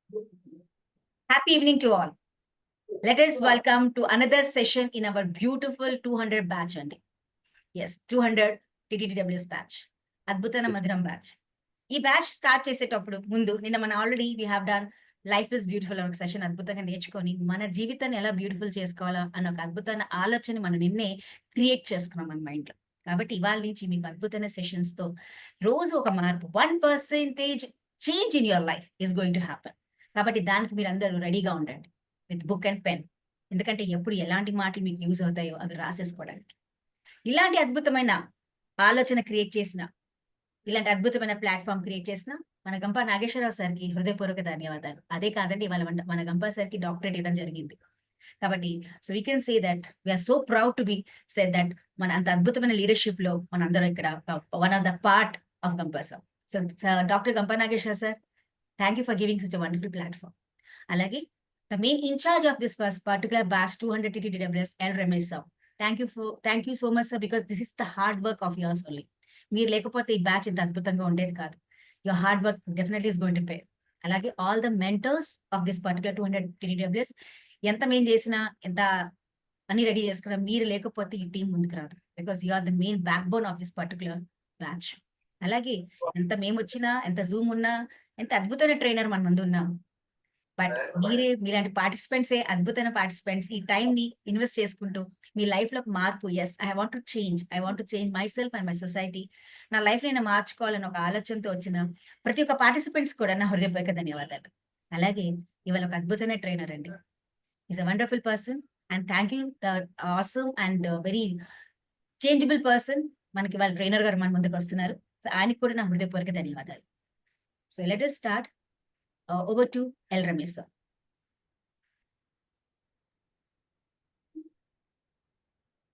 Happy evening to all. Let us welcome to another session in our beautiful 200 batch అండి. Yes, 200 TTTWS batch. అద్భుతన మధురం batch. ఈ batch start చేసేటప్పుడు ముందు నిన్న మనం already we have done life is beautiful అనే ఒక సెషన్ అద్భుతంగా నేర్చుకొని మన జీవితాన్ని ఎలా బ్యూటిఫుల్ చేసుకోవాలా అన్న ఒక అద్భుతమైన ఆలోచన మనం నిన్నే క్రియేట్ చేసుకున్నాం మన మైండ్ లో. కాబట్టి ఇవాళ నుంచి మీకు అద్భుతమైన సెషన్స్ తో రోజు ఒక మార్పు 1% change in your life is going to happen. కాబట్టి దానికి మీరు అందరూ రెడీగా ఉండండి విత్ బుక్ అండ్ పెన్. ఎందుకంటే ఎప్పుడు ఎలాంటి మాటలు మీకు యూజ్ అవుతాయో అవి రాసేసుకోవడానికి. ఇలాంటి అద్భుతమైన ఆలోచన క్రియేట్ చేసిన, ఇలాంటి అద్భుతమైన ప్లాట్ఫామ్ క్రియేట్ చేసిన మన గంపా నాగేశ్వరరావు సార్కి హృదయపూర్వక ధన్యవాదాలు. అదే కాదండి, ఇవాళ మన గంపా సార్కి డాక్టరేట్ ఇవ్వడం జరిగింది. కాబట్టి so we can say that we're so proud to be said that మన అంత అద్భుతమైన లీడర్షిప్ లో మన అందరం ఇక్కడ one of the part of Gampa sir. So doctor Gampa Nageswara sir, thank you for giving such a wonderful platform. అలాగే the main in charge of this particular batch 200 TTWS, L. Ramesh sir. Thank you so much, sir, because this is the hard work of yours only. మీరు లేకపోతే ఈ batch ఇంత అద్భుతంగా ఉండేది కాదు. Your hard work definitely is going to pay. అలాగే all the mentors of this particular 200 TTWS, ఎంత మేము చేసినా, ఎంత అన్ని రెడీ చేసుకున్నా, మీరు లేకపోతే ఈ టీం ముందుకు రాదు. Because you are the main backbone of this particular batch. అలాగే ఎంత మేము వచ్చినా, ఎంత జూమ్ ఉన్నా, ఎంత అద్భుతమైన ట్రైనర్ మన ముందు ఉన్నాం, బట్ మీలాంటి పార్టిసిపెంట్సే అద్భుతమైన పార్టిసిపెంట్స్ ఈ టైం ని ఇన్వెస్ట్ చేసుకుంటూ మీ లైఫ్ లో మార్పు, yes I want to change myself and my society, నా లైఫ్ నేను మార్చుకోవాలని ఒక ఆలోచనతో వచ్చిన ప్రతి ఒక్క పార్టిసిపెంట్స్ కూడా నా హృదయపూర్వక ధన్యవాదాలు. అలాగే ఇవాళ ఒక అద్భుతమైన ట్రైనర్ అండి, is a wonderful person and thank you the awesome and very changeable person. మనకి వాళ్ళ ట్రైనర్ గారు మన ముందుకు వస్తున్నారు. సో ఆయనకి కూడా నా హృదయపూర్వక ధన్యవాదాలు. So let us start. Over to L. Ramesh sir.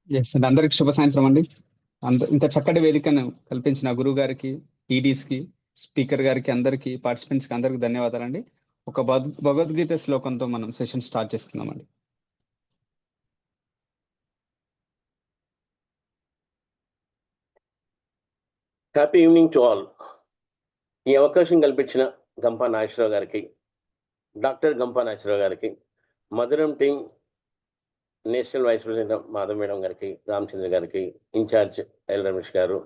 Yes అండి, అందరికి శుభ సాయంత్రం అండి. ఇంత చక్కటి వేదికను కల్పించిన గురువు గారికి, టీడీస్ కి, స్పీకర్ గారికి, అందరికి, పార్టిసిపెంట్స్ కి అందరికి ధన్యవాదాలండి. ఒక భగవద్గీత శ్లోకంతో మనం సెషన్ స్టార్ట్ చేసుకుందామండి. Happy evening to all. ఈ అవకాశం కల్పించిన గంపా నాగేశ్వరరావు గారికి, డాక్టర్ గంపా నాగేశ్వరరావు గారికి, Madhuram team national vice president Madhav madam గారికి, రామచంద్ర గారికి, ఇన్ఛార్జ్ ఎల్ రమేష్ గారు,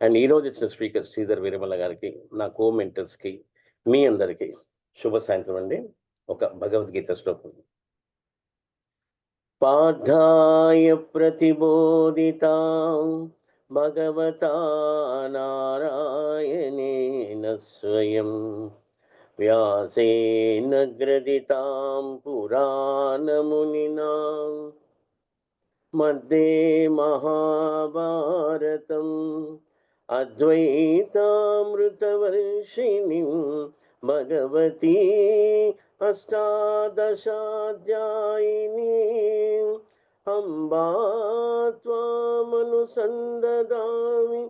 అండ్ ఈరోజు ఇచ్చిన స్పీకర్ శ్రీధర్ వీరమల్ల గారికి, నా కో మెంటర్స్కి, మీ అందరికీ శుభ సాయంత్రం అండి. ఒక భగవద్గీత శ్లోకం. పాఠాయ ప్రతిబోధితా భగవతా నారాయణేన స్వయం వ్యాసేన గ్రథితాం పురాణమునినా మధ్యే మహాభారతం అద్వైతామృతవర్షిణిం భగవతీ అష్టాదశాధ్యాయిని అంబా త్వామనుసందదామి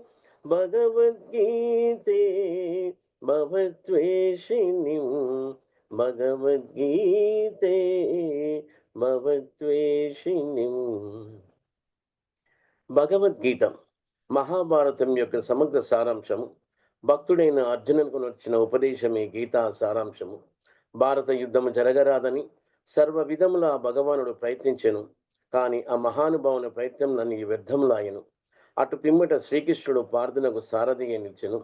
భగవద్గీతే భవద్వేషిణిం భగవద్గీతే భవద్వేషిణిం. భగవద్గీత మహాభారతం యొక్క సమగ్ర సారాంశము. భక్తుడైన అర్జునునికి వచ్చిన ఉపదేశమే గీతా సారాంశము. భారత యుద్ధము జరగరాదని సర్వ విధముల భగవానుడు ప్రయత్నించెను, కానీ ఆ మహానుభావుని ప్రయత్నం నన్ను వ్యర్థములాయను. అటు పిమ్మట శ్రీకృష్ణుడు పార్థునకు సారథిగా నిలిచెను.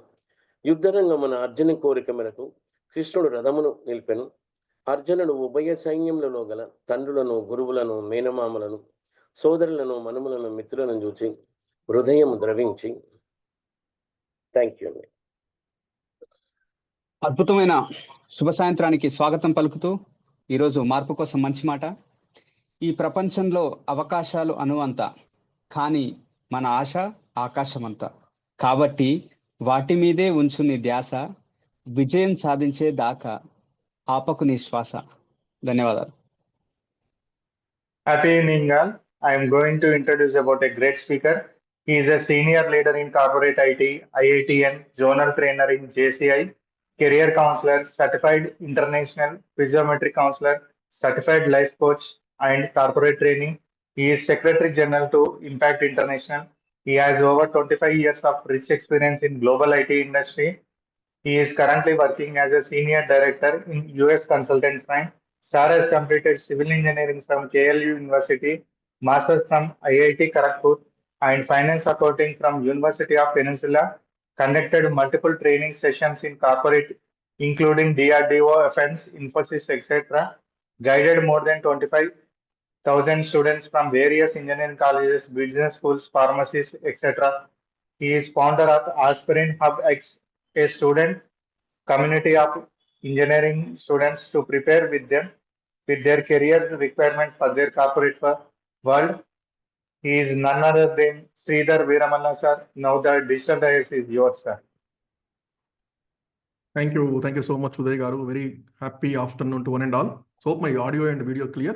యుద్ధరంగమున అర్జుని కోరిక మేరకు కృష్ణుడు రథమును నిలిపెను. అర్జునుడు ఉభయ సైన్యములలో గల తండ్రులను, గురువులను, మేనమామలను, సోదరులను, మనుములను, మిత్రులను చూచి హృదయం ద్రవించి. Thank you. అద్భుతమైన శుభ సాయంత్రానికి స్వాగతం పలుకుతూ ఈరోజు మార్పు కోసం మంచి మాట. ఈ ప్రపంచంలో అవకాశాలు అనువంత, కానీ మన ఆశ ఆకాశమంతా. కాబట్టి వాటి మీదే ఉంచు నీ ధ్యాస, విజయం సాధించే దాకా ఆపకు నీ శ్వాస. ధన్యవాదాలు. Happy evening all. I am going to introduce about a great speaker. He is a senior leader in corporate IT, IITN, zonal trainer in JCI, career counselor, certified international physiometric counselor, certified life coach and corporate training. He is Secretary General to Impact International. He has over 25 years of rich experience in global IT industry. He is currently working as a senior director in US consultant firm. Sir has completed civil engineering from KLU University, masters from IIT Kharagpur, and finance accounting from University of Peninsula. Conducted multiple training sessions in corporate, including DRDO, Defense, Infosys, etc. Guided more than 25,000 students from various engineering colleges, business schools, pharmacies, etc. He is founder of Aspirin Hub X, a student community of engineering students to prepare with them with their career requirements for their corporate world. He is none other than Sridhar Veeramanna sir. Now the digital dais is yours, sir. Thank you so much, Uday Garu. Very happy afternoon to one and all. So hope my audio and video clear.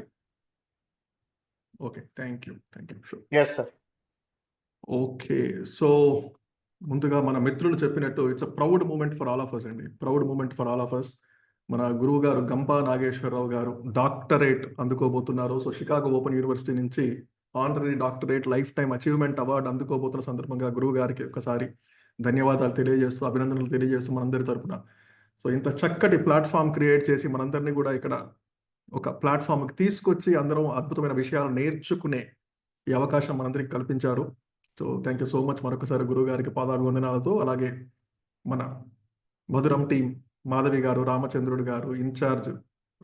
Okay, thank you. Sure. Yes, sir. Okay so ముందుగా మన మిత్రులు చెప్పినట్టు it's a proud moment for all of us అండి. Proud moment for all of us. మన గురువు గారు గంపా నాగేశ్వరరావు గారు doctorate అందుకోబోతున్నారు. సో షికాగో ఓపెన్ యూనివర్సిటీ నుంచి honorary doctorate lifetime achievement award అందుకోబోతున్న సందర్భంగా గురువు గారికి ఒకసారి ధన్యవాదాలు తెలియజేస్తూ అభినందనలు తెలియజేస్తూ మనందరి తరపున సో ఇంత చక్కటి ప్లాట్ఫామ్ క్రియేట్ చేసి మనందరినీ కూడా ఇక్కడ ఒక ప్లాట్ఫామ్కి తీసుకొచ్చి అందరం అద్భుతమైన విషయాలు నేర్చుకునే ఈ అవకాశం మనందరికి కల్పించారు. So thank you so much మరొకసారి గురువు గారికి పాదాభివందనాలతో. అలాగే మన మధురం టీం మాధవి గారు, రామచంద్రుడు గారు, ఇన్ఛార్జ్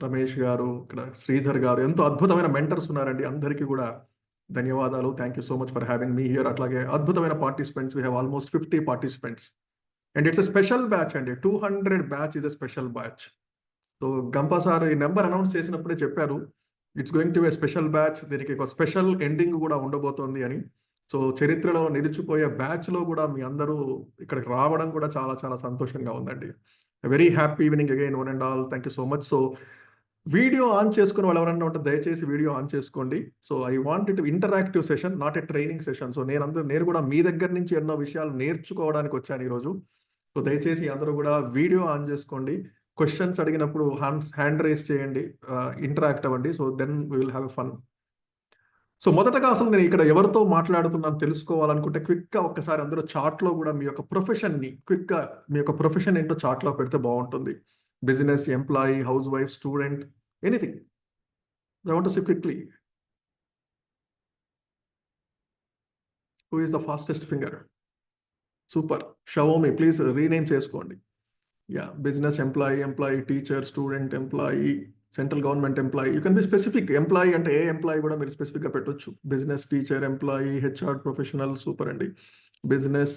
రమేష్ గారు, ఇక్కడ శ్రీధర్ గారు, ఎంతో అద్భుతమైన మెంటర్స్ ఉన్నారండి. అందరికీ కూడా ధన్యవాదాలు. Thank you so much for having me here. అట్లాగే అద్భుతమైన participants, we have almost 50 participants and it's a special batch అండి. 200 batch is a special batch. So Gampa sir ఈ నెంబర్ అనౌన్స్ చేసినప్పుడే చెప్పారు it's going to A special batch, దీనికి ఒక special ending కూడా ఉండబోతోంది అని. సో చరిత్రలో నిలిచిపోయే బ్యాచ్లో కూడా మీ అందరూ ఇక్కడికి రావడం కూడా చాలా చాలా సంతోషంగా ఉందండి. Very happy evening again one and all. Thank you so much. So video on చేసుకుని వాళ్ళు ఎవరన్నా ఉంటే దయచేసి వీడియో ఆన్ చేసుకోండి. So I want it interactive session, not a training session. So నేను కూడా మీ దగ్గర నుంచి ఎన్నో విషయాలు నేర్చుకోవడానికి వచ్చాను ఈరోజు. సో దయచేసి అందరూ కూడా వీడియో ఆన్ చేసుకోండి. క్వశ్చన్స్ అడిగినప్పుడు హ్యాండ్ రైజ్ చేయండి, ఇంటరాక్ట్ అవ్వండి. So then we will have a fun. సో మొదటగా అసలు నేను ఇక్కడ ఎవరితో మాట్లాడుతున్నాను తెలుసుకోవాలనుకుంటే క్విక్గా ఒక్కసారి అందరూ చార్ట్లో కూడా మీ యొక్క ప్రొఫెషన్ని క్విక్గా మీ యొక్క ప్రొఫెషన్ ఏంటో చార్ట్లో పెడితే బాగుంటుంది. Business, employee, housewife, student, anything. I want to see quickly who is the fastest finger. Super. Xiaomi please rename చేసుకోండి. Yeah, business, employee, teacher, student, employee, central government employee. You can be specific. Employee అంటే ఏ employee కూడా మీరు స్పెసిఫిక్గా పెట్టొచ్చు. Business, teacher, employee, HR professional. Super అండి. Business,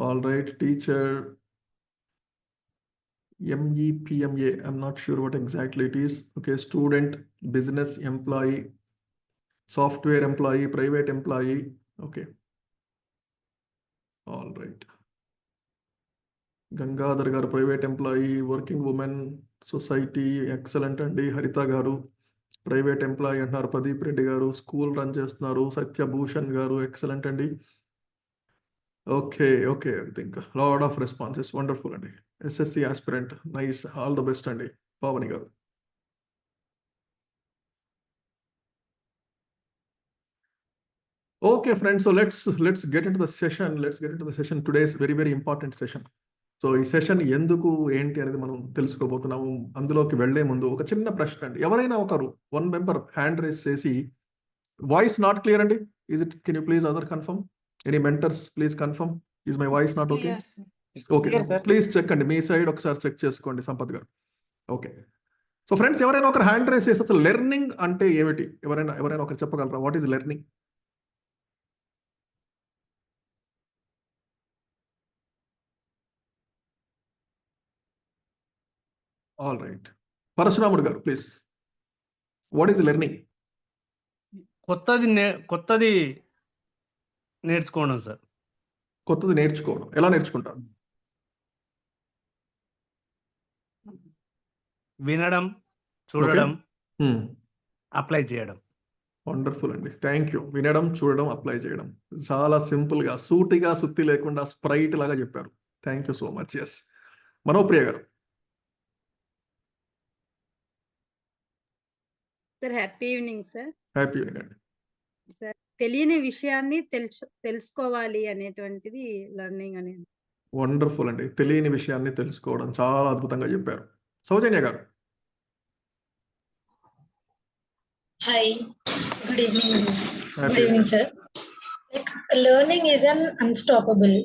all right. Teacher, MEPMA, I'm not sure what exactly it is. Okay, student, business, employee, software employee, private employee. Okay, all right. Gangadhar garu, private employee, working woman, society, excellent andi. Harita garu, private employee antaru. Pradeep Reddy garu, school run chestunaru. Satya Bhushan garu, excellent andi. Okay, I think a lot of responses. Wonderful andi. SSC aspirant, nice. All the best andi. Pavani garu. Okay, friends. So let's get into the session. Today's very important session. So ఈ session ఎందుకు ఏంటి అనేది మనం తెలుసుకోబోతున్నాము. అందులోకి వెళ్లే ముందు ఒక చిన్న ప్రశ్న అండి. ఎవరైనా ఒకరు 1 మెంబర్ హ్యాండ్ రైజ్ చేసి వాయిస్ నాట్ క్లియర్ అండి. Is it, can you please other confirm? Any mentors please confirm. Is my voice not okay? Okay, please check అండి. మీ సైడ్ ఒకసారి చెక్ చేసుకోండి సంపత్ గారు. ఓకే. సో ఫ్రెండ్స్, ఎవరైనా ఒకరు హ్యాండ్ రైజ్ చేసి అసలు లెర్నింగ్ అంటే ఏమిటి ఎవరైనా ఒకరు చెప్పగలరా? What is learning? All right. పరశురాముడు గారు ప్లీజ్, వాట్ ఈజ్ లెర్నింగ్? కొత్తది నేర్చుకోవడం సార్. కొత్తది నేర్చుకోవడం. ఎలా నేర్చుకుంటారు? వినడం, చూడడం, అప్లై చేయడం. వండర్ఫుల్ అండి, థ్యాంక్ యూ. వినడం, చూడడం, అప్లై చేయడం. చాలా సింపుల్గా, సూటిగా, సుత్తి లేకుండా స్ప్రైట్ లాగా చెప్పారు. Thank you so much. Yes, Manopriya గారు. Sir happy evening sir. Happy evening అండి. సార్, తెలియని విషయాన్ని తెలుసుకోవాలి అనేటువంటిది లెర్నింగ్ అనేది. వండర్ఫుల్ అండి. తెలియని విషయాన్ని తెలుసుకోవడం చాలా అద్భుతంగా చెప్పారు. సౌజన్య గారు. Hi, good evening. Happy Good evening, sir. Like learning is an unstoppable.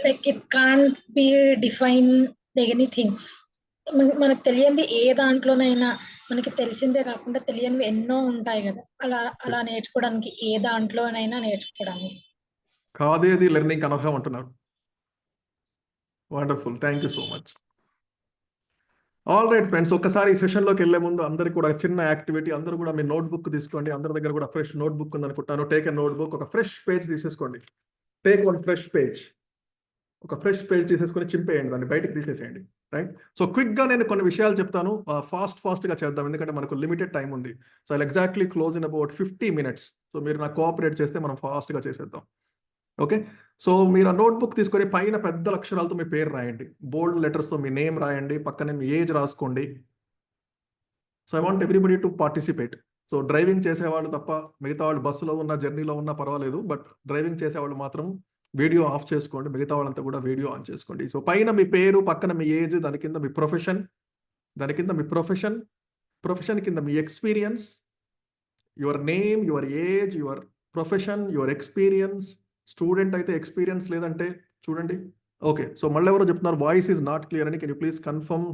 Like it can't be defined like anything. మనకు తెలియంది ఏ దాంట్లోనైనా మనకి తెలిసిందే కాకుండా తెలియనివి ఎన్నో ఉంటాయి కదా, అలా నేర్చుకోవడానికి ఏ దాంట్లోనైనా నేర్చుకోవడానికి. కాదేది లెర్నింగ్ అనర్హం అంటున్నారు. Wonderful, thank you so much. All right friends, ఒక్కసారి ఈ సెషన్లోకి వెళ్లే ముందు అందరికి కూడా చిన్న యాక్టివిటీ. అందరూ కూడా మీ నోట్బుక్ తీసుకోండి. అందరి దగ్గర కూడా ఫ్రెష్ నోట్బుక్ ఉందనుకుంటాను. టేక్ ఎ నోట్బుక్, ఒక ఫ్రెష్ పేజ్ తీసేసుకోండి. Take one fresh page. ఒక ఫ్రెష్ పేజ్ తీసేసుకొని చింపేయండి, దాన్ని బయటకు తీసేసేయండి. రైట్. సో క్విక్గా నేను కొన్ని విషయాలు చెప్తాను, ఫాస్ట్గా చేద్దాం, ఎందుకంటే మనకు లిమిటెడ్ టైం ఉంది. So I exactly close in about 50 minutes. So మీరు నాకు కోఆపరేట్ చేస్తే మనం ఫాస్ట్గా చేసేద్దాం. ఓకే. సో మీరు ఆ నోట్బుక్ తీసుకొని పైన పెద్ద అక్షరాలతో మీ పేరు రాయండి, బోల్డ్ లెటర్స్తో మీ నేమ్ రాయండి, పక్కనే మీ ఏజ్ రాసుకోండి. So I want everybody to participate. So driving చేసేవాళ్ళు తప్ప మిగతా వాళ్ళు బస్సులో ఉన్న జర్నీలో ఉన్నా పర్వాలేదు, బట్ డ్రైవింగ్ చేసేవాళ్ళు మాత్రం వీడియో ఆఫ్ చేసుకోండి, మిగతా వాళ్ళంతా కూడా వీడియో ఆన్ చేసుకోండి. సో పైన మీ పేరు, పక్కన మీ ఏజ్, దాని కింద మీ ప్రొఫెషన్, ప్రొఫెషన్ కింద మీ experience, your name, your age, your profession, your experience. Student అయితే ఎక్స్పీరియన్స్ లేదంటే చూడండి. ఓకే. సో మళ్ళీ ఎవరో చెప్తున్నారు వాయిస్ ఈజ్ నాట్ క్లియర్ అని. Can you please confirm?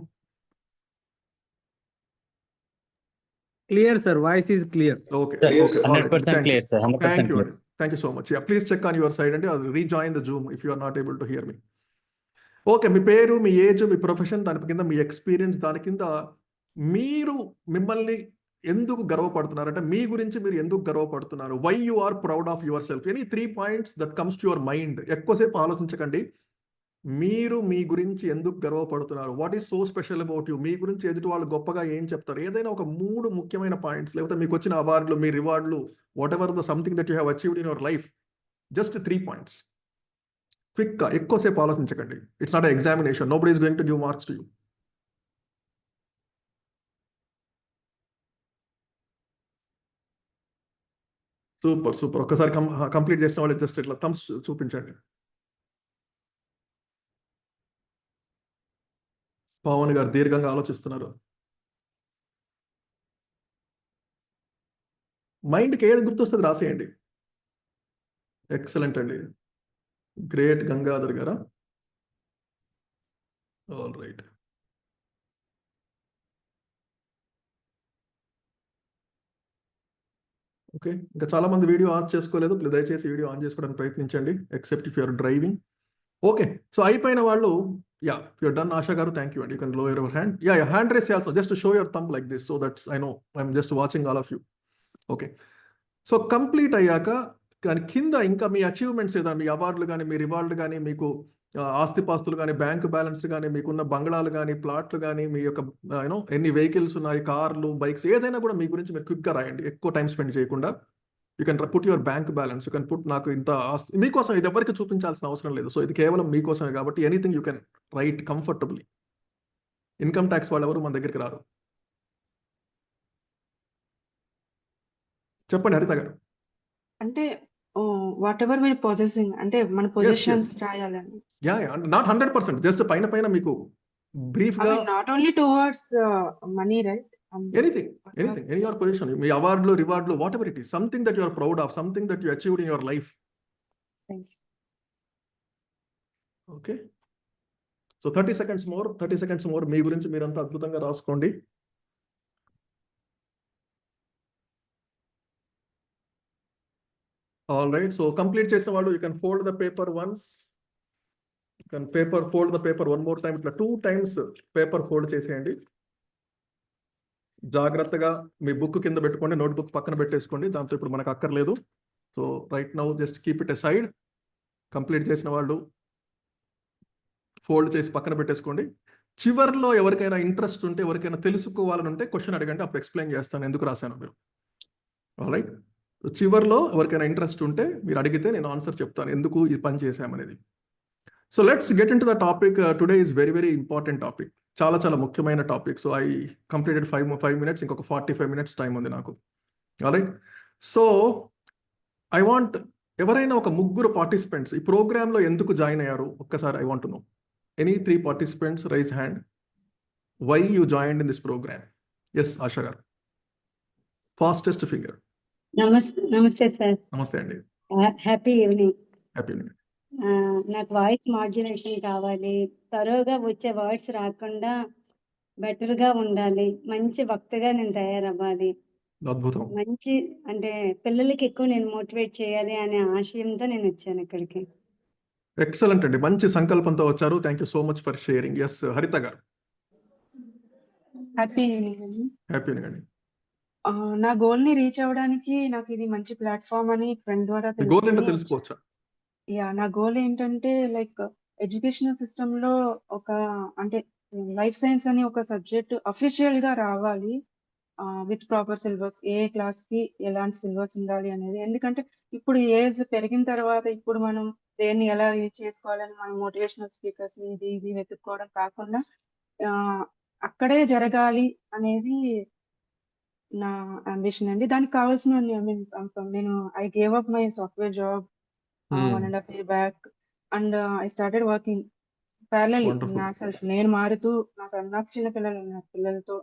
Clear, sir. Voice is clear. Okay. Sir, Okay. All right. 100% Thank clear, you. sir. 100% Thank you. clear. Thank you so much. Yeah, please check on your side and I'll rejoin the Zoom if you are not able to hear me. Okay. మీ పేరు, మీ age, మీ profession, దాని కింద మీ experience, దాని కింద మీరు మిమ్మల్ని ఎందుకు గర్వపడుతున్నారు అంటే మీ గురించి మీరు ఎందుకు గర్వపడుతున్నారు. Why you are proud of your self. Any 3 points that comes to your mind. ఎక్కువసేపు ఆలోచించకండి. మీరు మీ గురించి ఎందుకు గర్వపడుతున్నారు. What is so special about you. మీ గురించి ఎదుటి వాళ్ళు గొప్పగా ఏం చెప్తారు. ఏదైనా ఒక 3 ముఖ్యమైన పాయింట్స్, లేకపోతే మీకు వచ్చిన అవార్డులు, మీ రివార్డులు, whatever the something that you have achieved in your life. Just 3 points. క్విక్గా, ఎక్కువసేపు ఆలోచించకండి. It's not examination. Nobody is going to give marks to you. Super super. ఒక్కసారి కంప్లీట్ చేసిన వాళ్ళు జస్ట్ ఇట్లా థమ్స్ చూపించండి. పవన్ గారు దీర్ఘంగా ఆలోచిస్తున్నారు. మైండ్కి ఏది గుర్తొస్తుంది రాసేయండి. ఎక్సలెంట్ అండి. గ్రేట్. గంగాధర్ గారా? All right. ఓకే. ఇంకా చాలా మంది వీడియో ఆన్ చేసుకోలేదు. దయచేసి వీడియో ఆన్ చేసుకోవడానికి ప్రయత్నించండి, except if you're driving. Okay. So అయిపోయిన వాళ్ళు, యా, యూఆర్ డన్. ఆశా గారు, థ్యాంక్ యూ అండి. You can lower your hand. Yeah, hand raise also. Just show your thumb like this so that's I know I'm just watching all of you. Okay. So complete అయ్యాక కానీ కింద ఇంకా మీ achievements ఏదైనా, మీ అవార్డులు కానీ, మీ రివార్డులు కానీ, మీకు ఆస్తిపాస్తులు కానీ, బ్యాంక్ బ్యాలెన్స్ కానీ, మీకున్న బంగ్లాలు కానీ, ప్లాట్లు కానీ, మీ యొక్క యూనో ఎన్ని వెహికల్స్ ఉన్నాయి, కార్లు, బైక్స్, ఏదైనా కూడా మీ గురించి మీరు క్విక్గా రాయండి, ఎక్కువ టైం స్పెండ్ చేయకుండా. You can put your bank balance, you can put నాకు ఇంత ఆస్తి. మీకోసం, ఇది ఎవరికి చూపించాల్సిన అవసరం లేదు. సో ఇది కేవలం మీకోసమే కాబట్టి anything you can write comfortably. Income tax వాళ్ళు ఎవరు మన దగ్గరికి రారు. చెప్పండి హరిత గారు. అంటే వాట్ ఎవర్ వీర్ పొజెసింగ్ అంటే మన పొజిషన్స్ రాయాలని. యా, నాట్ 100%, జస్ట్ పైన పైన మీకు బ్రీఫ్ గా. Not only towards money, right? Any your position, మీ అవార్డులు, రివార్డులు, whatever it is, something that you are proud of, something that you achieved in your life. Okay. So 30 seconds more మీ గురించి మీరంతా అద్భుతంగా రాసుకోండి. All right. సో కంప్లీట్ చేసిన వాళ్ళు, you can fold the paper once, you can fold the paper 1 more time. ఇట్లా 2 times paper fold చేసేయండి. జాగ్రత్తగా మీ బుక్ కింద పెట్టుకోండి, నోట్బుక్ పక్కన పెట్టేసుకోండి, దాంతో ఇప్పుడు మనకు అక్కర్లేదు. So right now just keep it aside. Complete చేసిన వాళ్ళు ఫోల్డ్ చేసి పక్కన పెట్టేసుకోండి. చివర్లో ఎవరికైనా ఇంట్రెస్ట్ ఉంటే, ఎవరికైనా తెలుసుకోవాలని ఉంటే క్వశ్చన్ అడగండి, అప్పుడు ఎక్స్ప్లెయిన్ చేస్తాను ఎందుకు రాశాను మీరు. All right. చివర్లో ఎవరికైనా ఇంట్రెస్ట్ ఉంటే మీరు అడిగితే నేను ఆన్సర్ చెప్తాను ఎందుకు ఈ పని చేశామనేది. So let's get in to the topic. Today is very very important topic, చాలా చాలా ముఖ్యమైన టాపిక్. సో ఐ కంప్లీటెడ్ 5 minutes, ఇంకొక 45 minutes టైం ఉంది నాకు. All right. So I want ఎవరైనా ఒక ముగ్గురు పార్టిసిపెంట్స్ ఈ ప్రోగ్రాంలో ఎందుకు జాయిన్ అయ్యారు ఒక్కసారి I want to know. Any 3 participants raise hand. Why you joined in this programme? Yes Asha గారు, ఫాస్టెస్ట్ ఫింగర్. నమస్తే సార్. నమస్తే అండి. Happy evening. Happy new year. నాకు వాయిస్ మాడ్యులేషన్ కావాలి. తరోగా వచ్చే వర్డ్స్ రాకుండా బెటర్గా ఉండాలి. మంచి వక్తగా నేను తయారవ్వాలి. అద్భుతం. మంచి అంటే పిల్లలకి ఎక్కువ నేను మోటివేట్ చేయాలి అనే ఆశయంతో నేను వచ్చాను ఇక్కడికి. ఎక్సలెంట్ అండి, మంచి సంకల్పంతో వచ్చారు. Thank you so much for sharing. Yes Haritha గారు. హ్యాపీ ఈవినింగ్ అండి. హ్యాపీ అండి. నా గోల్ ని రీచ్ అవ్వడానికి నాకు ఇది మంచి ప్లాట్ఫామ్ అని ఫ్రెండ్ ద్వారా గోల్ ఏంటో తెలుసుకుని తెలుసుకోవచ్చా? నా గోల్ ఏంటంటే లైక్ ఎడ్యుకేషనల్ సిస్టమ్ లో ఒక అంటే లైఫ్ సైన్స్ అని ఒక సబ్జెక్ట్ అఫీషియల్ గా రావాలి with proper syllabus. A class కి ఎలాంటి సిలబస్ ఉండాలి అనేది. ఎందుకంటే ఇప్పుడు ఏజ్ పెరిగిన తర్వాత ఇప్పుడు మనం దేన్ని ఎలా రీచ్ చేసుకోవాలని మనం మోటివేషనల్ స్పీకర్స్ ఇది వెతుక్కోవడం కాకుండా అక్కడే జరగాలి అనేది నా అంబిషన్ అండి. దానికి కావాల్సిన నేను I gave up my software job 1.5 year back and I started working parallelly. Wonderful. నేను మారుతూ నాకు చిన్న పిల్లలు ఉన్నారు. పిల్లలతో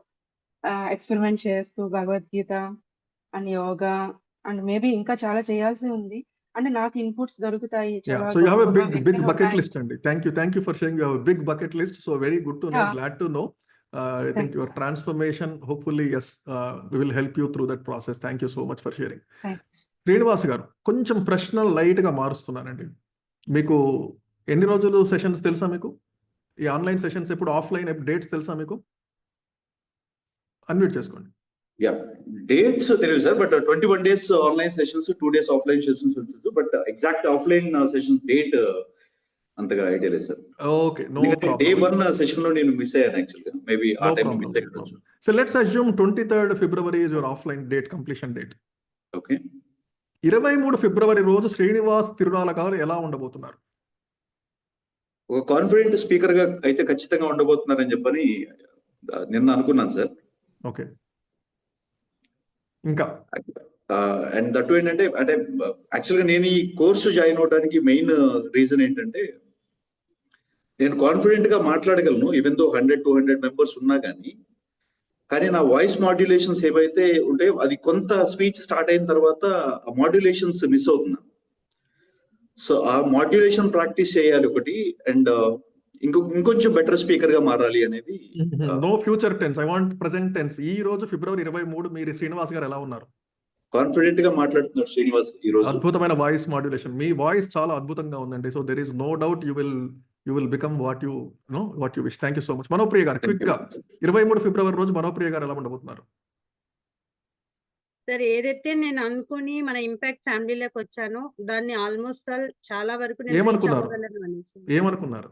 ఎక్స్పెరిమెంట్ చేస్తూ Bhagavad Gita and yoga and maybe ఇంకా చాలా చేయాల్సి ఉంది. అంటే నాకు ఇన్పుట్స్ దొరుకుతాయి. So you have a big bucket list అండి. Thank you for sharing. You have a big bucket list. So very good to know. Yeah. Glad to know. I think your transformation, hopefully, yes, we will help you through that process. Thank you so much for sharing. Thanks. Srinivas గారు, కొంచెం ప్రశ్నలు లైట్గా మారుస్తున్నానండి. మీకు ఎన్ని రోజులు sessions తెలుసా? మీకు ఈ ఆన్లైన్ సెషన్స్ ఎప్పుడు, ఆఫ్లైన్ డేట్స్ తెలుసా మీకు? అన్మ్యూట్ చేసుకోండి. యా, డేట్స్ తెలియదు sir, but 21 days online sessions, 2 days offline sessions తెలుసు. But exact offline session date అంతగా ఐడియా లేదు sir. Okay, no problem. Day 1 session లో నేను మిస్ అయ్యాను యాక్చువల్గా. మేబీ ఆ టైం మిస్ అయ్యొచ్చు. So let's assume 23rd February is your offline date, completion date. Okay. 23 February రోజు శ్రీనివాస్ తిరునాల గారు ఎలా ఉండబోతున్నారు? ఒక కాన్ఫిడెంట్ స్పీకర్ గా అయితే ఖచ్చితంగా ఉండబోతున్నారని చెప్పని నిన్న అనుకున్నాను సార్. ఓకే, ఇంకా అండ్ దట్ ఏంటంటే అంటే యాక్చువల్గా నేను ఈ కోర్సు జాయిన్ అవడానికి మెయిన్ రీజన్ ఏంటంటే నేను కాన్ఫిడెంట్ గా మాట్లాడగలను ఈవెన్ దో 100-200 మెంబర్స్ ఉన్నా కానీ నా వాయిస్ మాడ్యులేషన్స్ ఏవైతే ఉంటాయో అది కొంత స్పీచ్ స్టార్ట్ అయిన తర్వాత ఆ మాడ్యులేషన్స్ మిస్ అవుతున్నాను. సో ఆ మాడ్యులేషన్ ప్రాక్టీస్ చేయాలి ఒకటి, అండ్ ఇంకొంచెం బెటర్ స్పీకర్ గా మారాలి అనేది. No future tense, I want present tense. ఈ రోజు February 23 మీరు శ్రీనివాస్ గారు ఎలా ఉన్నారు? కాన్ఫిడెంట్ గా మాట్లాడుతున్నారు శ్రీనివాస్ ఈ రోజు. అద్భుతమైన వాయిస్ మాడ్యులేషన్, మీ వాయిస్ చాలా అద్భుతంగా ఉందండి. So there is no doubt you will become what you wish. Thank you so much. Manopriya గారు, క్విక్ గా 23 February రోజు మనోప్రియ గారు ఎలా ఉండబోతున్నారు? సార్, ఏదైతే నేను అనుకుని మన ఇంపాక్ట్ ఫ్యామిలీలోకి వచ్చానో దాన్ని ఆల్మోస్ట్ చాలా వరకు నేను reach అవ్వగలను అనేసి. ఏమనుకున్నారు?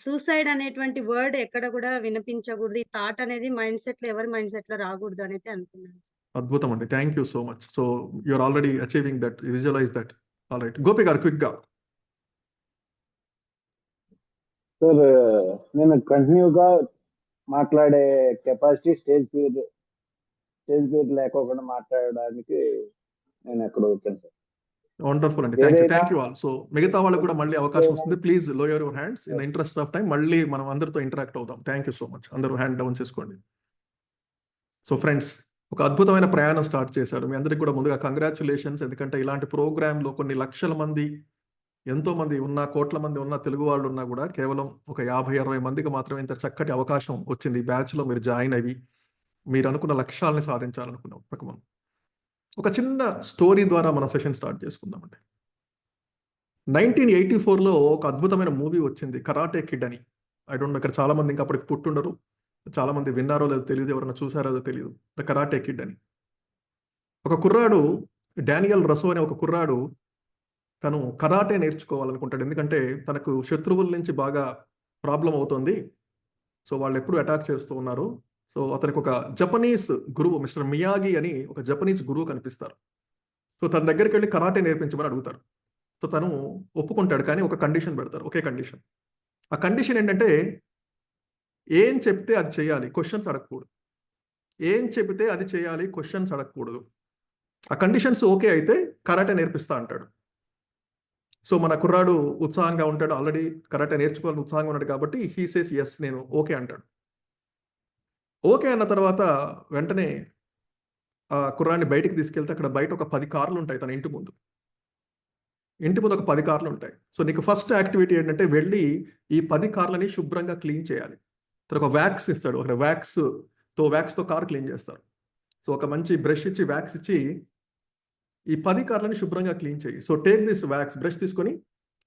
సూసైడ్ అనేటువంటి వర్డ్ ఎక్కడ కూడా వినిపించకూడదు. ఈ థాట్ అనేది మైండ్ సెట్ లో, ఎవరి మైండ్ సెట్ లో రాకూడదు అనేది అనుకున్నాను. అద్భుతం అండి, thank you so much. So you're already achieving that, visualise that. All right, Gopi గారు క్విక్ గా. సార్, నేను కంటిన్యూగా మాట్లాడే కెపాసిటీ స్టేజ్ ఫియర్ లేకోకుండా మాట్లాడడానికి నేను ఎక్కడ వచ్చాను సార్. వండర్ఫుల్ అండి, థ్యాంక్ యూ ఆల్. సో మిగతా వాళ్ళకి కూడా మళ్ళీ అవకాశం వస్తుంది. Please lower your hands in interest of time. మళ్ళీ మనం అందరితో ఇంటరాక్ట్ అవుదాం. Thank you so much. అందరూ హ్యాండ్ డౌన్ చేసుకోండి. సో ఫ్రెండ్స్, ఒక అద్భుతమైన ప్రయాణం స్టార్ట్ చేశారు. మీ అందరికి కూడా ముందుగా కంగ్రాచులేషన్స్. ఎందుకంటే ఇలాంటి ప్రోగ్రాంలో కొన్ని లక్షల మంది, ఎంతో మంది ఉన్న, కోట్ల మంది ఉన్న తెలుగు వాళ్ళు ఉన్నా కూడా కేవలం ఒక 50-60 మందికి మాత్రమే ఇంత చక్కటి అవకాశం వచ్చింది. ఈ బ్యాచ్లో మీరు జాయిన్ అయ్యి మీరు అనుకున్న లక్ష్యాలని సాధించాలనుకున్నాం. మనం ఒక చిన్న స్టోరీ ద్వారా మన సెషన్ స్టార్ట్ చేసుకుందామండి. 1984లో ఒక అద్భుతమైన మూవీ వచ్చింది, కరాటే కిడ్ అని. ఐ డోంట్ నో, ఇక్కడ చాలా మంది ఇంకా అప్పటికి పుట్టుండరు, చాలా మంది విన్నారో లేదో తెలియదు, ఎవరైనా చూసారో లేదో తెలియదు. ద కరాటే కిడ్ అని. ఒక కుర్రాడు, డానియల్ రసో అనే ఒక కుర్రాడు, తను కరాటే నేర్చుకోవాలనుకుంటాడు. ఎందుకంటే తనకు శత్రువుల నుంచి బాగా ప్రాబ్లం అవుతుంది. సో వాళ్ళు ఎప్పుడు అటాక్ చేస్తూ ఉన్నారు. సో అతనికి ఒక జపనీస్ గురువు, మిస్టర్ మియాగి అని ఒక జపనీస్ గురువు కనిపిస్తారు. సో తన దగ్గరికి వెళ్ళి కరాటే నేర్పించమని అడుగుతారు. సో తను ఒప్పుకుంటాడు, కానీ ఒక కండిషన్ పెడతారు. ఒకే కండిషన్. ఆ కండిషన్ ఏంటంటే ఏం చెప్తే అది చేయాలి, క్వశ్చన్స్ అడగకూడదు. ఏం చెబితే అది చేయాలి, క్వశ్చన్స్ అడగకూడదు. ఆ కండిషన్స్ ఓకే అయితే కరాటే నేర్పిస్తా అంటాడు. సో మన కుర్రాడు ఉత్సాహంగా ఉంటాడు, ఆల్రెడీ కరాటే నేర్చుకోవాలని ఉత్సాహంగా ఉన్నాడు కాబట్టి హీ సేస్ ఎస్, నేను ఓకే అంటాడు. ఓకే అన్న తర్వాత వెంటనే ఆ కుర్రాడిని బయటికి తీసుకెళ్తే అక్కడ బయట ఒక 10 కార్లు ఉంటాయి తన ఇంటి ముందు. ఇంటి ముందు ఒక 10 కార్లు ఉంటాయి. సో నీకు ఫస్ట్ యాక్టివిటీ ఏంటంటే వెళ్ళి ఈ 10 కార్లని శుభ్రంగా క్లీన్ చేయాలి. తర్వాత ఒక వ్యాక్స్ ఇస్తాడు, ఒక వ్యాక్స్తో కార్ క్లీన్ చేస్తారు. సో ఒక మంచి బ్రష్ ఇచ్చి వ్యాక్స్ ఇచ్చి ఈ 10 కార్లని శుభ్రంగా క్లీన్ చేయి. So take this wax, brush తీసుకొని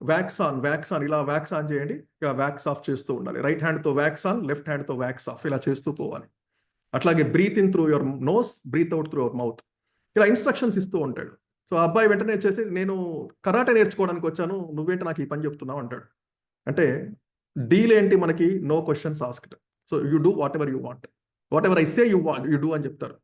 వ్యాక్స్ ఆన్, ఇలా వ్యాక్స్ ఆన్ చేయండి, ఇలా వ్యాక్స్ ఆఫ్ చేస్తూ ఉండాలి. రైట్ హ్యాండ్తో వ్యాక్స్ ఆన్, లెఫ్ట్ హ్యాండ్తో వ్యాక్స్ ఆఫ్, ఇలా చేస్తూ పోవాలి. అట్లాగే breathe in through your nose, breathe out through your mouth, ఇలా ఇన్స్ట్రక్షన్స్ ఇస్తూ ఉంటాడు. సో ఆ అబ్బాయి వెంటనే వచ్చేసి నేను కరాటే నేర్చుకోవడానికి వచ్చాను, నువ్వేంటి నాకు ఈ పని చెప్తున్నావు అంటాడు. అంటే డీల్ ఏంటి మనకి, no questions asked. So you do whatever you want, whatever I say you want you do అని చెప్తారు.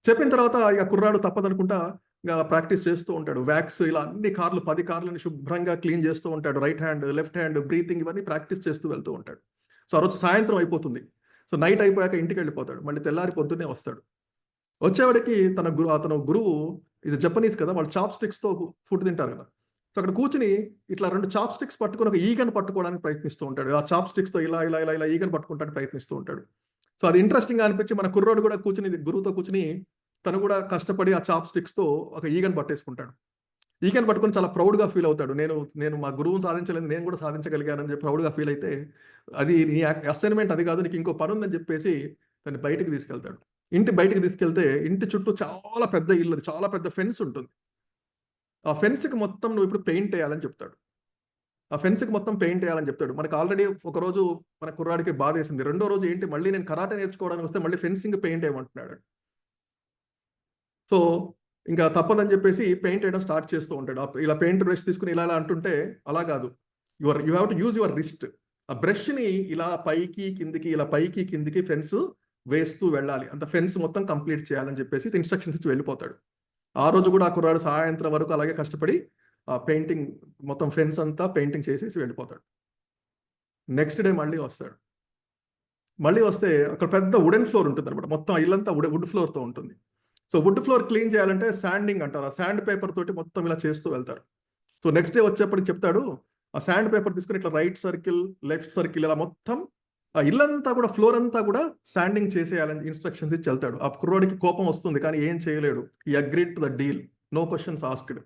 చెప్పిన తర్వాత ఇక కుర్రాడు తప్పదనుకుంటా ఇంకా ప్రాక్టీస్ చేస్తూ ఉంటాడు. వ్యాక్స్ ఇలా అన్ని కార్లు 10 కార్లని శుభ్రంగా క్లీన్ చేస్తూ ఉంటాడు. Right hand, left hand, breathing ఇవన్నీ ప్రాక్టీస్ చేస్తూ వెళ్తూ ఉంటాడు. సో ఆ రోజు సాయంత్రం అయిపోతుంది. సో నైట్ అయిపోయాక ఇంటికి వెళ్ళిపోతాడు. మళ్ళీ తెల్లారి పొద్దున్నే వస్తాడు. వచ్చేవాడికి అతను గురువు, ఇది జపనీస్ కదా, వాళ్ళు చాప్ స్టిక్స్తో ఫుడ్ తింటారు కదా. సో అక్కడ కూర్చుని ఇట్లా 2 చాప్ స్టిక్స్ పట్టుకొని ఒక ఈగను పట్టుకోవడానికి ప్రయత్నిస్తూ ఉంటాడు. ఆ చాప్ స్టిక్స్తో ఇలా ఇలా ఇలా ఇలా ఈగను పట్టుకోవడానికి ప్రయత్నిస్తూ ఉంటాడు. సో అది ఇంట్రెస్టింగ్గా అనిపించి మన కుర్రోడు కూడా కూర్చుని గురువుతో కూర్చుని తను కూడా కష్టపడి ఆ చాప్ స్టిక్స్తో ఒక ఈగను పట్టేసుకుంటాడు. ఈగను పట్టుకొని చాలా ప్రౌడ్గా ఫీల్ అవుతాడు. నేను మా గురువుని సాధించలేదు, నేను కూడా సాధించగలిగానని చెప్పి ప్రౌడ్గా ఫీల్ అయితే, అది నీ అసైన్మెంట్ అది కాదు, నీకు ఇంకో పని ఉందని చెప్పేసి తను బయటికి తీసుకెళ్తాడు. ఇంటి బయటికి తీసుకెళ్తే ఇంటి చుట్టూ చాలా పెద్ద ఇల్లు, చాలా పెద్ద ఫెన్స్ ఉంటుంది. ఆ ఫెన్స్కి మొత్తం నువ్వు ఇప్పుడు పెయింట్ వేయాలని చెప్తాడు. ఆ ఫెన్స్కి మొత్తం పెయింట్ వేయాలని చెప్తాడు. మనకు ఆల్రెడీ ఒక రోజు మన కుర్రాడికి బాధ వేసింది. రెండో రోజు ఏంటి, మళ్ళీ నేను కరాటే నేర్చుకోవడానికి వస్తే మళ్ళీ ఫెన్సింగ్ పెయింట్ వేయమంటున్నాడు. సో ఇంకా తప్పదని చెప్పేసి పెయింట్ వేయడం స్టార్ట్ చేస్తూ ఉంటాడు. ఇలా పెయింట్ బ్రష్ తీసుకుని ఇలా అంటుంటే, అలా కాదు, you have to use your wrist. ఆ బ్రష్ని ఇలా పైకి కిందికి, ఇలా పైకి కిందికి ఫెన్స్ వేస్తూ వెళ్ళాలి, అంత ఫెన్స్ మొత్తం కంప్లీట్ చేయాలని చెప్పేసి ఇన్స్ట్రక్షన్స్ ఇచ్చి వెళ్ళిపోతాడు. ఆ రోజు కూడా ఆ కుర్రాడు సాయంత్రం వరకు అలాగే కష్టపడి ఆ పెయింటింగ్ మొత్తం ఫెన్స్ అంతా పెయింటింగ్ చేసేసి వెళ్ళిపోతాడు. నెక్స్ట్ డే మళ్ళీ వస్తాడు. మళ్ళీ వస్తే అక్కడ పెద్ద వుడెన్ ఫ్లోర్ ఉంటుంది అనమాట. మొత్తం ఇల్లంతా వుడ్ ఫ్లోర్తో ఉంటుంది. సో వుడ్ ఫ్లోర్ క్లీన్ చేయాలంటే శాండింగ్ అంటారు. ఆ శాండ్ పేపర్ తోటి మొత్తం ఇలా చేస్తూ వెళ్తారు. సో నెక్స్ట్ డే వచ్చేప్పటికి చెప్తాడు, ఆ శాండ్ పేపర్ తీసుకుని ఇట్లా రైట్ సర్కిల్, లెఫ్ట్ సర్కిల్, ఇలా మొత్తం ఆ ఇల్లంతా కూడా, ఫ్లోర్ అంతా కూడా శాండింగ్ చేసేయాలని ఇన్స్ట్రక్షన్స్ ఇచ్చి వెళ్తాడు. ఆ కుర్రోడికి కోపం వస్తుంది, కానీ ఏం చేయలేడు. ఈ agreed to the deal, no questions asked.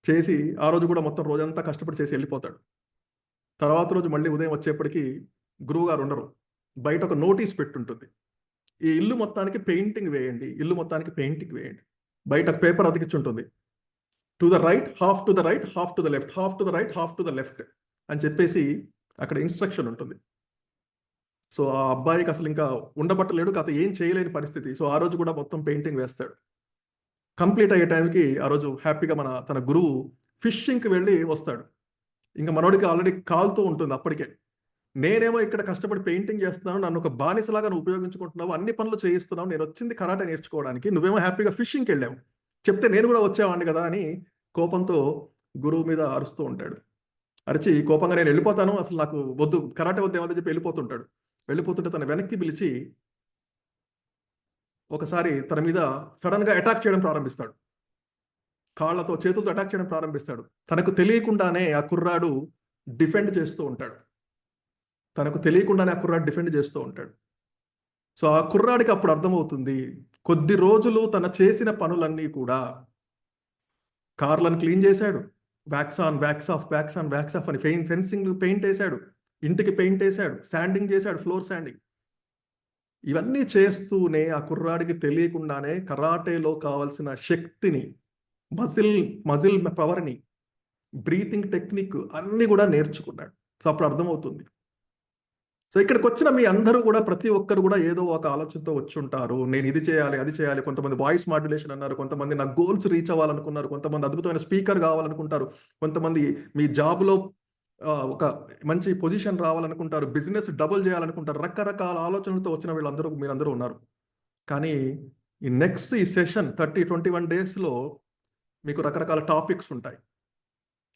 చేసి ఆ రోజు కూడా మొత్తం రోజంతా కష్టపడి చేసి వెళ్ళిపోతాడు. తర్వాత రోజు మళ్ళీ ఉదయం వచ్చేప్పటికి గురువు గారు ఉండరు. బయట ఒక నోటీస్ పెట్టుంటుంది, ఈ ఇల్లు మొత్తానికి పెయింటింగ్ వేయండి, ఇల్లు మొత్తానికి పెయింటింగ్ వేయండి. బయట పేపర్ అతికించుంటుంది, to the right, half to the right, half to the left, half to the right, half to the left అని చెప్పేసి అక్కడ ఇన్స్ట్రక్షన్ ఉంటుంది. సో ఆ అబ్బాయికి అసలు ఇంకా ఉండబట్టలేడు, కథ ఏం చేయలేని పరిస్థితి. సో ఆ రోజు కూడా మొత్తం పెయింటింగ్ వేస్తాడు. కంప్లీట్ అయ్యే టైంకి ఆ రోజు హ్యాపీగా తన గురువు ఫిషింగ్కి వెళ్ళి వస్తాడు. ఇంకా మనోడికి ఆల్రెడీ కాలుతూ ఉంటుంది అప్పటికే. నేనేమో ఇక్కడ కష్టపడి పెయింటింగ్ చేస్తున్నాను, నన్ను ఒక బానిసలాగా నువ్వు ఉపయోగించుకుంటున్నావు, అన్ని పనులు చేయిస్తున్నావు, నేను వచ్చింది కరాటే నేర్చుకోవడానికి, నువ్వేమో హ్యాపీగా ఫిషింగ్కి వెళ్ళావు, చెప్తే నేను కూడా వచ్చేవాడిని కదా అని కోపంతో గురువు మీద అరుస్తూ ఉంటాడు. అరిచి కోపంగా నేను వెళ్ళిపోతాను, అసలు నాకు వద్దు, కరాటే వద్దు ఏమని చెప్పి వెళ్ళిపోతుంటాడు. వెళ్ళిపోతుంటే తన వెనక్కి పిలిచి ఒకసారి తన మీద సడన్గా అటాక్ చేయడం ప్రారంభిస్తాడు. కాళ్ళతో, చేతులతో అటాక్ చేయడం ప్రారంభిస్తాడు. తనకు తెలియకుండానే ఆ కుర్రాడు డిఫెండ్ చేస్తూ ఉంటాడు. సో ఆ కుర్రాడికి అప్పుడు అర్థమవుతుంది, కొద్ది రోజులు తన చేసిన పనులన్నీ కూడా, కార్లను క్లీన్ చేశాడు, wax on, wax of, wax on, wax of అని ఫెన్సింగ్ పెయింట్ వేశాడు, ఇంటికి పెయింట్ వేశాడు, శాండింగ్ చేశాడు, ఫ్లోర్ శాండింగ్, ఇవన్నీ చేస్తూనే ఆ కుర్రాడికి తెలియకుండానే కరాటేలో కావాల్సిన శక్తిని, మజిల్ పవర్ని, బ్రీతింగ్ టెక్నిక్ అన్నీ కూడా నేర్చుకున్నాడు. సో అప్పుడు అర్థమవుతుంది. సో ఇక్కడికి వచ్చిన మీ అందరూ కూడా, ప్రతి ఒక్కరు కూడా ఏదో ఒక ఆలోచనతో వచ్చి ఉంటారు. నేను ఇది చేయాలి, అది చేయాలి. కొంతమంది వాయిస్ మాడ్యులేషన్ అన్నారు, కొంతమంది నా గోల్స్ రీచ్ అవ్వాలనుకున్నారు, కొంతమంది అద్భుతమైన స్పీకర్ కావాలనుకుంటారు, కొంతమంది మీ జాబ్లో ఒక మంచి పొజిషన్ రావాలనుకుంటారు, బిజినెస్ డబుల్ చేయాలనుకుంటారు. రకరకాల ఆలోచనలతో వచ్చిన మీరందరూ ఉన్నారు. కానీ ఈ సెషన్ 21 డేస్లో మీకు రకరకాల టాపిక్స్ ఉంటాయి.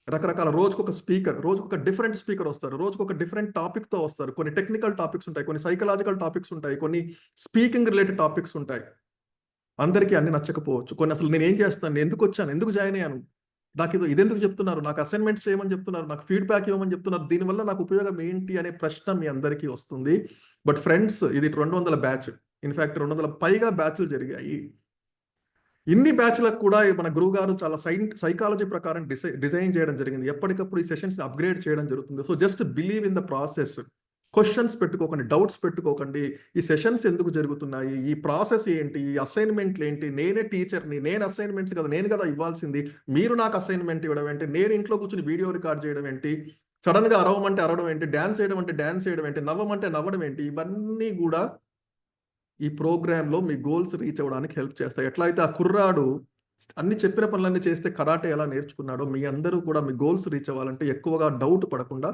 రకరకాల రోజుకొక స్పీకర్, రోజుకొక డిఫరెంట్ స్పీకర్ వస్తారు, రోజుకొక డిఫరెంట్ టాపిక్తో వస్తారు. కొన్ని టెక్నికల్ టాపిక్స్ ఉంటాయి, కొన్ని సైకలాజికల్ టాపిక్స్ ఉంటాయి, కొన్ని స్పీకింగ్ రిలేటెడ్ టాపిక్స్ ఉంటాయి. అందరికీ అన్ని నచ్చకపోవచ్చు. కొన్ని అసలు నేను ఏం చేస్తాను, ఎందుకు వచ్చాను, ఎందుకు జాయిన్ అయ్యాను, నాకు ఇదెందుకు చెప్తున్నారు, నాకు అసైన్మెంట్స్ చేయమని చెప్తున్నారు, నాకు ఫీడ్బ్యాక్ ఇవ్వమని చెప్తున్నారు, దీనివల్ల నాకు ఉపయోగం ఏంటి అనే ప్రశ్న మీ అందరికీ వస్తుంది. బట్ ఫ్రెండ్స్, ఇది 200 బ్యాచ్, ఇన్ఫాక్ట్ 200 పైగా బ్యాచ్లు జరిగాయి. ఇన్ని బ్యాచ్లకు కూడా మన గురువు గారు చాలా సైకాలజీ ప్రకారం డిజైన్ చేయడం జరిగింది. ఎప్పటికప్పుడు ఈ సెషన్స్ అప్గ్రేడ్ చేయడం జరుగుతుంది. So just believe in the process. Questions పెట్టుకోకండి, డౌట్స్ పెట్టుకోకండి. ఈ సెషన్స్ ఎందుకు జరుగుతున్నాయి, ఈ ప్రాసెస్ ఏంటి, ఈ అసైన్మెంట్లు ఏంటి, నేనే టీచర్ని, నేను అసైన్మెంట్స్ కదా నేను కదా ఇవ్వాల్సింది, మీరు నాకు అసైన్మెంట్ ఇవ్వడం ఏంటి, నేను ఇంట్లో కూర్చొని వీడియో రికార్డ్ చేయడం ఏంటి, సడన్ గా అరవమంటే అరవడం ఏంటి, డాన్స్ చేయడం అంటే డాన్స్ చేయడం ఏంటి, నవ్వమంటే నవ్వడం ఏంటి, ఇవన్నీ కూడా ఈ ప్రోగ్రాంలో మీ గోల్స్ రీచ్ అవ్వడానికి హెల్ప్ చేస్తాయి. ఎట్లా అయితే ఆ కుర్రాడు అన్ని చెప్పిన పనులన్నీ చేస్తే కరాటే ఎలా నేర్చుకున్నాడో, మీ అందరూ కూడా మీ గోల్స్ రీచ్ అవ్వాలంటే ఎక్కువగా డౌట్ పడకుండా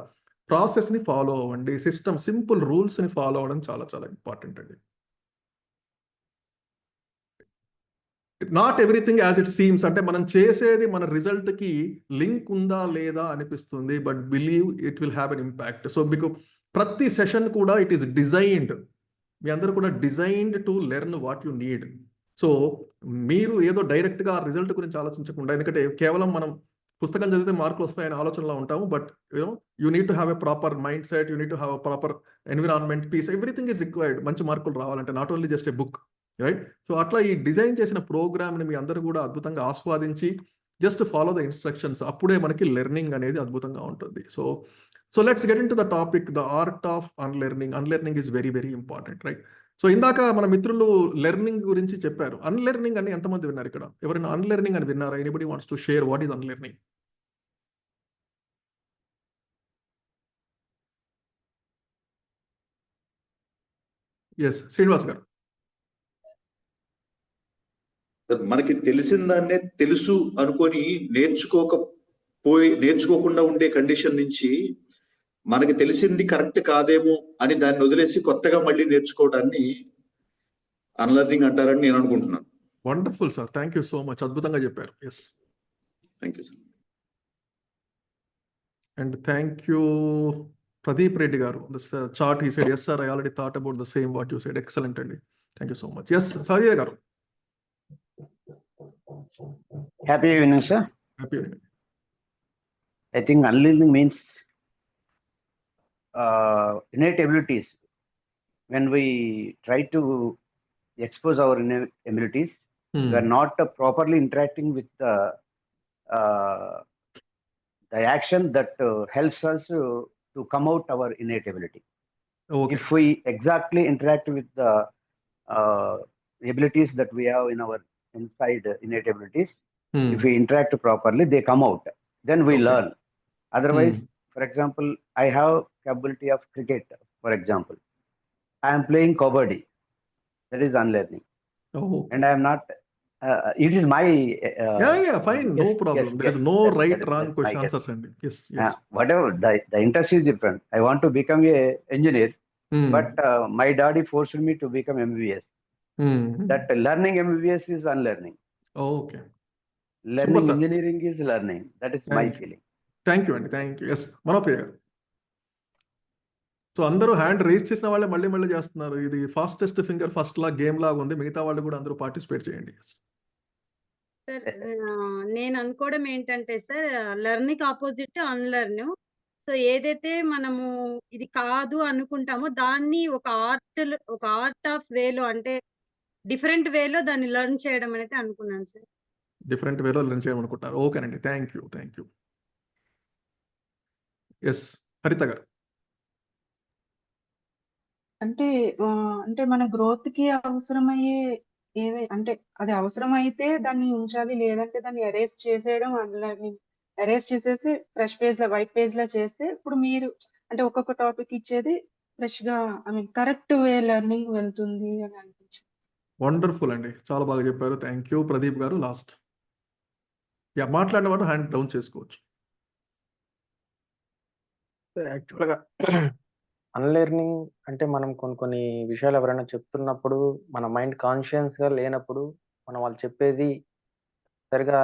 ప్రాసెస్ని ఫాలో అవ్వండి. సిస్టమ్ సింపుల్ రూల్స్ని ఫాలో అవ్వడం చాలా చాలా ఇంపార్టెంట్ అండి. Not everything as it seems, అంటే మనం చేసేది మన రిజల్ట్కి లింక్ ఉందా లేదా అనిపిస్తుంది, but believe it will have an impact. So మీకు ప్రతి సెషన్ కూడా ఇట్ ఈస్ డిజైన్డ్, మీ అందరూ కూడా designed to learn what you need. So మీరు ఏదో డైరెక్ట్గా రిజల్ట్ గురించి ఆలోచించకుండా, ఎందుకంటే కేవలం మనం పుస్తకం చదివితే మార్కులు వస్తాయనే ఆలోచనలో ఉంటాము, but you need to have a proper mindset, you need to have a proper environment, peace, everything is required మంచి మార్కులు రావాలంటే, not only just a book, right? So అట్లా ఈ డిజైన్ చేసిన ప్రోగ్రామ్ని మీ అందరూ కూడా అద్భుతంగా ఆస్వాదించి జస్ట్ ఫాలో ద ఇన్స్ట్రక్షన్స్, అప్పుడే మనకి లెర్నింగ్ అనేది అద్భుతంగా ఉంటుంది. So let's get in to the topic, the art of unlearning. Unlearning is very very important, right? So ఇందాక మన మిత్రులు లెర్నింగ్ గురించి చెప్పారు. అన్లెర్నింగ్ అని ఎంతమంది విన్నారు ఇక్కడ? ఎవరైనా అన్లెర్నింగ్ అని విన్నారా? Anybody wants to share what is unlearning? Yes, Srinivas గారు. మనకి తెలిసిన దాన్నే తెలుసు అనుకొని నేర్చుకోకుండా ఉండే కండిషన్ నుంచి మనకి తెలిసింది కరెక్ట్ కాదేమో అని దాన్ని వదిలేసి కొత్తగా మళ్ళీ నేర్చుకోవడాన్ని అన్లెర్నింగ్ అంటారని నేను అనుకుంటున్నాను. Wonderful sir, thank you so much, అద్భుతంగా చెప్పారు. Yes, thank you sir. And thank you Pradeep Reddy గారు. Chart he said, yes sir, I already thought about the same what you said. Excellent అండి, thank you so much. Yes, Sadiya గారు. Happy evening, sir. Happy evening. I think unlearning means innate abilities. When we try to expose our innate abilities, we are not properly interacting with the action that helps us to come out our innate ability. Okay. If we exactly interact with the abilities that we have in our inside innate abilities, if we interact properly, they come out. Then we learn. Otherwise, for example, I have capability of cricket, for example. I am playing kabaddi. That is unlearning. Oh. And I am not, it is my... yeah, fine, no problem. There is no right, wrong question answers. Yes, yes. Whatever, the interest is different. I want to become a engineer, but my daddy forced me to become MBBS. That learning MBBS is unlearning. Okay. Learning engineering is learning. That is my feeling. Thank you అండి, thank you. Yes, Manopriya గారు. So అందరూ hand race చేసిన వాళ్ళే మళ్ళీ మళ్ళీ చేస్తున్నారు. ఇది fastest finger first లా game లాగా ఉంది. మిగతా వాళ్ళు కూడా అందరూ పార్టిసిపేట్ చేయండి. సార్, నేను అనుకోవడం ఏంటంటే sir, learning opposite unlearn. So ఏదైతే మనము ఇది కాదు అనుకుంటామో దాన్ని ఒక ఆర్ట్ ఆఫ్ వేలో, అంటే డిఫరెంట్ వేలో దాన్ని లెర్న్ చేయడం అనేది అనుకున్నాను సార్. డిఫరెంట్ వేలో లెర్న్ చేయమనుకుంటారు. ఓకేనండి, thank you, thank you. Yes, Haritha గారు. అంటే మన గ్రోత్ కి అవసరమయ్యే అంటే అది అవసరమైతే దాన్ని ఉంచాలి, లేదంటే దాన్ని ఎరేస్ చేసేయడం అన్లెర్నింగ్. ఎరేస్ చేసేసి ఫ్రెష్ పేజ్ లా, వైట్ పేజ్ లా చేస్తే ఇప్పుడు మీరు అంటే ఒక్కొక్క టాపిక్ ఇచ్చేది ఫ్రెష్ గా, I mean correct way learning వెళ్తుంది అని అనిపించింది. వండర్ఫుల్ అండి, చాలా బాగా చెప్పారు. Thank you. ప్రదీప్ గారు లాస్ట్. మాట్లాడిన వాడు హ్యాండ్ డౌన్ చేసుకోవచ్చు. యాక్చువల్గా అన్లెర్నింగ్ అంటే మనం కొన్ని విషయాలు ఎవరైనా చెప్తున్నప్పుడు మన మైండ్ కాన్షియస్గా లేనప్పుడు మనం వాళ్ళు చెప్పేది సరిగా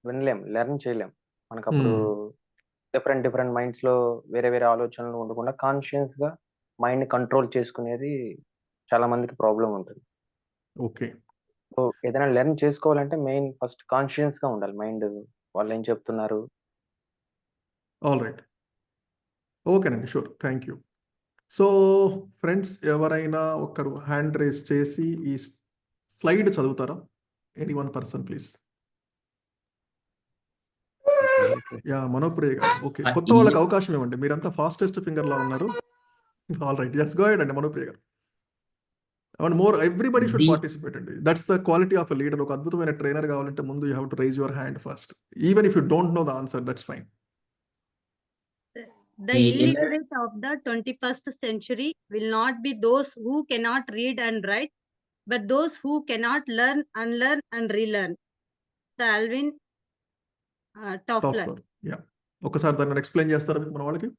వినలేం, లెర్న్ చేయలేం. మనకు అప్పుడు డిఫరెంట్ మైండ్స్లో వేరే వేరే ఆలోచనలు ఉండకుండా కాన్షియస్గా మైండ్ కంట్రోల్ చేసుకునేది చాలా మందికి ప్రాబ్లం ఉంటుంది. ఓకే. సో ఏదైనా లెర్న్ చేసుకోవాలంటే మెయిన్ ఫస్ట్ కాన్షియస్గా ఉండాలి మైండ్. వాళ్ళు ఏం చెప్తున్నారు. ఆల్ రైట్, ఓకేనండి, sure, thank you. So friends, ఎవరైనా ఒకరు హ్యాండ్ రేస్ చేసి ఈ స్లైడ్ చదువుతారా? Any one person please. Yeah, Manopriya గారు. ఓకే, కొత్త వాళ్ళకి అవకాశం ఇవ్వండి, మీరంతా ఫాస్టెస్ట్ ఫింగర్ లా ఉన్నారు. All right, yes, go ahead అండి మనోప్రియ గారు. And more everybody should participate అండి. That's the quality of a leader. ఒక అద్భుతమైన ట్రైనర్ కావాలంటే ముందు you have to raise your hand first, even if you don't know the answer, that's fine. The illiterate of the 21st century will not be those who cannot read and write, but those who cannot learn, unlearn, and relearn. So Alvin Toffler. Yeah, ఒకసారి దాన్ని explain చేస్తారా మీకు మన వాళ్ళకి?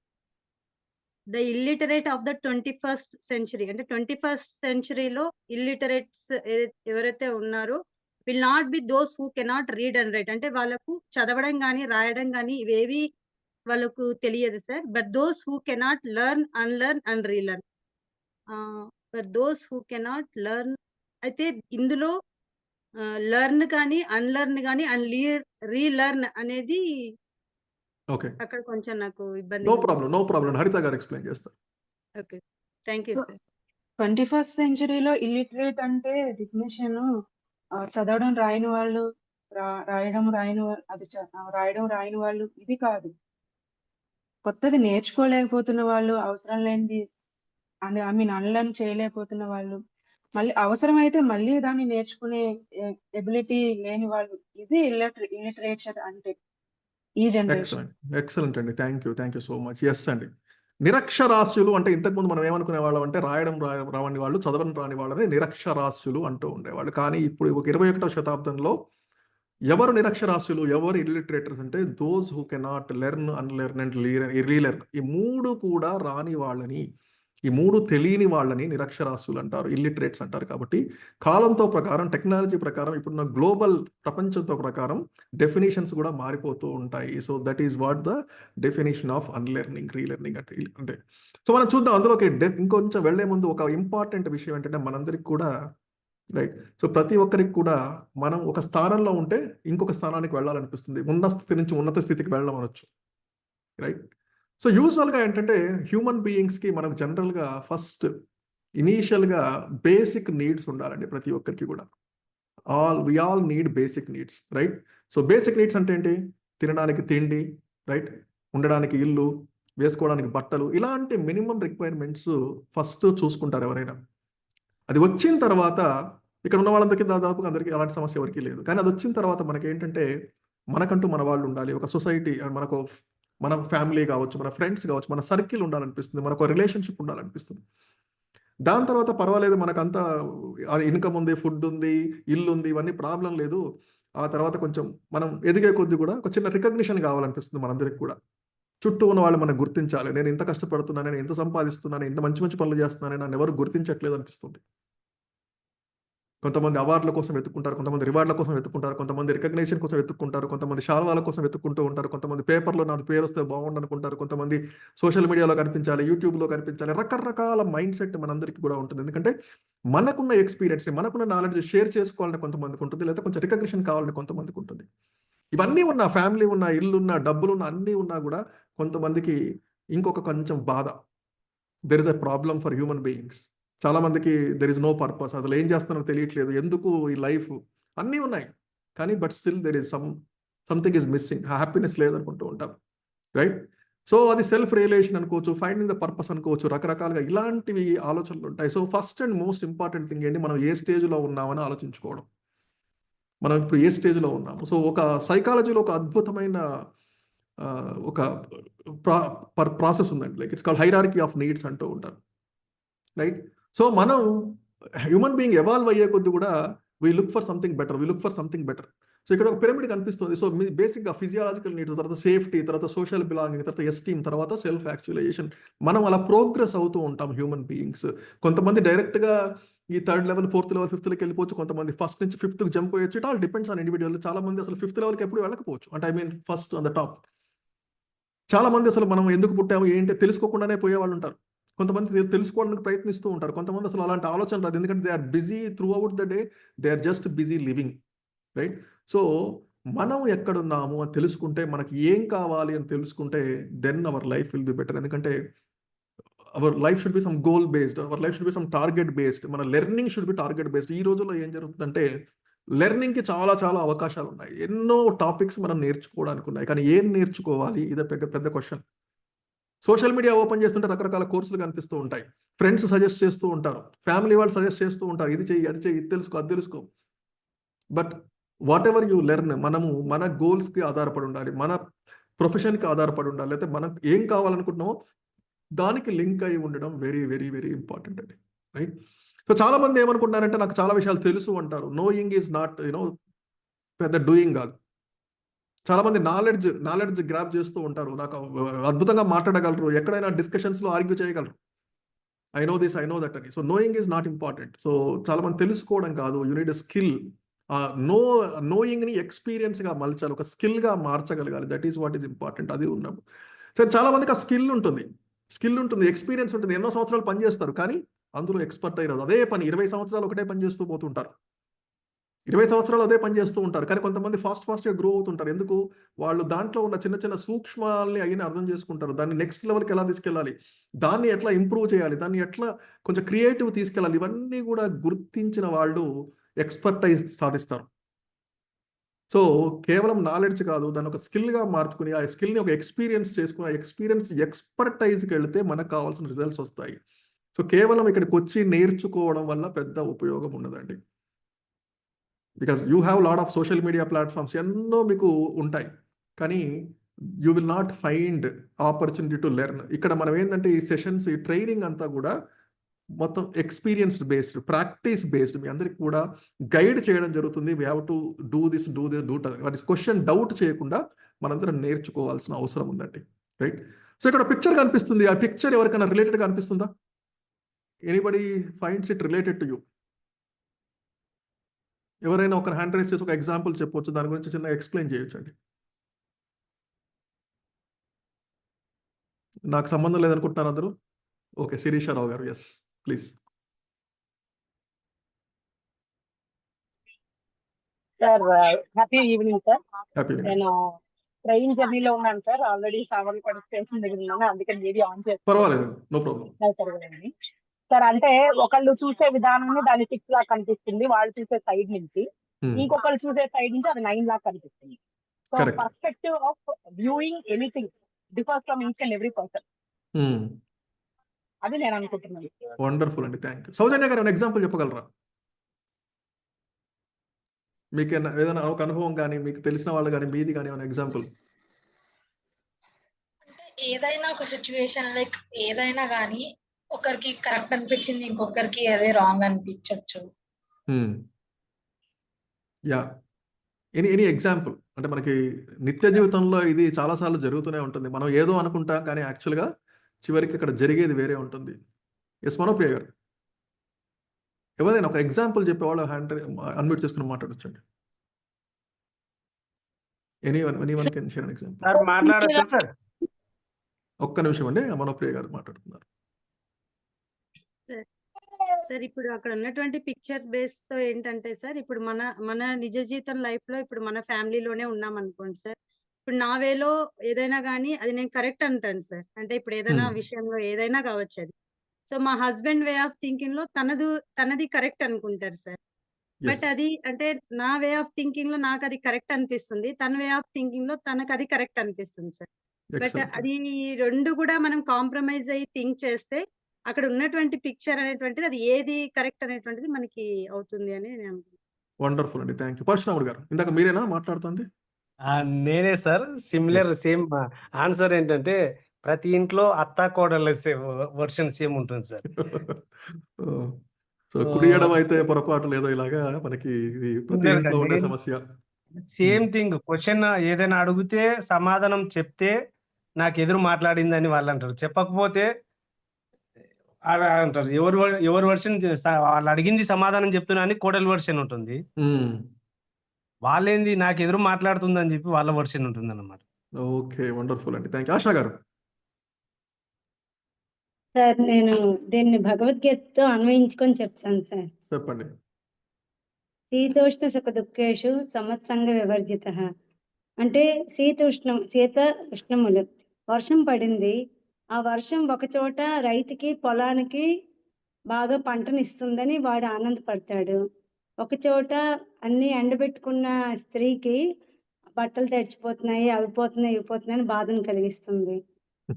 The illiterate of the 21st century, అంటే 21st century లో illiterates ఎవరైతే ఉన్నారో will not be those who cannot read and write, అంటే వాళ్ళకు చదవడం కానీ రాయడం కానీ ఇవేవి వాళ్ళకు తెలియదు sir. But those who cannot learn, unlearn and relearn. But those who cannot learn, అయితే ఇందులో లెర్న్ కానీ అన్లెర్న్ కానీ అండ్ రీలెర్న్ అనేది ఓకే, అక్కడ కొంచెం నాకు ఇబ్బంది. నో ప్రాబ్లం, హరిత గారు ఎక్స్ప్లెయిన్ చేస్తారు. Okay, thank you sir. 21st centuryలో ఇల్లిటరేట్ అంటే డెఫినేషన్ చదవడం రాయని వాళ్ళు, రాయడం రాయని వాళ్ళు ఇది కాదు. కొత్తది నేర్చుకోలేకపోతున్న వాళ్ళు, అవసరం లేనిది అన్లర్న్ చేయలేకపోతున్న వాళ్ళు, మళ్ళీ అవసరమైతే మళ్ళీ దాన్ని నేర్చుకునే ఎబిలిటీ లేని వాళ్ళు, ఇది ఇల్లిటరేచర్ అంటే ఈ జనరేషన్. ఎక్సలెంట్ అండి, thank you so much. Yes అండి, నిరక్షరాస్యులు అంటే ఇంతకుముందు మనం ఏమనుకునే వాళ్ళం అంటే రాయడం రావని వాళ్ళు, చదవడం రాని వాళ్ళని నిరక్షరాస్యులు అంటూ ఉండేవాళ్ళు. కానీ ఇప్పుడు 21వ శతాబ్దంలో ఎవరు నిరక్షరాస్యులు, ఎవరు ఇల్లిటరేటర్స్ అంటే those who cannot learn, unlearn and relearn. ఈ మూడు కూడా రాని వాళ్ళని, ఈ మూడు తెలియని వాళ్ళని నిరక్షరాస్యులు అంటారు, ఇల్లిటరేట్స్ అంటారు. కాబట్టి కాలంతో ప్రకారం, టెక్నాలజీ ప్రకారం, ఇప్పుడున్న గ్లోబల్ ప్రపంచంతో ప్రకారం డెఫినేషన్స్ కూడా మారిపోతూ ఉంటాయి. So that is what the definition of unlearning, relearning అంటే. సో మనం చూద్దాం అందులోకి. ఇంకొంచెం వెళ్లే ముందు ఒక ఇంపార్టెంట్ విషయం ఏంటంటే మనందరికి కూడా, రైట్, సో ప్రతి ఒక్కరికి కూడా మనం ఒక స్థానంలో ఉంటే ఇంకొక స్థానానికి వెళ్ళాలనిపిస్తుంది, ఉన్న స్థితి నుంచి ఉన్నత స్థితికి వెళ్ళమనొచ్చు, రైట్. సో యూజువల్గా ఏంటంటే హ్యూమన్ బీయింగ్స్కి మనకు జనరల్గా ఫస్ట్ ఇనీషియల్గా బేసిక్ నీడ్స్ ఉండాలండి ప్రతి ఒక్కరికి కూడా. We all need basic needs, right. So basic needs అంటే ఏంటి? తినడానికి తిండి, రైట్, ఉండడానికి ఇల్లు, వేసుకోవడానికి బట్టలు, ఇలాంటి మినిమం రిక్వైర్మెంట్స్ ఫస్ట్ చూసుకుంటారు ఎవరైనా. అది వచ్చిన తర్వాత ఇక్కడ ఉన్న వాళ్ళందరికీ దాదాపుగా అందరికీ అలాంటి సమస్య ఎవరికి లేదు. కానీ అది వచ్చిన తర్వాత మనకేంటంటే మనకంటూ మన వాళ్ళు ఉండాలి, ఒక సొసైటీ, మనకు మన ఫ్యామిలీ కావచ్చు, మన ఫ్రెండ్స్ కావచ్చు, మన సర్కిల్ ఉండాలనిపిస్తుంది, మనకు రిలేషన్షిప్ ఉండాలనిపిస్తుంది. దాని తర్వాత పర్వాలేదు, మనకంతా ఇన్కమ్ ఉంది, ఫుడ్ ఉంది, ఇల్లు ఉంది, ఇవన్నీ ప్రాబ్లం లేదు. ఆ తర్వాత కొంచెం మనం ఎదిగే కొద్దీ కూడా ఒక చిన్న రికగ్నిషన్ కావాలనిపిస్తుంది మనందరికి కూడా. చుట్టూ ఉన్న వాళ్ళు మనకు గుర్తించాలి, నేను ఇంత కష్టపడుతున్నాను, నేను ఎంత సంపాదిస్తున్నాను, ఇంత మంచి మంచి పనులు చేస్తున్నాను, నన్ను ఎవరు గుర్తించట్లేదు అనిపిస్తుంది. కొంతమంది అవార్డుల కోసం వెతుక్కుంటారు, కొంతమంది రివార్డుల కోసం వెతుక్కుంటారు, కొంతమంది రికగ్నేషన్ కోసం వెతుక్కుంటారు, కొంతమంది శాల్వాల కోసం వెతుక్కుంటూ ఉంటారు, కొంతమంది పేపర్లో నాది పేరు వస్తే బాగుండు అనుకుంటారు, కొంతమంది సోషల్ మీడియాలో కనిపించాలి, యూట్యూబ్లో కనిపించాలి. రకరకాల మైండ్ సెట్ మనందరికీ కూడా ఉంటుంది. ఎందుకంటే మనకున్న ఎక్స్పీరియన్స్, మనకున్న నాలెడ్జ్ షేర్ చేసుకోవాలని కొంతమందికి ఉంటుంది, లేదా కొంచెం రికగ్నిషన్ కావాలని కొంతమందికి ఉంటుంది. ఇవన్నీ ఉన్న, ఫ్యామిలీ ఉన్న, ఇల్లున్న, డబ్బులున్న, అన్నీ ఉన్నా కూడా కొంతమందికి ఇంకొక కొంచెం బాధ. There is a problem for human beings. చాలా మందికి దెర్ ఇస్ నో పర్పస్, అసలు ఏం చేస్తున్నారో తెలియట్లేదు, ఎందుకు ఈ లైఫ్, అన్నీ ఉన్నాయి కానీ but still there is something is missing, happiness లేదనుకుంటూ ఉంటాం, రైట్. సో అది సెల్ఫ్ రియలైజేషన్ అనుకోవచ్చు, ఫైండింగ్ ద పర్పస్ అనుకోవచ్చు, రకరకాలుగా ఇలాంటివి ఆలోచనలు ఉంటాయి. So first and most important thing ఏంటి, మనం ఏ స్టేజ్లో ఉన్నామని ఆలోచించుకోవడం. మనం ఇప్పుడు ఏ స్టేజ్లో ఉన్నాము. సో ఒక సైకాలజీలో ఒక అద్భుతమైన ఒక ప్రాసెస్ ఉందండి, like it's called hierarchy of needs అంటూ ఉంటారు, రైట్. సో మనం హ్యూమన్ బీయింగ్ ఎవాల్వ్ అయ్యే కొద్ది కూడా we look for something better. So ఇక్కడ ఒక పిరమిడ్ కనిపిస్తుంది. సో మీ బేసిక్గా ఫిజియాలజికల్ నీడ్స్, తర్వాత సేఫ్టీ, తర్వాత సోషల్ బిలాంగింగ్, తర్వాత ఎస్టీమ్, తర్వాత సెల్ఫ్ యాక్చువలైజేషన్. మనం అలా ప్రోగ్రెస్ అవుతూ ఉంటాం హ్యూమన్ బీయింగ్స్. కొంతమంది డైరెక్ట్గా ఈ 3rd level, 4th level, 5th లెవెల్కి వెళ్ళిపోవచ్చు, కొంతమంది ఫస్ట్ నుంచి 5th జంప్ అయ్యొచ్చు. It all depends on individual. చాలా మంది అసలు 5th లెవెల్కి ఎప్పుడు వెళ్ళకపోవచ్చు, అంటే I mean first on the top. చాలా మంది అసలు మనం ఎందుకు పుట్టాము ఏంటి తెలుసుకోకుండానే పోయే వాళ్ళు ఉంటారు. కొంతమంది తెలుసుకోవడానికి ప్రయత్నిస్తూ ఉంటారు, కొంతమంది అసలు అలాంటి ఆలోచన రాదు, ఎందుకంటే they are busy throughout the day, they are just busy living, right. So మనం ఎక్కడున్నాము అని తెలుసుకుంటే, మనకి ఏం కావాలి అని తెలుసుకుంటే, then our life will be better. ఎందుకంటే our life should be some goal based, our life should be some target based, మన learning should be target based. ఈ రోజుల్లో ఏం జరుగుతుందంటే లెర్నింగ్కి చాలా చాలా అవకాశాలు ఉన్నాయి, ఎన్నో టాపిక్స్ మనం నేర్చుకోవడానికి ఉన్నాయి, కానీ ఏం నేర్చుకోవాలి ఇదే పెద్ద పెద్ద క్వశ్చన్. సోషల్ మీడియా ఓపెన్ చేస్తుంటే రకరకాల కోర్సులు కనిపిస్తూ ఉంటాయి, ఫ్రెండ్స్ సజెస్ట్ చేస్తూ ఉంటారు, ఫ్యామిలీ వాళ్ళు సజెస్ట్ చేస్తూ ఉంటారు, ఇది చెయ్యి, అది చెయ్యి, ఇది తెలుసుకో, అది తెలుసుకో. But what ever you learn, మనము మన గోల్స్కి ఆధారపడి ఉండాలి, మన ప్రొఫెషన్కి ఆధారపడి ఉండాలి, లేకపోతే మనకు ఏం కావాలనుకుంటున్నామో దానికి లింక్ అయి ఉండడం వెరీ వెరీ వెరీ ఇంపార్టెంట్ అండి, రైట్? సో చాలా మంది ఏమనుకుంటున్నారంటే నాకు చాలా విషయాలు తెలుసు అంటారు. నోయింగ్ ఈజ్ నాట్ పెద్ద డూయింగ్ కాదు. చాలా మంది నాలెడ్జ్ గ్రాప్ చేస్తూ ఉంటారు, నాకు అద్భుతంగా మాట్లాడగలరు, ఎక్కడైనా డిస్కషన్స్లో ఆర్గ్యూ చేయగలరు, I know this, I know that అని. So knowing is not important. So చాలా మంది తెలుసుకోవడం కాదు, యూ నీడ్ ఎ స్కిల్. నోయింగ్ని ఎక్స్పీరియన్స్గా మలచాలి, ఒక స్కిల్గా మార్చగలగాలి, that is what is important. అది ఉన్నప్పుడు సరే, చాలా మందికి ఆ స్కిల్ ఉంటుంది, ఎక్స్పీరియన్స్ ఉంటుంది, ఎన్నో సంవత్సరాలు పనిచేస్తారు, కానీ అందులో ఎక్స్పర్ట్ అయ్యారు. అదే పని 20 సంవత్సరాలు ఒకటే పని చేస్తూ పోతుంటారు, 20 సంవత్సరాలు అదే పని చేస్తూ ఉంటారు. కానీ కొంతమంది ఫాస్ట్గా గ్రో అవుతుంటారు. ఎందుకు? వాళ్ళు దాంట్లో ఉన్న చిన్న చిన్న సూక్ష్మాలని అయినా అర్థం చేసుకుంటారు, దాన్ని నెక్స్ట్ లెవెల్కి ఎలా తీసుకెళ్ళాలి, దాన్ని ఎట్లా ఇంప్రూవ్ చేయాలి, దాన్ని ఎట్లా కొంచెం క్రియేటివ్ తీసుకెళ్ళాలి, ఇవన్నీ కూడా గుర్తించిన వాళ్ళు ఎక్స్పర్టైజ్ సాధిస్తారు. సో కేవలం నాలెడ్జ్ కాదు, దాన్ని ఒక స్కిల్గా మార్చుకుని ఆ స్కిల్ని ఒక ఎక్స్పీరియన్స్ చేసుకుని ఆ ఎక్స్పీరియన్స్ ఎక్స్పర్టైజ్కి వెళితే మనకు కావాల్సిన రిజల్ట్స్ వస్తాయి. సో కేవలం ఇక్కడికి వచ్చి నేర్చుకోవడం వల్ల పెద్ద ఉపయోగం ఉండదండి. Because you have lot of social media platforms, ఎన్నో మీకు ఉంటాయి, కానీ you will not find opportunity to learn. ఇక్కడ మనం ఏంటంటే ఈ సెషన్స్, ఈ ట్రైనింగ్ అంతా కూడా మొత్తం ఎక్స్పీరియన్స్డ్ బేస్డ్, ప్రాక్టీస్ బేస్డ్, మీ అందరికి కూడా గైడ్ చేయడం జరుగుతుంది. We have to do this, వాటి క్వశ్చన్ డౌట్ చేయకుండా మనందరం నేర్చుకోవాల్సిన అవసరం ఉందండి, రైట్? సో ఇక్కడ పిక్చర్ కనిపిస్తుంది, ఆ పిక్చర్ ఎవరికైనా రిలేటెడ్గా అనిపిస్తుందా? Anybody finds it related to you? ఎవరైనా ఒక హ్యాండ్ రైస్ చేసి ఒక ఎగ్జాంపుల్ చెప్పవచ్చు, దాని గురించి చిన్న ఎక్స్ప్లెయిన్ చేయొచ్చు అండి. నాకు సంబంధం లేదనుకుంటున్నారు అందరూ? ఓకే, శిరీషారావు గారు, yes please. Sir happy evening sir. Happy నేను ట్రైన్ జర్నీలో ఉన్నాను సార్, ఆల్రెడీ సావర్లపాడు స్టేషన్ దగ్గర ఉన్నాను, అందుకని మీడియా ఆన్ చేస్తాను. పర్వాలేదు, నో ప్రాబ్లం. సార్ అంటే ఒకళ్ళు చూసే విధానం దాని 6 లాగా కనిపిస్తుంది, వాళ్ళు చూసే సైడ్ నుంచి, ఇంకొకళ్ళు చూసే సైడ్ నుంచి అది 9 లాగా కనిపిస్తుంది. So perspective of viewing anything differs from each and every person, అది నేను అనుకుంటున్నాను. వండర్ఫుల్ అండి, థ్యాంక్ యూ. సౌజన్య గారు ఎగ్జాంపుల్ చెప్పగలరా? మీకు ఏదైనా ఒక అనుభవం కానీ, మీకు తెలిసిన వాళ్ళు కానీ, మీది కానీ ఏమైనా ఎగ్జాంపుల్? ఏదైనా ఒక సిచ్యువేషన్ లైక్ ఏదైనా కానీ ఒకరికి కరెక్ట్ అనిపించింది, ఇంకొకరికి అదే రాంగ్ అనిపించవచ్చు. Yeah, any example? అంటే మనకి నిత్య జీవితంలో ఇది చాలాసార్లు జరుగుతూనే ఉంటుంది, మనం ఏదో అనుకుంటాం కానీ యాక్చువల్గా చివరికి ఇక్కడ జరిగేది వేరే ఉంటుంది. ఎస్ మనోప్రియ గారు, ఎవరైనా ఒక ఎగ్జాంపుల్ చెప్పేవాళ్ళు హ్యాండ్ అన్మ్యూట్ చేసుకుని మాట్లాడొచ్చండి. Anyone can share an example. మాట్లాడొచ్చా సార్? ఒక్క నిమిషం అండి, మనోప్రియ గారు మాట్లాడుతున్నారు. సార్ ఇప్పుడు అక్కడ ఉన్నటువంటి పిక్చర్ బేస్ తో ఏంటంటే సార్, ఇప్పుడు మన నిజ జీవితం లైఫ్ లో ఇప్పుడు మన ఫ్యామిలీలోనే ఉన్నాం అనుకోండి సార్, ఇప్పుడు నా వేలో ఏదైనా కానీ అది నేను కరెక్ట్ అంటాను సార్. అంటే ఇప్పుడు ఏదైనా విషయంలో ఏదైనా కావచ్చు అది. సో మా హస్బెండ్ వే ఆఫ్ థింకింగ్ లో తనది కరెక్ట్ అనుకుంటారు సార్. బట్ అది అంటే నా వే ఆఫ్ థింకింగ్ లో నాకు అది కరెక్ట్ అనిపిస్తుంది, తన వే ఆఫ్ థింకింగ్ లో తనకు అది కరెక్ట్ అనిపిస్తుంది సార్. బట్ అది రెండు కూడా మనం కాంప్రమైజ్ అయ్యి థింక్ చేస్తే అక్కడ ఉన్నటువంటి పిక్చర్ అనేటువంటిది అది ఏది కరెక్ట్ అనేటువంటిది మనకి అవుతుంది అని నేను అనుకుంటున్నాను. వండర్ఫుల్ అండి, థ్యాంక్ యూ. పరశురాముడు గారు, ఇందాక మీరేనా మాట్లాడుతుంది? నేనే సార్. సిమిలర్ సేమ్ ఆన్సర్ ఏంటంటే ప్రతి ఇంట్లో అత్త కోడళ్ళ వర్షన్ సేమ్ ఉంటుంది సార్. సో కుడియడం అయితే పొరపాటు లేదో ఇలాగా మనకి ఇది ప్రతి ఇంట్లో ఉండే సమస్య. సేమ్ థింగ్, క్వశ్చన్ ఏదైనా అడిగితే సమాధానం చెప్తే నాకు ఎదురు మాట్లాడిందని వాళ్ళు అంటారు, చెప్పకపోతే అంటారు ఎవరు వర్షన్, వాళ్ళు అడిగింది సమాధానం చెప్తున్నా అని కోడల్ వర్షన్ ఉంటుంది, వాళ్ళేంది నాకు ఎదురు మాట్లాడుతుందని చెప్పి వాళ్ళ వర్షన్ ఉంటుంది అన్నమాట. ఓకే, వండర్ఫుల్ అండి, థ్యాంక్ యూ. ఆశా గారు. సార్ నేను దీన్ని భగవద్గీతతో అన్వయించుకొని చెప్తాను సార్. చెప్పండి. శీతోష్ణ సుఖ దుఃఖేషు సమత్సంగ వివర్జిత. అంటే శీత ఉష్ణములు. వర్షం పడింది, ఆ వర్షం ఒక చోట రైతుకి పొలానికి బాగా పంటనిస్తుందని వాడు ఆనందపడతాడు. ఒక చోట అన్ని ఎండబెట్టుకున్న స్త్రీకి బట్టలు తడిచిపోతున్నాయి, అవి పోతున్నాయి, ఇవి పోతున్నాయి అని బాధను కలిగిస్తుంది.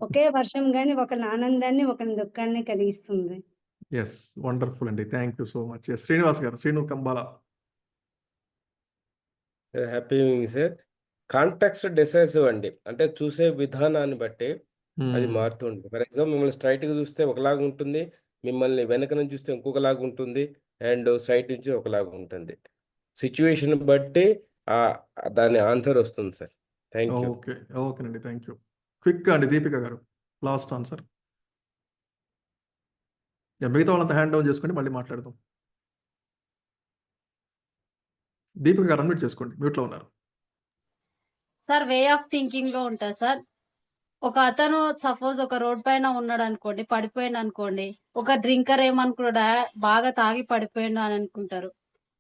ఒకే వర్షం గాని ఒకరి ఆనందాన్ని ఒకరి దుఃఖాన్ని కలిగిస్తుంది. ఎస్, వండర్ఫుల్ అండి, thank you so much. Srinivas గారు, Srinu Kambala. Happy evening sir. Contacts decisive అండి, అంటే చూసే విధానాన్ని బట్టి అది మారుతుంది. ఫర్ ఎగ్జాంపుల్, మిమ్మల్ని స్ట్రైట్గా చూస్తే ఒకలాగా ఉంటుంది, మిమ్మల్ని వెనక నుంచి చూస్తే ఇంకొకలాగా ఉంటుంది, అండ్ సైడ్ నుంచి ఒకలాగా ఉంటుంది. సిచ్యువేషన్ బట్టి దాని ఆన్సర్ వస్తుంది సార్. Thank you. ఓకే, ఓకేనండి, థ్యాంక్ యూ. క్విక్ అండి దీపిక గారు, లాస్ట్ ఆన్సర్. మిగతా వాళ్ళంతా హ్యాండ్ డౌన్ చేసుకొని మళ్ళీ మాట్లాడదాం. దీపిక గారు అన్మ్యూట్ చేసుకోండి, మ్యూట్లో ఉన్నారు. సార్, వే ఆఫ్ థింకింగ్ లో ఉంటుంది సార్. ఒక అతను సపోజ్ ఒక రోడ్ పైన ఉన్నాడు అనుకోండి, పడిపోయాడు అనుకోండి, ఒక డ్రింకర్ ఏమనుకున్నాడా బాగా తాగి పడిపోయాడు అని అనుకుంటారు.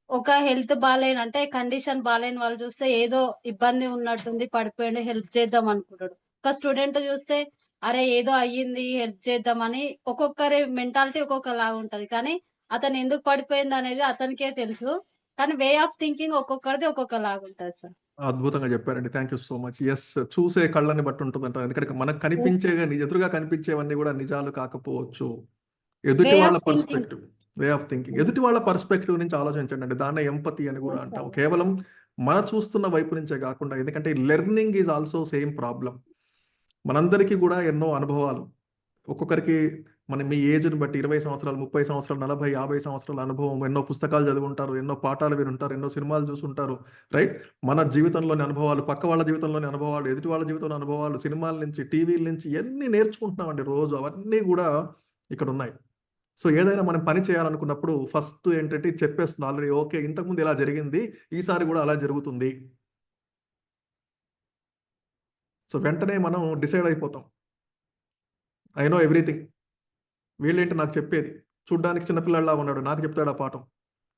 ఒక హెల్త్ బాగాలేని అంటే కండిషన్ బాగాలేని వాళ్ళు చూస్తే ఏదో ఇబ్బంది ఉన్నట్టుంది, పడిపోయాడు, హెల్ప్ చేద్దాం అనుకుంటాడు. ఒక స్టూడెంట్ చూస్తే అరే ఏదో అయ్యింది, హెల్ప్ చేద్దామని. ఒక్కొక్కరి మెంటాలిటీ ఒక్కొక్కలాగా ఉంటది, కానీ అతను ఎందుకు పడిపోయింది అనేది అతనికే తెలుసు. కానీ వే ఆఫ్ థింకింగ్ ఒక్కొక్కరిది ఒక్కొక్కలాగా ఉంటుంది సార్. అద్భుతంగా చెప్పారండి, thank you so much. Yes, చూసే కళ్ళని బట్టి ఉంటుంది అంటారు. ఎందుకంటే మనకు కనిపించే ఎదురుగా కనిపించేవన్నీ కూడా నిజాలు కాకపోవచ్చు. ఎదుటి వాళ్ళ పర్స్పెక్టివ్, వే ఆఫ్ థింకింగ్, ఎదుటి వాళ్ళ పర్స్పెక్టివ్ నుంచి ఆలోచించండి అండి. దాన్నే ఎంపతి అని కూడా అంటాం. కేవలం మన చూస్తున్న వైపు నుంచే కాకుండా, ఎందుకంటే learning is also same problem. మనందరికీ కూడా ఎన్నో అనుభవాలు, ఒక్కొక్కరికి మన మీ ఏజ్ని బట్టి 20 సంవత్సరాలు, 30 సంవత్సరాలు, 40, 50 సంవత్సరాల అనుభవం, ఎన్నో పుస్తకాలు చదువుంటారు, ఎన్నో పాఠాలు వినుంటారు, ఎన్నో సినిమాలు చూసుంటారు, రైట్? మన జీవితంలోని అనుభవాలు, పక్క వాళ్ళ జీవితంలోని అనుభవాలు, ఎదుటి వాళ్ళ జీవితంలో అనుభవాలు, సినిమాల నుంచి, టీవీల నుంచి ఎన్ని నేర్చుకుంటున్నామండి రోజు. అవన్నీ కూడా ఇక్కడ ఉన్నాయి. సో ఏదైనా మనం పని చేయాలనుకున్నప్పుడు ఫస్ట్ ఏంటంటే చెప్పేస్తుంది ఆల్రెడీ, ఓకే ఇంతకుముందు ఇలా జరిగింది, ఈసారి కూడా అలా జరుగుతుంది. సో వెంటనే మనం డిసైడ్ అయిపోతాం, ఐ నో ఎవ్రీథింగ్, వీళ్ళేంటి నాకు చెప్పేది, చూడ్డానికి చిన్నపిల్లలా ఉన్నాడు, నాకు చెప్తాడు ఆ పాఠం.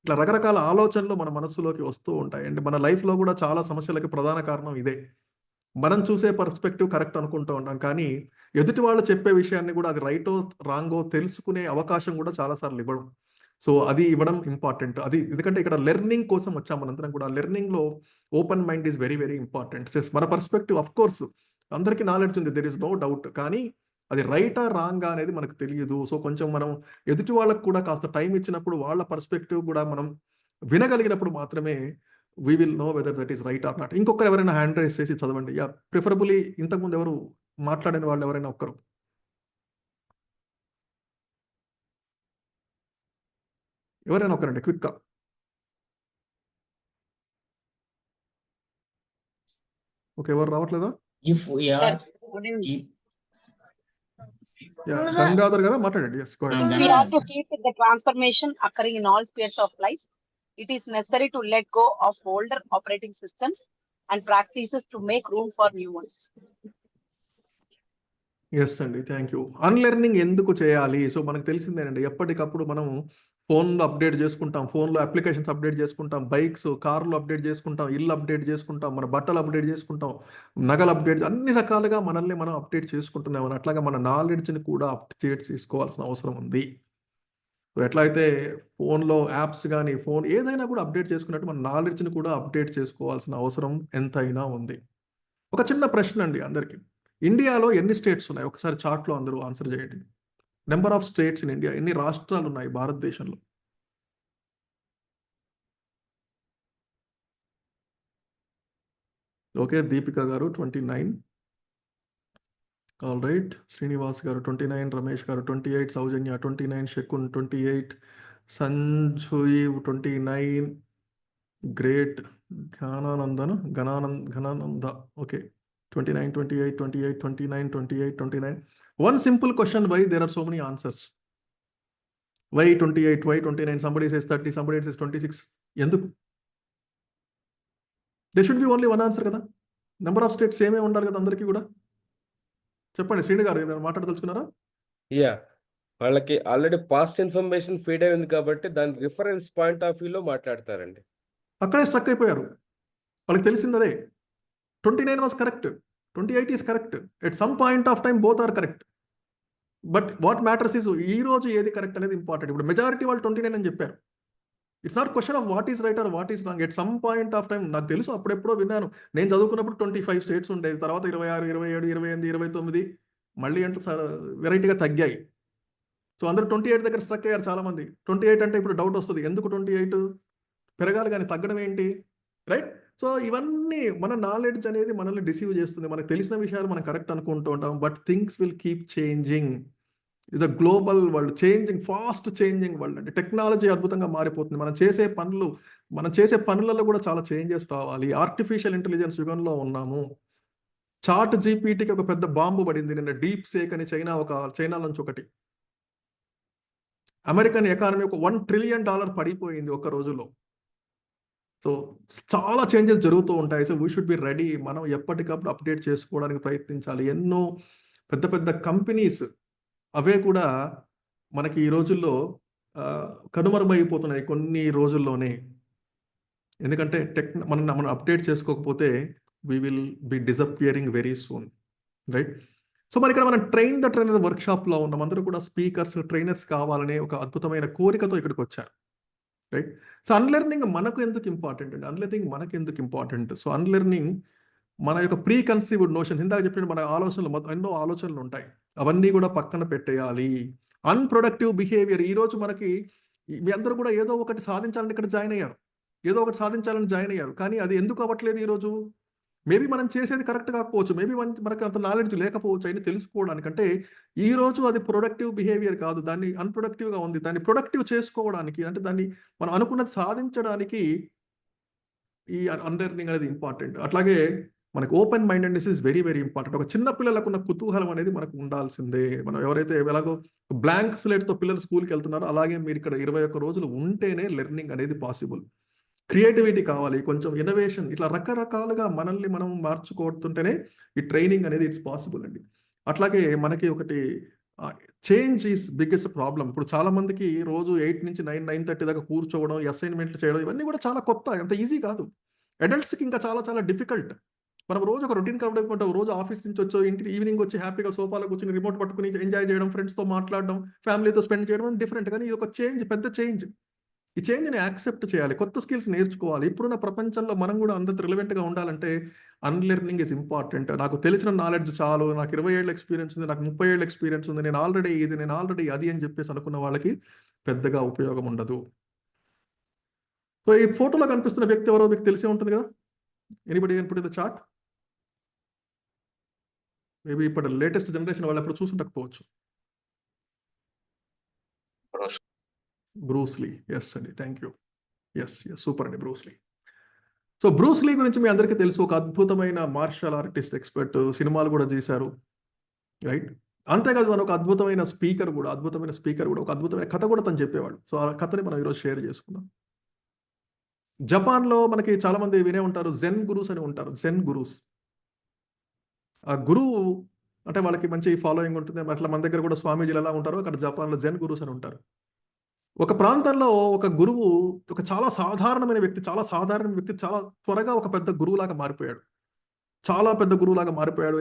ఇట్లా రకరకాల ఆలోచనలు మన మనస్సులోకి వస్తూ ఉంటాయి. అండ్ మన లైఫ్లో కూడా చాలా సమస్యలకి ప్రధాన కారణం ఇదే. మనం చూసే పర్స్పెక్టివ్ కరెక్ట్ అనుకుంటూ ఉంటాం, కానీ ఎదుటి వాళ్ళు చెప్పే విషయాన్ని కూడా అది రైటో రాంగో తెలుసుకునే అవకాశం కూడా చాలాసార్లు ఇవ్వడం. సో అది ఇవ్వడం ఇంపార్టెంట్. అది ఎందుకంటే ఇక్కడ లెర్నింగ్ కోసం వచ్చాం మనందరం కూడా. లెర్నింగ్లో open mind is very very important. మన పర్స్పెక్టివ్ ఆఫ్ కోర్స్ అందరికీ నాలెడ్జ్ ఉంది, దెర్ ఇస్ నో డౌట్, కానీ అది రైటా రాంగా అనేది మనకు తెలియదు. సో కొంచెం మనం ఎదుటి వాళ్ళకు కూడా కాస్త టైం ఇచ్చినప్పుడు, వాళ్ళ పర్స్పెక్టివ్ కూడా మనం వినగలిగినప్పుడు మాత్రమే we will know whether that is right are not. ఇంకొకరు ఎవరైనా హ్యాండ్ రైజ్ చేసి చదవండి. యా, ప్రిఫరబుల్లీ ఇంతకుముందు ఎవరు మాట్లాడిన వాళ్ళు ఎవరైనా ఒక్కరు. ఎవరైనా ఒకరండి క్విక్గా. ఓకే, ఎవరు రావట్లేదా? గంగాధర్ గారు మాట్లాడండి. Yes, go ahead. We have to keep with the transformation occurring in all spheres of life. It is necessary to let go of older operating systems and practices to make room for new ones. Yes అండి, thank you. Unlearning ఎందుకు చేయాలి? So మనకు తెలిసిందేనండి, ఎప్పటికప్పుడు మనం ఫోన్లో update చేసుకుంటాం, ఫోన్లో applications update చేసుకుంటాం, బైక్స్ కార్లు అప్డేట్ చేసుకుంటాం, ఇల్లు అప్డేట్ చేసుకుంటాం, మన బట్టలు అప్డేట్ చేసుకుంటాం, నగలు అప్డేట్, అన్ని రకాలుగా మనల్ని మనం అప్డేట్ చేసుకుంటున్నాం. అట్లాగా మన నాలెడ్జ్ని కూడా అప్డేట్ చేసుకోవాల్సిన అవసరం ఉంది. ఎట్లా అయితే ఫోన్లో యాప్స్ కానీ ఫోన్ ఏదైనా కూడా అప్డేట్ చేసుకున్నట్టు మన నాలెడ్జ్ని కూడా అప్డేట్ చేసుకోవాల్సిన అవసరం ఎంతైనా ఉంది. ఒక చిన్న ప్రశ్న అండి అందరికీ, ఇండియాలో ఎన్ని స్టేట్స్ ఉన్నాయి? ఒకసారి చార్ట్లో అందరూ ఆన్సర్ చేయండి. Number of states in India, ఎన్ని రాష్ట్రాలు ఉన్నాయి భారతదేశంలో? ఓకే, దీపిక గారు 29, ఆల్ రైట్. శ్రీనివాస్ గారు 29, రమేష్ గారు 28, సౌజన్య 29, శకున్ 28, Sanjeev 29, great, ఘనానంద okay 29, 28, 28, 29, 28, 29. One simple question, why there are so many answers? Why 28, why 29? Somebody says 30, somebody says 26. ఎందుకు? There should be only one answer కదా. Number of states సేమే ఉండాలి కదా అందరికీ కూడా. చెప్పండి శ్రీని గారు, ఏమైనా మాట్లాడదలుచుకున్నారా? యా, వాళ్ళకి ఆల్రెడీ పాస్ట్ ఇన్ఫర్మేషన్ ఫీడ్ అయి ఉంది కాబట్టి దాని రిఫరెన్స్ పాయింట్ ఆఫ్ వ్యూలో మాట్లాడతారండి. అక్కడే స్ట్రక్ అయిపోయారు. వాళ్ళకి తెలిసింది అదే. 29 was correct, 28 is correct. At some point of time both are correct. But what matters is ఈ రోజు ఏది కరెక్ట్ అనేది ఇంపార్టెంట్. ఇప్పుడు మెజారిటీ వాళ్ళు 29 అని చెప్పారు. It's not question of what is right are what is wrong. At some point of time నాకు తెలుసు, అప్పుడెప్పుడో విన్నాను. నేను చదువుకున్నప్పుడు 25 స్టేట్స్ ఉండేది, తర్వాత 26, 27, 28, 29 మళ్ళీ అంటే వెరైటీగా తగ్గాయి. సో అందరూ 28 దగ్గర స్ట్రక్ అయ్యారు చాలా మంది. 28 అంటే ఇప్పుడు డౌట్ వస్తుంది, ఎందుకు 28 పెరగాలి కానీ తగ్గడం ఏంటి, రైట్? సో ఇవన్నీ మన నాలెడ్జ్ అనేది మనల్ని డిసీవ్ చేస్తుంది. మనకు తెలిసిన విషయాలు మనం కరెక్ట్ అనుకుంటూ ఉంటాం, but things will keep changing. ఇది global world, changing, fast changing world. అంటే టెక్నాలజీ అద్భుతంగా మారిపోతుంది. మనం చేసే పనులలో కూడా చాలా చేంజెస్ రావాలి. ఆర్టిఫిషియల్ ఇంటెలిజెన్స్ యుగంలో ఉన్నాము. చాట్ జీపీటీకి ఒక పెద్ద బాంబు పడింది నిన్న, డీప్ సేక్ అని చైనా నుంచి ఒకటి. అమెరికన్ ఎకానమీ ఒక $1 ట్రిలియన్ పడిపోయింది ఒక్క రోజులో. సో చాలా చేంజెస్ జరుగుతూ ఉంటాయి. So we should be ready. మనం ఎప్పటికప్పుడు అప్డేట్ చేసుకోవడానికి ప్రయత్నించాలి. ఎన్నో పెద్ద పెద్ద కంపెనీస్ అవే కూడా మనకి ఈ రోజుల్లో కనుమరుగైపోతున్నాయి కొన్ని రోజుల్లోనే. ఎందుకంటే మనం అప్డేట్ చేసుకోకపోతే we will be disappearing very soon, right? So మరి ఇక్కడ మనం ట్రైన్ ద ట్రైనర్ వర్క్షాప్లో ఉన్నాం. అందరూ కూడా స్పీకర్స్, ట్రైనర్స్ కావాలనే ఒక అద్భుతమైన కోరికతో ఇక్కడికి వచ్చారు, రైట్? సో అన్లెర్నింగ్ మనకు ఎందుకు ఇంపార్టెంట్ అండి? అన్లెర్నింగ్ మనకు ఎందుకు ఇంపార్టెంట్? సో అన్లెర్నింగ్ మన యొక్క ప్రీ కన్సీవ్డ్ నోషన్స్, ఇందాక చెప్పిన మన ఆలోచనలు, ఎన్నో ఆలోచనలు ఉంటాయి, అవన్నీ కూడా పక్కన పెట్టేయాలి. Unproductive behaviour. ఈరోజు మీ అందరూ కూడా ఏదో ఒకటి సాధించాలని ఇక్కడ జాయిన్ అయ్యారు, కానీ అది ఎందుకు అవ్వట్లేదు ఈరోజు? మేబీ మనం చేసేది కరెక్ట్ కాకపోవచ్చు, మేబీ మనకు అంత నాలెడ్జ్ లేకపోవచ్చు అని తెలుసుకోవడానికంటే ఈరోజు అది ప్రొడక్టివ్ బిహేవియర్ కాదు, దాన్ని అన్ప్రొడక్టివ్గా ఉంది. దాన్ని ప్రొడక్టివ్ చేసుకోవడానికి, అంటే దాన్ని మనం అనుకున్నది సాధించడానికి ఈ అన్లెర్నింగ్ అనేది ఇంపార్టెంట్. అట్లాగే మనకు open mindedness is very very important. ఒక చిన్న పిల్లలకు ఉన్న కుతూహలం అనేది మనకు ఉండాల్సిందే. మనం ఎవరైతే ఎలాగో బ్లాంక్ స్లేట్తో పిల్లలు స్కూల్కి వెళ్తున్నారో, అలాగే మీరు ఇక్కడ 21 రోజులు ఉంటేనే లెర్నింగ్ అనేది పాసిబుల్. క్రియేటివిటీ కావాలి, కొంచెం ఇన్నోవేషన్, ఇట్లా రకరకాలుగా మనల్ని మనం మార్చుకుంటుంటేనే ఈ ట్రైనింగ్ అనేది ఇట్స్ పాసిబుల్ అండి. అట్లాగే మనకి ఒకటి చేంజ్ ఈస్ బిగ్గెస్ట్ ప్రాబ్లం. ఇప్పుడు చాలా మందికి రోజు 8 నుంచి 9, 9:30 దాకా కూర్చోవడం, అసైన్మెంట్లు చేయడం, ఇవన్నీ కూడా చాలా కొత్త, అంత ఈజీ కాదు. అడల్ట్స్కి ఇంకా చాలా చాలా డిఫికల్ట్. మనం రోజు ఒక రొటీన్ కనబడుకుంటాం, రోజు ఆఫీస్ నుంచి వచ్చో ఇంటికి ఈవినింగ్ వచ్చి హ్యాపీగా సోఫాలో కూర్చొని రిమోట్ పట్టుకుని ఎంజాయ్ చేయడం, ఫ్రెండ్స్తో మాట్లాడడం, ఫ్యామిలీతో స్పెండ్ చేయడం డిఫరెంట్. కానీ ఇది ఒక చేంజ్, పెద్ద చేంజ్. ఈ చేంజ్ని యాక్సెప్ట్ చేయాలి, కొత్త స్కిల్స్ నేర్చుకోవాలి. ఇప్పుడున్న ప్రపంచంలో మనం కూడా అందరితో రిలవెంట్గా ఉండాలంటే అన్లెర్నింగ్ ఇస్ ఇంపార్టెంట్. నాకు తెలిసిన నాలెడ్జ్ చాలు, నాకు 20 ఏళ్ళ ఎక్స్పీరియన్స్ ఉంది, నాకు 30 ఏళ్ళ ఎక్స్పీరియన్స్ ఉంది, నేను ఆల్రెడీ అది అని చెప్పేసి అనుకున్న వాళ్ళకి పెద్దగా ఉపయోగం ఉండదు. సో ఈ ఫోటోలో కనిపిస్తున్న వ్యక్తి ఎవరో మీకు తెలిసే ఉంటుంది కదా. Anybody can put in the chart? Maybe ఇప్పుడు లేటెస్ట్ జనరేషన్ వాళ్ళు ఎప్పుడు చూసుండకపోవచ్చు. Bruce Lee. ఎస్ అండి, థ్యాంక్ యూ. ఎస్ సూపర్ అండి, Bruce Lee. So Bruce Lee గురించి మీ అందరికీ తెలుసు, ఒక అద్భుతమైన మార్షల్ ఆర్టిస్ట్, ఎక్స్పర్ట్, సినిమాలు కూడా చేశారు, రైట్? అంతేకాదు తను ఒక అద్భుతమైన స్పీకర్ కూడా, ఒక అద్భుతమైన కథ కూడా తను చెప్పేవాడు. సో ఆ కథని మనం ఈరోజు షేర్ చేసుకుందాం. జపాన్లో మనకి చాలా మంది వినే ఉంటారు, జెన్ గురూస్ అని ఉంటారు. జెన్ గురూస్, ఆ గురువు అంటే వాళ్ళకి మంచి ఫాలోయింగ్ ఉంటుంది. అట్లా మన దగ్గర కూడా స్వామీజీలు ఎలా ఉంటారో అక్కడ జపాన్లో జెన్ గురూస్ అని ఉంటారు. ఒక ప్రాంతంలో ఒక గురువు, ఒక చాలా సాధారణమైన వ్యక్తి, చాలా త్వరగా ఒక పెద్ద గురువులాగా మారిపోయాడు.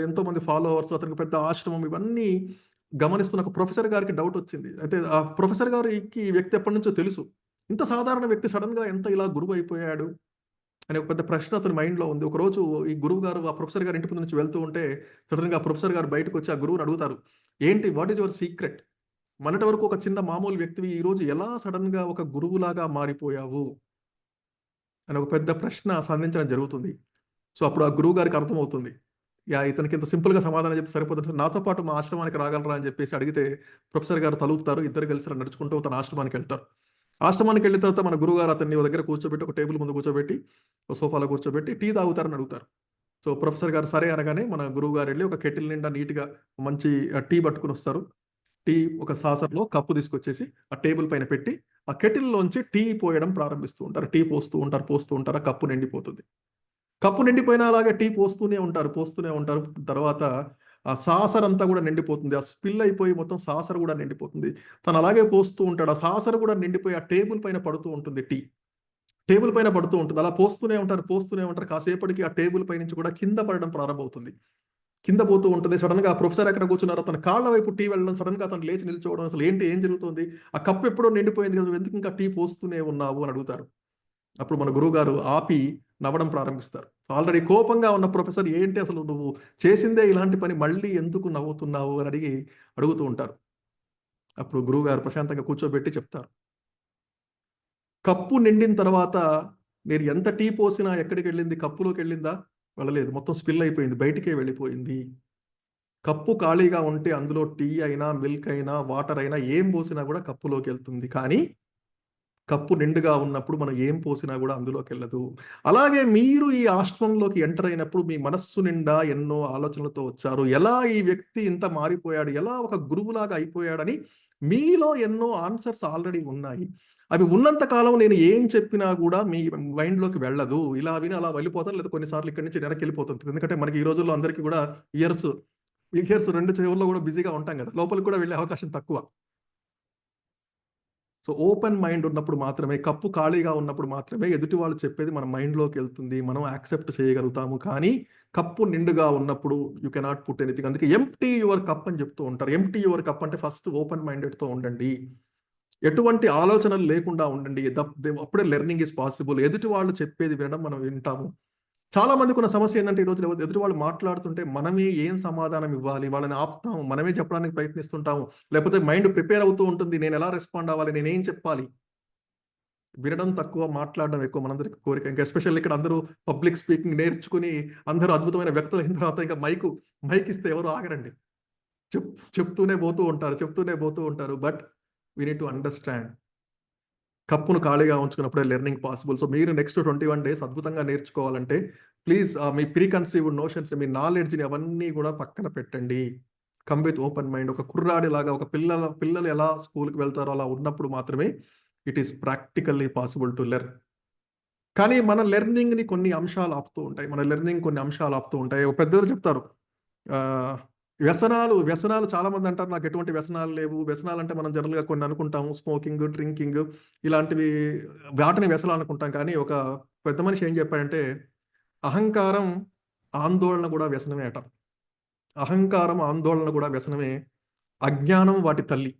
ఎంతో మంది ఫాలోవర్స్, అతనికి పెద్ద ఆశ్రమం, ఇవన్నీ గమనిస్తున్న ఒక ప్రొఫెసర్ గారికి డౌట్ వచ్చింది. అయితే ఆ ప్రొఫెసర్ గారికి ఈ వ్యక్తి ఎప్పటి నుంచో తెలుసు, ఇంత సాధారణ వ్యక్తి సడన్ గా ఎంత ఇలా గురువు అయిపోయాడు అనే ఒక పెద్ద ప్రశ్న అతని మైండ్లో ఉంది. ఒకరోజు ఈ గురువు గారు ఆ ప్రొఫెసర్ గారు ఇంటి ముందు నుంచి వెళ్తూ ఉంటే సడన్గా ఆ ప్రొఫెసర్ గారు బయటకు వచ్చి ఆ గురువుని అడుగుతారు, ఏంటి, వాట్ ఈజ్ యువర్ సీక్రెట్? మొన్నటి వరకు ఒక చిన్న మామూలు వ్యక్తివి ఈరోజు ఎలా సడన్గా ఒక గురువులాగా మారిపోయావు అని ఒక పెద్ద ప్రశ్న సంధించడం జరుగుతుంది. సో అప్పుడు ఆ గురువు గారికి అర్థమవుతుంది, ఇతనికి ఇంత సింపుల్గా సమాధానం చెప్తే సరిపోతుంది, నాతో పాటు మా ఆశ్రమానికి రాగలరా అని చెప్పేసి అడిగితే ప్రొఫెసర్ గారు తలుపుతారు. ఇద్దరు కలిసి నడుచుకుంటూ తన ఆశ్రమానికి వెళ్తారు. ఆశ్రమానికి వెళ్ళిన తర్వాత మన గురువుగారు అతన్ని దగ్గర కూర్చోబెట్టి, ఒక టేబుల్ ముందు కూర్చోబెట్టి, ఒక సోఫాలో కూర్చోబెట్టి టీ తాగుతారని అడుగుతారు. సో ప్రొఫెసర్ గారు సరే అనగానే మన గురువు గారు వెళ్ళి ఒక కెటిల్ నిండా నీట్గా మంచి టీ పట్టుకుని వస్తారు. టీ ఒక సాసర్లో కప్పు తీసుకొచ్చేసి ఆ టేబుల్ పైన పెట్టి ఆ కెటిల్లోంచి టీ పోయడం ప్రారంభిస్తూ ఉంటారు. టీ పోస్తూ ఉంటారు, ఆ కప్పు నిండిపోతుంది. కప్పు నిండిపోయినా అలాగే టీ పోస్తూనే ఉంటారు. తర్వాత ఆ సాసర్ అంతా కూడా నిండిపోతుంది. ఆ స్పిల్ అయిపోయి మొత్తం సాసర్ కూడా నిండిపోతుంది. తను అలాగే పోస్తూ ఉంటాడు. ఆ సాసర్ కూడా నిండిపోయి ఆ టేబుల్ పైన పడుతూ ఉంటుంది టీ. టేబుల్ పైన పడుతూ ఉంటుంది. అలా పోస్తూనే ఉంటారు. కాసేపటికి ఆ టేబుల్ పై నుంచి కూడా కింద పడడం ప్రారంభమవుతుంది. కింద పోతూ ఉంటుంది. సడన్గా ఆ ప్రొఫెసర్ ఎక్కడ కూర్చున్నారో తన కాళ్ళ వైపు టీ వెళ్ళడం, సడన్గా అతను లేచి నిల్చోవడం, అసలు ఏం జరుగుతుంది, ఆ కప్పు ఎప్పుడో నిండిపోయింది కదా, ఎందుకు ఇంకా టీ పోస్తూనే ఉన్నావు అని అడుగుతారు. అప్పుడు మన గురువు గారు ఆపి నవ్వడం ప్రారంభిస్తారు. ఆల్రెడీ కోపంగా ఉన్న ప్రొఫెసర్ ఏంటి అసలు నువ్వు చేసిందే ఇలాంటి పని, మళ్ళీ ఎందుకు నవ్వుతున్నావు అని అడుగుతూ ఉంటారు. అప్పుడు గురువు గారు ప్రశాంతంగా కూర్చోబెట్టి చెప్తారు, కప్పు నిండిన తర్వాత మీరు ఎంత టీ పోసినా ఎక్కడికి వెళ్ళింది, కప్పులోకి వెళ్ళిందా? వెళ్ళలేదు, మొత్తం స్పిల్ అయిపోయింది, బయటికే వెళ్ళిపోయింది. కప్పు ఖాళీగా ఉంటే అందులో టీ అయినా, మిల్క్ అయినా, వాటర్ అయినా ఏం పోసినా కూడా కప్పులోకి వెళ్తుంది. కానీ కప్పు నిండుగా ఉన్నప్పుడు మనం ఏం పోసినా కూడా అందులోకి వెళ్ళదు. అలాగే మీరు ఈ ఆశ్రమంలోకి ఎంటర్ అయినప్పుడు మీ మనస్సు నిండా ఎన్నో ఆలోచనలతో వచ్చారు. ఎలా ఈ వ్యక్తి ఇంత మారిపోయాడు, ఎలా ఒక గురువులాగా అయిపోయాడని మీలో ఎన్నో ఆన్సర్స్ ఆల్రెడీ ఉన్నాయి. అవి ఉన్నంత కాలం నేను ఏం చెప్పినా కూడా మీ మైండ్లోకి వెళ్ళదు. ఇలా విని అలా వెళ్ళిపోతారు, లేదా కొన్నిసార్లు ఇక్కడి నుంచి వెనక్కి వెళ్ళిపోతుంది. ఎందుకంటే మనకి ఈ రోజుల్లో అందరికీ కూడా ఇయర్స్ 2 చెవుల్లో కూడా బిజీగా ఉంటాం కదా, లోపలికి కూడా వెళ్ళే అవకాశం తక్కువ. సో ఓపెన్ మైండ్ ఉన్నప్పుడు మాత్రమే, కప్పు ఖాళీగా ఉన్నప్పుడు మాత్రమే ఎదుటి వాళ్ళు చెప్పేది మన మైండ్లోకి వెళ్తుంది, మనం యాక్సెప్ట్ చేయగలుగుతాము. కానీ కప్పు నిండుగా ఉన్నప్పుడు యూ కెనాట్ పుట్ ఎనీథింగ్. అందుకే ఎంప్టీ యువర్ కప్ అని చెప్తూ ఉంటారు. ఎంప్టీ యువర్ కప్ అంటే ఫస్ట్ ఓపెన్ మైండెడ్తో ఉండండి, ఎటువంటి ఆలోచనలు లేకుండా ఉండండి. అప్పుడే లెర్నింగ్ ఈజ్ పాసిబుల్. ఎదుటి వాళ్ళు చెప్పేది వినడం మనం వింటాము. చాలా మందికి ఉన్న సమస్య ఏంటంటే, ఈరోజు ఎదుటి వాళ్ళు మాట్లాడుతుంటే మనమే ఏం సమాధానం ఇవ్వాలి, వాళ్ళని ఆపుతాము, మనమే చెప్పడానికి ప్రయత్నిస్తుంటాము. లేకపోతే మైండ్ ప్రిపేర్ అవుతూ ఉంటుంది, నేను ఎలా రెస్పాండ్ అవ్వాలి, నేనేం చెప్పాలి. వినడం తక్కువ, మాట్లాడడం ఎక్కువ మనందరికి కోరిక. ఇంకా ఎస్పెషల్లీ ఇక్కడ అందరూ పబ్లిక్ స్పీకింగ్ నేర్చుకుని అందరూ అద్భుతమైన వ్యక్తులు అయిన తర్వాత ఇంకా మైక్ ఇస్తే ఎవరు ఆగరండి, చెప్తూనే పోతూ ఉంటారు. But we need to understand, కప్పును ఖాళీగా ఉంచుకున్నప్పుడే లెర్నింగ్ పాసిబుల్. సో మీరు నెక్స్ట్ 21 days అద్భుతంగా నేర్చుకోవాలంటే ప్లీజ్ మీ ప్రీకన్సీవ్డ్ నోషన్స్, మీ నాలెడ్జ్ని అవన్నీ కూడా పక్కన పెట్టండి. Come with open mind. ఒక కుర్రాడిలాగా, ఒక పిల్లలు ఎలా స్కూల్కి వెళ్తారో అలా ఉన్నప్పుడు మాత్రమే it is practically possible to learn. కానీ మన లెర్నింగ్ని కొన్ని అంశాలు ఆపుతూ ఉంటాయి. ఒక పెద్దలు చెప్తారు, వ్యసనాలు చాలా మంది అంటారు నాకు ఎటువంటి వ్యసనాలు లేవు. వ్యసనాలు అంటే మనం జనరల్గా కొన్ని అనుకుంటాము, స్మోకింగ్, డ్రింకింగ్ ఇలాంటివి, వాటిని వ్యసనాలు అనుకుంటాం. కానీ ఒక పెద్ద మనిషి ఏం చెప్పాడంటే, అహంకారం ఆందోళన కూడా వ్యసనమే అట. అజ్ఞానం వాటి తల్లి.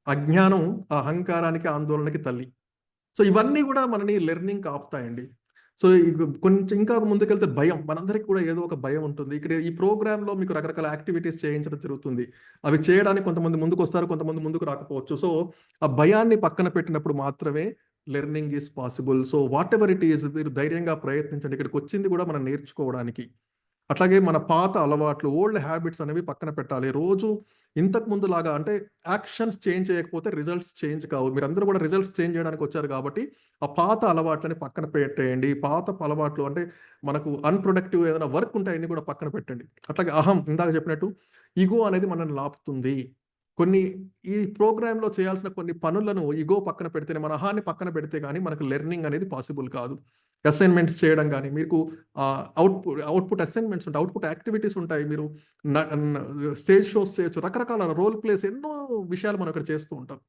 అజ్ఞానం ఆ అహంకారానికి, ఆందోళనకి తల్లి. సో ఇవన్నీ కూడా మనని లెర్నింగ్ ఆపుతాయండి. సో కొంచెం ఇంకా ముందుకెళ్తే భయం, మనందరికీ కూడా ఏదో ఒక భయం ఉంటుంది. ఇక్కడ ఈ ప్రోగ్రాంలో మీకు రకరకాల యాక్టివిటీస్ చేయించడం జరుగుతుంది. అవి చేయడానికి కొంతమంది ముందుకు వస్తారు, కొంతమంది ముందుకు రాకపోవచ్చు. సో ఆ భయాన్ని పక్కన పెట్టినప్పుడు మాత్రమే learning is possible. So what ever it is, మీరు ధైర్యంగా ప్రయత్నించండి. ఇక్కడికి వచ్చింది కూడా మనం నేర్చుకోవడానికి. అట్లాగే మన పాత అలవాట్లు, ఓల్డ్ హ్యాబిట్స్ అనేవి పక్కన పెట్టాలి. రోజు ఇంతకు ముందు లాగా, అంటే యాక్షన్స్ చేంజ్ చేయకపోతే రిజల్ట్స్ చేంజ్ కావు. మీరు అందరూ కూడా రిజల్ట్స్ చేంజ్ చేయడానికి వచ్చారు కాబట్టి ఆ పాత అలవాట్లని పక్కన పెట్టేయండి. పాత అలవాట్లు అంటే మనకు అన్ప్రొడక్టివ్ ఏదైనా వర్క్ ఉంటే అన్ని కూడా పక్కన పెట్టండి. అట్లాగే ఇందాక చెప్పినట్టు ఈగో అనేది మనల్ని లాపుతుంది. ఈ ప్రోగ్రాంలో చేయాల్సిన కొన్ని పనులను ఈగో పక్కన పెడితేనే, మన అహాన్ని పక్కన పెడితే కానీ మనకు లెర్నింగ్ అనేది పాసిబుల్ కాదు. అసైన్మెంట్స్ చేయడం కానీ, మీకు అవుట్పుట్ అసైన్మెంట్స్ ఉంటాయి, అవుట్పుట్ యాక్టివిటీస్ ఉంటాయి, మీరు స్టేజ్ షోస్ చేయొచ్చు, రకరకాల రోల్ ప్లేస్, ఎన్నో విషయాలు మనం ఇక్కడ చేస్తూ ఉంటాం.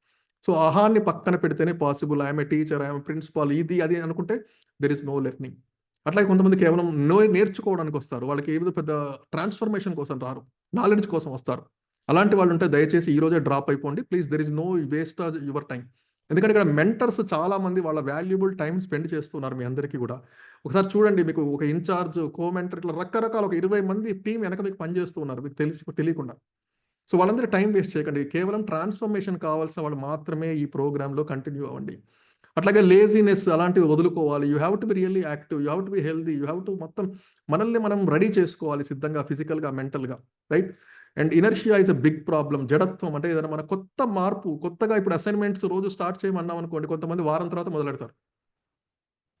సో అహాన్ని పక్కన పెడితేనే possible. I'm a teacher, I'm principal, ఇది అది అనుకుంటే దెర్ ఇస్ నో లెర్నింగ్. అట్లాగే కొంతమంది కేవలం నేర్చుకోవడానికి వస్తారు, వాళ్ళకి ఏదో పెద్ద ట్రాన్స్ఫర్మేషన్ కోసం రారు, నాలెడ్జ్ కోసం వస్తారు. అలాంటి వాళ్ళు ఉంటే దయచేసి ఈ రోజే డ్రాప్ అయిపోండి please. There is no waste your time. ఎందుకంటే ఇక్కడ మెంటర్స్ చాలా మంది వాళ్ళ వాల్యుబుల్ టైం స్పెండ్ చేస్తున్నారు మీ అందరికీ కూడా. ఒకసారి చూడండి, మీకు ఒక ఇన్ఛార్జ్, కోమెంటర్, ఇట్లా రకరకాల ఒక 20 మంది టీం వెనక మీకు పనిచేస్తూ ఉన్నారు, మీకు తెలియకుండా. సో వాళ్ళందరూ టైం వేస్ట్ చేయకండి. కేవలం ట్రాన్స్ఫర్మేషన్ కావాల్సిన వాళ్ళు మాత్రమే ఈ ప్రోగ్రాంలో కంటిన్యూ అవ్వండి. అట్లాగే లేజినెస్ అలాంటివి వదులుకోవాలి. You have to be really active, you have to be healthy, you have to మొత్తం మనల్ని మనం రెడీ చేసుకోవాలి సిద్ధంగా, ఫిజికల్గా, మెంటల్గా, right? And inertia is a big problem. జడత్వం అంటే ఏదైనా మన కొత్త మార్పు, కొత్తగా ఇప్పుడు అసైన్మెంట్స్ రోజు స్టార్ట్ చేయమన్నాం అనుకోండి, కొంతమంది వారం తర్వాత మొదలెడతారు.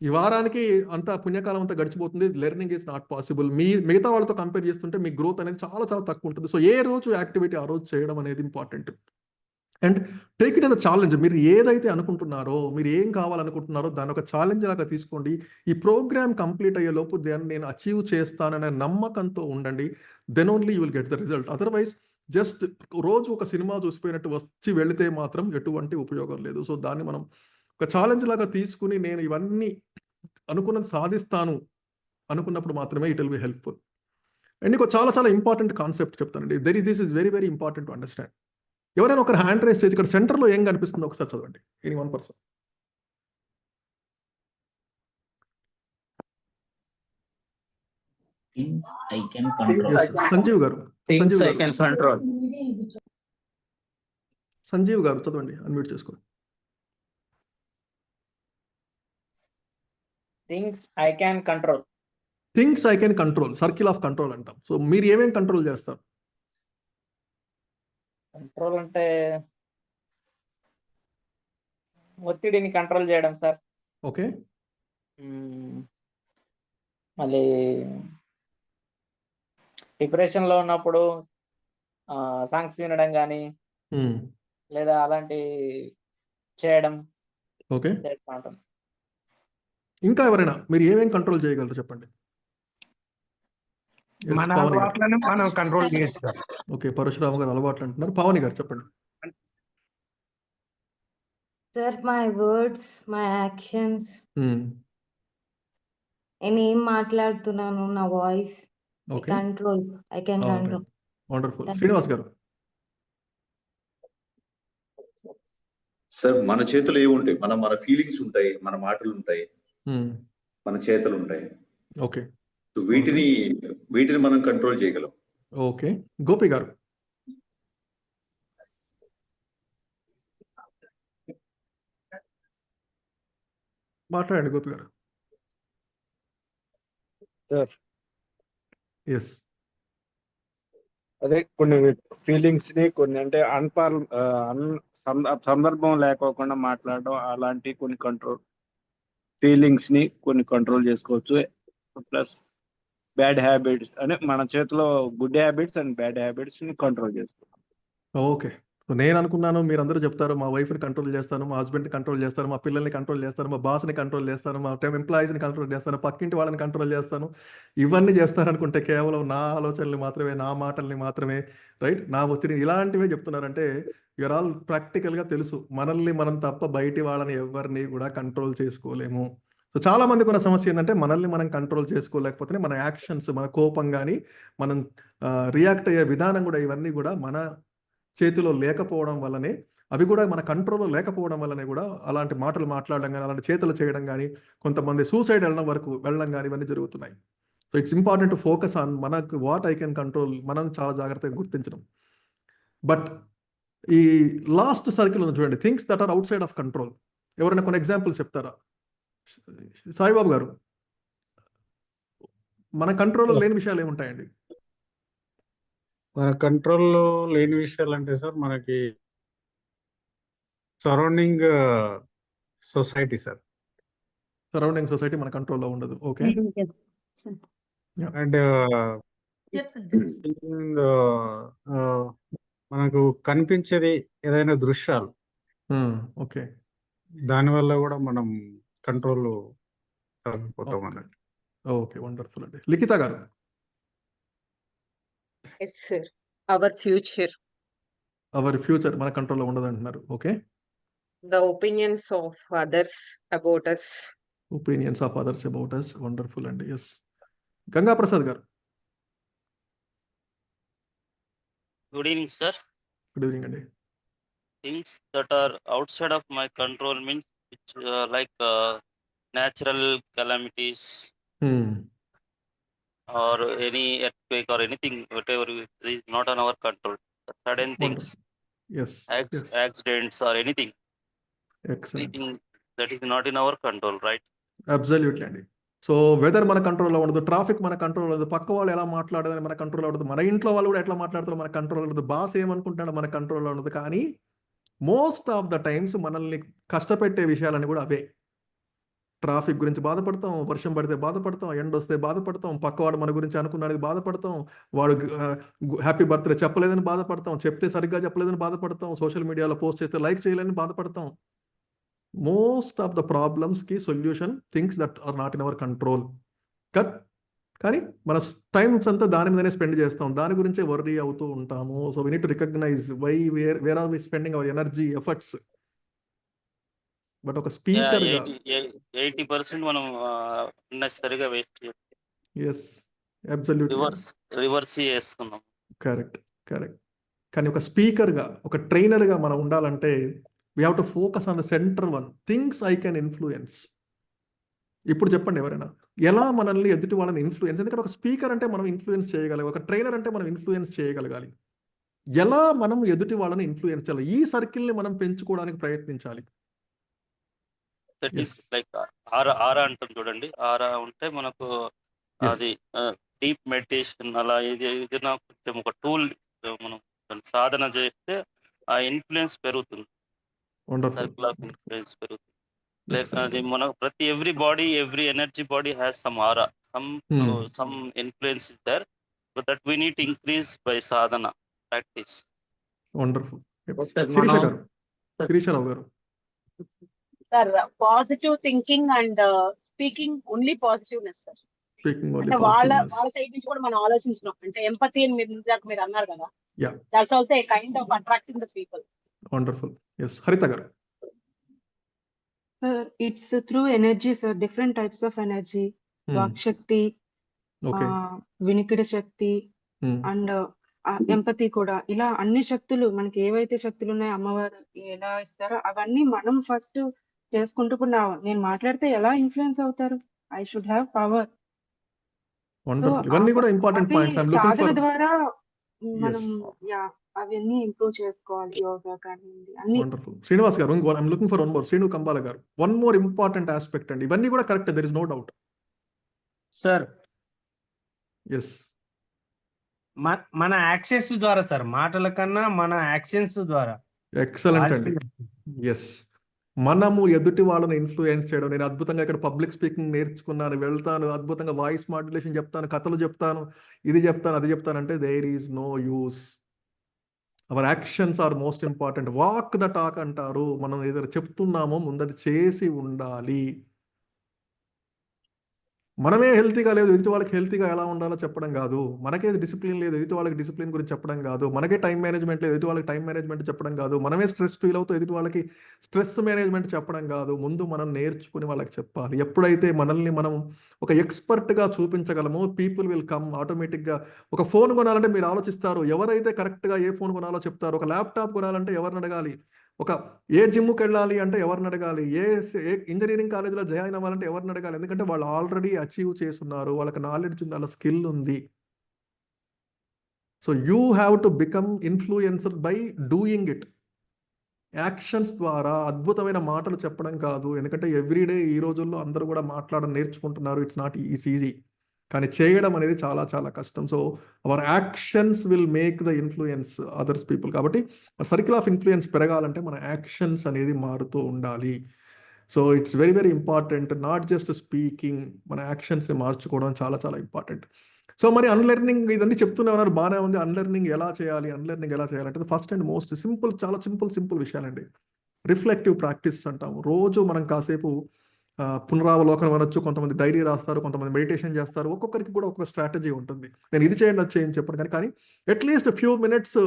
ఈ వారానికి అంతా పుణ్యకాలం అంతా గడిచిపోతుంది. Learning is not possible. మిగతా వాళ్ళతో కంపేర్ చేస్తుంటే మీ గ్రోత్ అనేది చాలా చాలా తక్కువ ఉంటుంది. సో ఏ రోజు యాక్టివిటీ ఆ రోజు చేయడం అనేది important. And take it as a challenge. మీరు ఏదైతే అనుకుంటున్నారో, మీరు ఏం కావాలనుకుంటున్నారో దాన్ని ఒక ఛాలెంజ్ లాగా తీసుకోండి. ఈ ప్రోగ్రామ్ కంప్లీట్ అయ్యే లోపు దాన్ని నేను అచీవ్ చేస్తాననే నమ్మకంతో ఉండండి. Then only you will get the result. Otherwise just రోజు ఒక సినిమా చూసిపోయినట్టు వచ్చి వెళితే మాత్రం ఎటువంటి ఉపయోగం లేదు. సో దాన్ని మనం ఒక ఛాలెంజ్ లాగా తీసుకుని నేను ఇవన్నీ అనుకున్నది సాధిస్తాను అనుకున్నప్పుడు మాత్రమే it will be helpful. And ఇంకో చాలా చాలా ఇంపార్టెంట్ కాన్సెప్ట్ చెప్తానండి. This is very very important to understand. ఎవరైనా ఒకరు హ్యాండ్ రేస్ చేసి ఇక్కడ సెంటర్లో ఏం కనిపిస్తుందో ఒకసారి చదవండి. Any one person. Things I can control. Sanjeev గారు. Things I can control. Sanjeev గారు చదవండి, అన్మ్యూట్ చేసుకోండి. Things I can control. Things I can control, circle of control అంటాం. సో మీరు ఏమేం కంట్రోల్ చేస్తారు? కంట్రోల్ అంటే ఒత్తిడిని కంట్రోల్ చేయడం సార్. ఓకే. మళ్ళీ డిప్రెషన్ లో ఉన్నప్పుడు సాంగ్స్ వినడం కానీ లేదా అలాంటి చేయడం. ఓకే. చేస్తుంటాం. ఇంకా ఎవరైనా మీరు ఏమేం కంట్రోల్ చేయగలరు చెప్పండి. Yes, మన పవన్ గారు. అలవాట్లను మనం కంట్రోల్ చేస్తాం. ఓకే, పరశురామ గారు అలవాట్లు అంటున్నారు. పవన్ గారు చెప్పండి. Sir my words, my actions, Hmm. నేను ఏం మాట్లాడుతున్నాను, నా voice okay. Control, I can control. Wonderful. Srinivas గారు. సార్ మన చేతులు ఏముంటాయి? మన ఫీలింగ్స్ ఉంటాయి, మన మాటలు ఉంటాయి, Hmm. మన చేతులు ఉంటాయి. ఓకే. సో వీటిని మనం కంట్రోల్ చేయగలం. ఓకే. గోపి గారు. మాట్లాడండి గోపి గారు. Sir yes. అదే కొన్ని ఫీలింగ్స్ ని కొన్ని అంటే సందర్భం లేకోకుండా మాట్లాడడం అలాంటి కొన్ని కంట్రోల్ ఫీలింగ్స్ ని కొన్ని కంట్రోల్ చేసుకోవచ్చు. ప్లస్ బ్యాడ్ హ్యాబిట్స్ అంటే మన చేతిలో good habits and bad habits ని కంట్రోల్ చేసుకోవచ్చు. ఓకే. నేను అనుకున్నాను మీరందరూ చెప్తారు మా వైఫ్ని కంట్రోల్ చేస్తాను, మా హస్బెండ్ని కంట్రోల్ చేస్తాను, మా పిల్లల్ని కంట్రోల్ చేస్తాను, మా బాస్ని కంట్రోల్ చేస్తాను, మా ఎంప్లాయీస్ని కంట్రోల్ చేస్తాను, పక్కింటి వాళ్ళని కంట్రోల్ చేస్తాను, ఇవన్నీ చేస్తారనుకుంటే కేవలం నా ఆలోచనలు మాత్రమే, నా మాటల్ని మాత్రమే, రైట్, నా ఒత్తిడి ఇలాంటివే చెప్తున్నారంటే యూఆర్ ఆల్ ప్రాక్టికల్గా తెలుసు మనల్ని మనం తప్ప బయటి వాళ్ళని ఎవరిని కూడా కంట్రోల్ చేసుకోలేము. సో చాలా మందికి ఉన్న సమస్య ఏంటంటే మనల్ని మనం కంట్రోల్ చేసుకోలేకపోతే మన యాక్షన్స్, మన కోపం కానీ మనం రియాక్ట్ అయ్యే విధానం కూడా ఇవన్నీ కూడా మన చేతిలో లేకపోవడం వల్లనే, అవి కూడా మన కంట్రోల్లో లేకపోవడం వల్లనే కూడా అలాంటి మాటలు మాట్లాడడం కానీ, అలాంటి చేతులు చేయడం కానీ, కొంతమంది సూసైడ్ వెళ్ళడం కానీ ఇవన్నీ జరుగుతున్నాయి. So it's important to focus on మనకు వాట్ ఐ కెన్ కంట్రోల్, మనం చాలా జాగ్రత్తగా గుర్తించడం. బట్ ఈ లాస్ట్ సర్కిల్ ఉంది చూడండి, things that are outside of control. ఎవరైనా కొన్ని ఎగ్జాంపుల్స్ చెప్తారా? సాయిబాబు గారు, మన కంట్రోల్లో లేని విషయాలు ఏముంటాయండి? మన కంట్రోల్లో లేని విషయాలు అంటే సార్ మనకి surrounding society sir. Surrounding society మన కంట్రోల్లో ఉండదు. ఓకే. అండ్ మనకు కనిపించేది ఏదైనా దృశ్యాలు, ఓకే, దానివల్ల కూడా మనం కంట్రోల్ తగ్గిపోతాం అన్నట్టు. ఓకే, వండర్ఫుల్ అండి. లిఖిత గారు. Yes, sir. Our future, our future మన కంట్రోల్లో ఉండదు అంటున్నారు. Okay. the opinions of others about us. Opinions of others about us. Wonderful అండి. ఎస్. గంగా ప్రసాద్ గారు. Good evening, sir. Good evening అండి. Things that are outside of my control means which, like natural calamities or any earthquake or anything, whatever is not on our control. Sudden things, Yes. accidents or anything, excellent. anything that is not in our control, right? Absolutely అండి. So whether మన కంట్రోల్లో ఉండదు, traffic మన కంట్రోల్లో ఉండదు, పక్క వాళ్ళు ఎలా మాట్లాడాలని మన కంట్రోల్లో ఉండదు, మన ఇంట్లో వాళ్ళు కూడా ఎట్లా మాట్లాడతారో మన కంట్రోల్లో ఉండదు, బాస్ ఏమనుకుంటాడో మన కంట్రోల్లో ఉండదు. కానీ మోస్ట్ ఆఫ్ ద టైమ్స్ మనల్ని కష్టపెట్టే విషయాలని కూడా అవే. ట్రాఫిక్ గురించి బాధపడతాం, వర్షం పడితే బాధపడతాం, ఎండ వస్తే బాధపడతాం, పక్కవాడు మన గురించి అనుకున్నాడని బాధపడతాం, వాడు హ్యాపీ బర్త్డే చెప్పలేదని బాధపడతాం, చెప్తే సరిగ్గా చెప్పలేదని బాధపడతాం, సోషల్ మీడియాలో పోస్ట్ చేస్తే లైక్ చేయలేదని బాధపడతాం. మోస్ట్ ఆఫ్ ద ప్రాబ్లమ్స్కి solution things that are not in our control. కానీ మన టైమ్స్ అంతా దాని మీదనే స్పెండ్ చేస్తాం, దాని గురించే వర్రీ అవుతూ ఉంటాము. So we need to recognise where are we spending our energy, efforts. But ఒక స్పీకర్గా 80% మనం అన్నెసరిగా వేస్ట్ ఎస్ అబ్సల్యూట్లీ రివర్స్ చేస్తున్నాం. కరెక్ట్. కానీ ఒక స్పీకర్గా, ఒక ట్రైనర్గా మనం ఉండాలంటే we have to focus on the centre one things I can influence. ఇప్పుడు చెప్పండి ఎవరైనా ఎలా మనల్ని ఎదుటి వాళ్ళని ఇన్ఫ్లుయెన్స్, ఎందుకంటే ఒక స్పీకర్ అంటే మనం ఇన్ఫ్లుయెన్స్ చేయగలగాలి, ఒక ట్రైనర్ అంటే మనం ఇన్ఫ్లుయెన్స్ చేయగలగాలి. ఎలా మనం ఎదుటి వాళ్ళని ఇన్ఫ్లుయెన్స్ చేయాలి, ఈ సర్కిల్ని మనం పెంచుకోవడానికి ప్రయత్నించాలి. దట్ ఈస్ లైక్ ఆరా అంటాం చూడండి. ఆరా ఉంటే మనకు అది డీప్ మెడిటేషన్ అలా ఇది నాకు కొంచెం ఒక టూల్, మనం సాధన చేస్తే ఆ ఇన్ఫ్లుయెన్స్ పెరుగుతుంది, సర్కిల్ ఆఫ్ ఇన్ఫ్లుయెన్స్ పెరుగుతుంది. లైక్ అది మన ప్రతి every body, every energy body has some aura, some influence is there, but that we need to increase by sadhana practice. Wonderful. Shirisharao గారు. Sir positive thinking and speaking only positiveness sir. అంటే వాళ్ళ side నుంచి కూడా మనం ఆలోచించడం, అంటే ఎంపతి అని మీరు అన్నారు కదా, that's also a kind of attracting the people. Wonderful. yes, Haritha గారు. Sir it's through energy sir, different types of energy, వాక్ శక్తి, వినికిడి శక్తి అండ్ ఎంపతి కూడా, ఇలా అన్ని శక్తులు మనకి ఏవైతే శక్తులు ఉన్నాయో అమ్మవారు ఎలా ఇస్తారో అవన్నీ మనం ఫస్ట్ చేసుకుంటూ, ఇప్పుడు నేను మాట్లాడితే ఎలా ఇన్ఫ్లుయెన్స్ అవుతారు, ఐ షుడ్ హ్యావ్ పవర్. ఇవన్నీ కూడా important points. I am looking Sadhana for ద్వారా మనం అవన్నీ ఇంప్రూవ్ చేసుకోవాలి, యోగా కానివ్వండి అన్ని. వండర్ఫుల్. శ్రీనివాస్ గారు, I am looking for one more. Srinu Kambala గారు, వన్ మోర్ ఇంపార్టెంట్ ఆస్పెక్ట్ అండి. ఇవన్నీ కూడా correct, there is no doubt. Sir yes, మన యాక్షన్స్ ద్వారా సార్, మాటల కన్నా మన యాక్షన్స్ ద్వారా. ఎక్సలెంట్ అండి. ఎస్, మనము ఎదుటి వాళ్ళని ఇన్ఫ్లుయెన్స్ చేయడం. నేను అద్భుతంగా ఇక్కడ పబ్లిక్ స్పీకింగ్ నేర్చుకున్నాను, వెళ్తాను, అద్భుతంగా వాయిస్ మాడ్యులేషన్ చెప్తాను, కథలు చెప్తాను, ఇది చెప్తాను, అది చెప్తాను అంటే there is no use. Our actions are most important. Walk the talk అంటారు. మనం ఏదైనా చెప్తున్నామో ముందది చేసి ఉండాలి. మనమే హెల్తీగా లేదు, ఎదుటి వాళ్ళకి హెల్తీగా ఎలా ఉండాలో చెప్పడం కాదు. మనకే డిసిప్లిన్ లేదు, ఎదుటి వాళ్ళకి డిసిప్లిన్ గురించి చెప్పడం కాదు. మనకే టైం మేనేజ్మెంట్ లేదు, ఎదుటి వాళ్ళకి టైం మేనేజ్మెంట్ చెప్పడం కాదు. మనమే స్ట్రెస్ ఫీల్ అవుతూ ఎదుటి వాళ్ళకి స్ట్రెస్ మేనేజ్మెంట్ చెప్పడం కాదు. ముందు మనం నేర్చుకుని వాళ్ళకి చెప్పాలి. ఎప్పుడైతే మనల్ని మనం ఒక ఎక్స్పర్ట్గా చూపించగలమో పీపుల్ విల్ కమ్ ఆటోమేటిక్గా. ఒక ఫోన్ కొనాలంటే మీరు ఆలోచిస్తారు, ఎవరైతే కరెక్ట్గా ఏ ఫోన్ కొనాలో చెప్తారు. ఒక ల్యాప్టాప్ కొనాలంటే ఎవరిని అడగాలి, ఒక ఏ జిమ్కి వెళ్ళాలి అంటే ఎవరిని అడగాలి, ఏ ఇంజనీరింగ్ కాలేజీలో జాయిన్ అవ్వాలంటే ఎవరిని అడగాలి. ఎందుకంటే వాళ్ళు ఆల్రెడీ అచీవ్ చేస్తున్నారు, వాళ్ళకి నాలెడ్జ్ ఉంది, వాళ్ళ స్కిల్ ఉంది. So you have to become influencer by doing it. Actions ద్వారా, అద్భుతమైన మాటలు చెప్పడం కాదు. ఎందుకంటే ఎవ్రీడే ఈ రోజుల్లో అందరూ కూడా మాట్లాడడం నేర్చుకుంటున్నారు. ఇట్స్ నాట్ ఈజీ, కానీ చేయడం అనేది చాలా చాలా కష్టం. So our actions will make the influence others people. కాబట్టి సర్కిల్ ఆఫ్ ఇన్ఫ్లుయెన్స్ పెరగాలంటే మన యాక్షన్స్ అనేది మారుతూ ఉండాలి. So it's very very important, not just speaking. మన యాక్షన్స్ని మార్చుకోవడం చాలా చాలా ఇంపార్టెంట్. సో మరి అన్లెర్నింగ్ ఇదన్నీ చెప్తూనే ఉన్నారు, బాగానే ఉంది. అన్లెర్నింగ్ ఎలా చేయాలి అంటే ఫస్ట్ అండ్ మోస్ట్ సింపుల్, చాలా సింపుల్ విషయాలండి. రిఫ్లెక్టివ్ ప్రాక్టీస్ అంటాము. రోజు మనం కాసేపు పునరావలోకనం అనొచ్చు, కొంతమంది డైరీ రాస్తారు, కొంతమంది మెడిటేషన్ చేస్తారు. ఒక్కొక్కరికి కూడా ఒక్కొక్క స్ట్రాటజీ ఉంటుంది. నేను ఇది చేయండి, అది చేయండి చెప్పండి, కానీ అట్లీస్ట్ ఫ్యూ మినిట్స్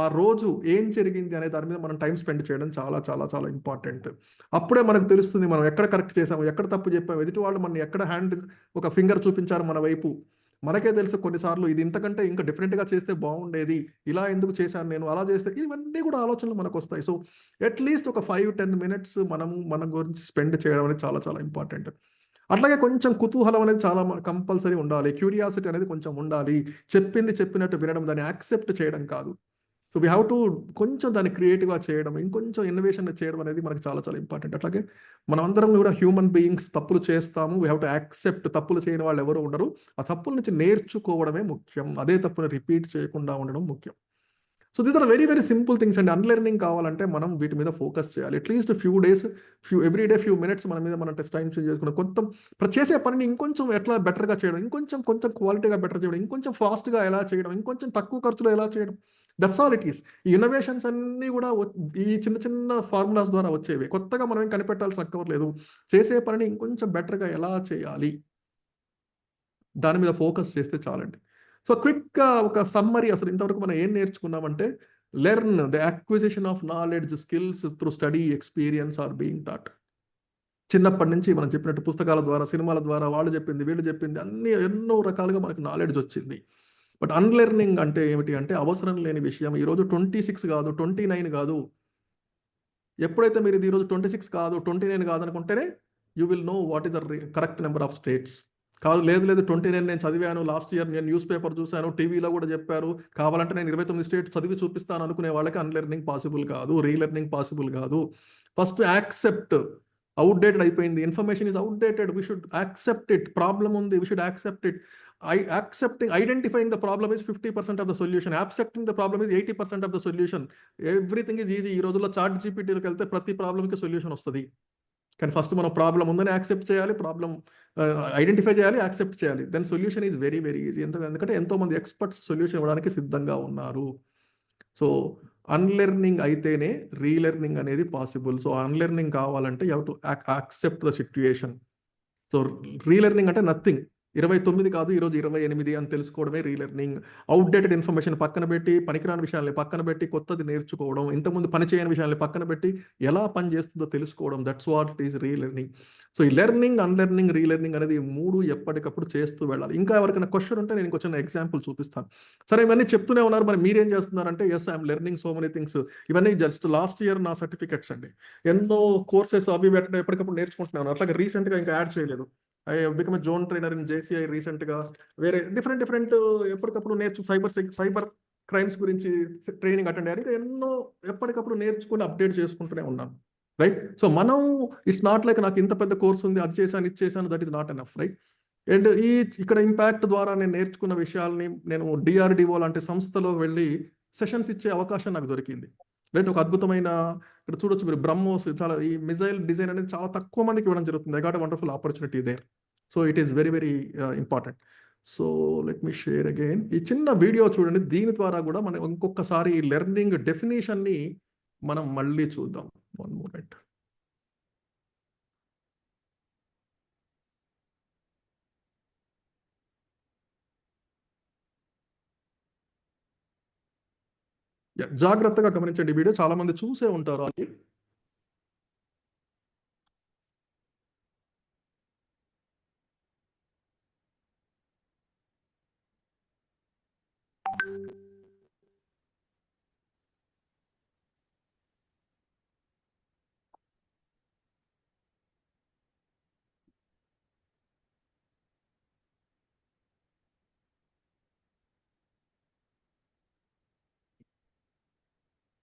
ఆ రోజు ఏం జరిగింది అనే దాని మీద మనం టైం స్పెండ్ చేయడం చాలా చాలా చాలా ఇంపార్టెంట్. అప్పుడే మనకు తెలుస్తుంది మనం ఎక్కడ కరెక్ట్ చేసాము, ఎక్కడ తప్పు చెప్పాము, ఎదుటి వాళ్ళు మన ఎక్కడ ఒక ఫింగర్ చూపించారు మన వైపు. మనకే తెలుసు కొన్నిసార్లు ఇది ఇంతకంటే ఇంకా డిఫరెంట్గా చేస్తే బాగుండేది, ఇలా ఎందుకు చేశాను నేను, అలా చేస్తే, ఇవన్నీ కూడా ఆలోచనలు మనకు వస్తాయి. సో అట్లీస్ట్ ఒక 5-10 మినిట్స్ మన గురించి స్పెండ్ చేయడం అనేది చాలా చాలా ఇంపార్టెంట్. అట్లాగే కొంచెం కుతూహలం అనేది చాలా కంపల్సరీ ఉండాలి. క్యూరియాసిటీ అనేది కొంచెం ఉండాలి. చెప్పినట్టు వినడం, దాన్ని యాక్సెప్ట్ చేయడం కాదు. సో వీ హ్యావ్ టు కొంచెం దాన్ని క్రియేటివ్గా చేయడం, ఇంకొంచెం ఇన్నోవేషన్ చేయడం అనేది మనకి చాలా చాలా ఇంపార్టెంట్. అట్లాగే మనం అందరం కూడా హ్యూమన్ బీయింగ్స్, తప్పులు చేస్తాము. We have to accept. తప్పులు చేయని వాళ్ళు ఎవరు ఉండరు. ఆ తప్పుల నుంచి నేర్చుకోవడమే ముఖ్యం. అదే తప్పుని రిపీట్ చేయకుండా ఉండడం ముఖ్యం. So these are very very simple things అండి. అన్లెర్నింగ్ కావాలంటే మనం వీటి మీద ఫోకస్ చేయాలి. అట్లీస్ట్ ఎవ్రీడే ఫ్యూ మినిట్స్ మన మీద మనం టైం స్పెండ్ చేసుకున్నాం. చేసే పనిని ఇంకొంచెం ఎట్లా బెటర్గా చేయడం, ఇంకొంచెం క్వాలిటీగా బెటర్ చేయడం, ఇంకొంచెం ఫాస్ట్గా ఎలా చేయడం, ఇంకొంచెం తక్కువ ఖర్చులో ఎలా చేయడం. That's all it is. ఈ ఇన్నోవేషన్స్ అన్నీ కూడా ఈ చిన్న చిన్న ఫార్ములాస్ ద్వారా వచ్చేవి. కొత్తగా మనం ఏం కనిపెట్టాల్సిన అక్కర్లేదు. చేసే పనిని ఇంకొంచెం బెటర్గా ఎలా చేయాలి, దాని మీద ఫోకస్ చేస్తే చాలండి. సో క్విక్గా ఒక సమ్మరీ, అసలు ఇంతవరకు మనం ఏం నేర్చుకున్నామంటే, learn the acquisition of knowledge, skills through study, experience or being taught. చిన్నప్పటి నుంచి మనం చెప్పినట్టు పుస్తకాల ద్వారా, సినిమాల ద్వారా, వాళ్ళు చెప్పింది, వీళ్ళు చెప్పింది అన్నీ ఎన్నో రకాలుగా మనకు నాలెడ్జ్ వచ్చింది. బట్ అన్లెర్నింగ్ అంటే ఏమిటి అంటే అవసరం లేని విషయం. ఈరోజు 26 కాదు, 29 కాదు. ఎప్పుడైతే మీరు ఇది ఈరోజు 26 కాదు, 29 కాదు అనుకుంటేనే you will know what is the correct number of states. కాదు, లేదు 29 నేను చదివాను, లాస్ట్ ఇయర్ నేను న్యూస్ పేపర్ చూశాను, టీవీలో కూడా చెప్పారు, కావాలంటే నేను 29 స్టేట్స్ చదివి చూపిస్తాను అనుకునే వాళ్ళకి అన్లెర్నింగ్ పాసిబుల్ కాదు, రీలెర్నింగ్ పాసిబుల్ కాదు. First accept. అవుట్డేటెడ్ అయిపోయింది, information is outdated, we should accept it. Problem ఉంది, we should accept it. Identifying the problem is 50% of the solution. Abstracting the problem is 80% of the solution. Everything is easy. ఈ రోజుల్లో chat జీపీటీలోకి వెళ్తే ప్రతి ప్రాబ్లంకి solution వస్తుంది. కానీ first మనం problem ఉందని యాక్సెప్ట్ చేయాలి, ప్రాబ్లం ఐడెంటిఫై చేయాలి, యాక్సెప్ట్ చేయాలి. Then solution is very very easy. ఎందుకంటే ఎంతోమంది ఎక్స్పర్ట్స్ సొల్యూషన్ ఇవ్వడానికి సిద్ధంగా ఉన్నారు. సో అన్లెర్నింగ్ అయితేనే రీలెర్నింగ్ అనేది పాసిబుల్. సో అన్లెర్నింగ్ కావాలంటే you have to accept the situation. So relearning అంటే నథింగ్. 29 కాదు, ఈరోజు 28 అని తెలుసుకోవడమే రీలెర్నింగ్. అవుట్డేటెడ్ ఇన్ఫర్మేషన్ పక్కన పెట్టి, పనికిరాని విషయాల్ని పక్కన పెట్టి కొత్తది నేర్చుకోవడం, ఇంతకుముందు పని చేయని విషయాల్ని పక్కన పెట్టి ఎలా పని చేస్తుందో తెలుసుకోవడం, that's what it is relearning. So ఈ లెర్నింగ్, అన్లెర్నింగ్, రీలెర్నింగ్ అనేది 3 ఎప్పటికప్పుడు చేస్తూ వెళ్ళాలి. ఇంకా ఎవరికైనా క్వశ్చన్ ఉంటే నేను కొంచెం ఎగ్జాంపుల్ చూపిస్తాను. సరే, ఇవన్నీ చెప్తూనే ఉన్నారు, మరి మీరేం చేస్తున్నారంటే yes I'm learning so many things. ఇవన్నీ జస్ట్ లాస్ట్ ఇయర్ నా సర్టిఫికెట్స్ అండి. ఎన్నో కోర్సెస్ అవి పెట్టడం ఎప్పటికప్పుడు నేర్చుకుంటున్నాను. అట్లాగే రీసెంట్గా ఇంకా యాడ్ చేయలేదు. I become zone trainer in JCI రీసెంట్గా. వేరే డిఫరెంట్ ఎప్పటికప్పుడు సైబర్ క్రైమ్స్ గురించి ట్రైనింగ్ అటెండ్ అయ్యారు. ఇంకా ఎన్నో ఎప్పటికప్పుడు నేర్చుకుని అప్డేట్ చేసుకుంటూనే ఉన్నాను. రైట్. సో మనం ఇట్స్ నాట్ లైక్ నాకు ఇంత పెద్ద కోర్స్ ఉంది, అది చేశాను, ఇది చేశాను, that is not enough. Right. And ఇక్కడ ఇంపాక్ట్ ద్వారా నేను నేర్చుకున్న విషయాల్ని నేను DRDO లాంటి సంస్థలో వెళ్ళి సెషన్స్ ఇచ్చే అవకాశం నాకు దొరికింది. రైట్. ఒక అద్భుతమైన, ఇక్కడ చూడొచ్చు మీరు, బ్రహ్మోస్, చాలా ఈ మిజైల్ డిజైన్ అనేది చాలా తక్కువ మందికి ఇవ్వడం జరుగుతుంది. I got a wonderful opportunity there. So it is very very important. So let me share again. ఈ చిన్న వీడియో చూడండి. దీని ద్వారా కూడా మనం ఇంకొకసారి ఈ లెర్నింగ్ డెఫినేషన్ని మనం మళ్ళీ చూద్దాం. One moment. జాగ్రత్తగా గమనించండి. వీడియో చాలా మంది చూసే ఉంటారు. అది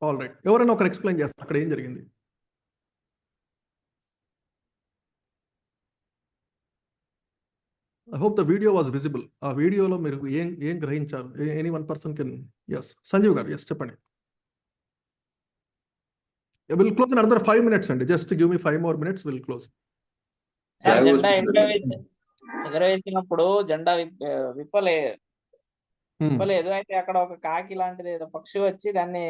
ఆల్ రైట్. ఎవరైనా ఒకరు ఎక్స్ప్లెయిన్ చేస్తారు అక్కడ ఏం జరిగింది. I hope the video was visible. ఆ వీడియోలో మీరు ఏం గ్రహించారు? Any one person can. Yes, Sanjeev గారు, ఎస్ చెప్పండి. Will close in another 5 minutes అండి. Just give me 5 more minutes, will close. జెండా ఎగరవేసినప్పుడు జెండా విప్పలేదు. అయితే అక్కడ ఒక కాకి లాంటిది ఏదో పక్షి వచ్చి దాన్ని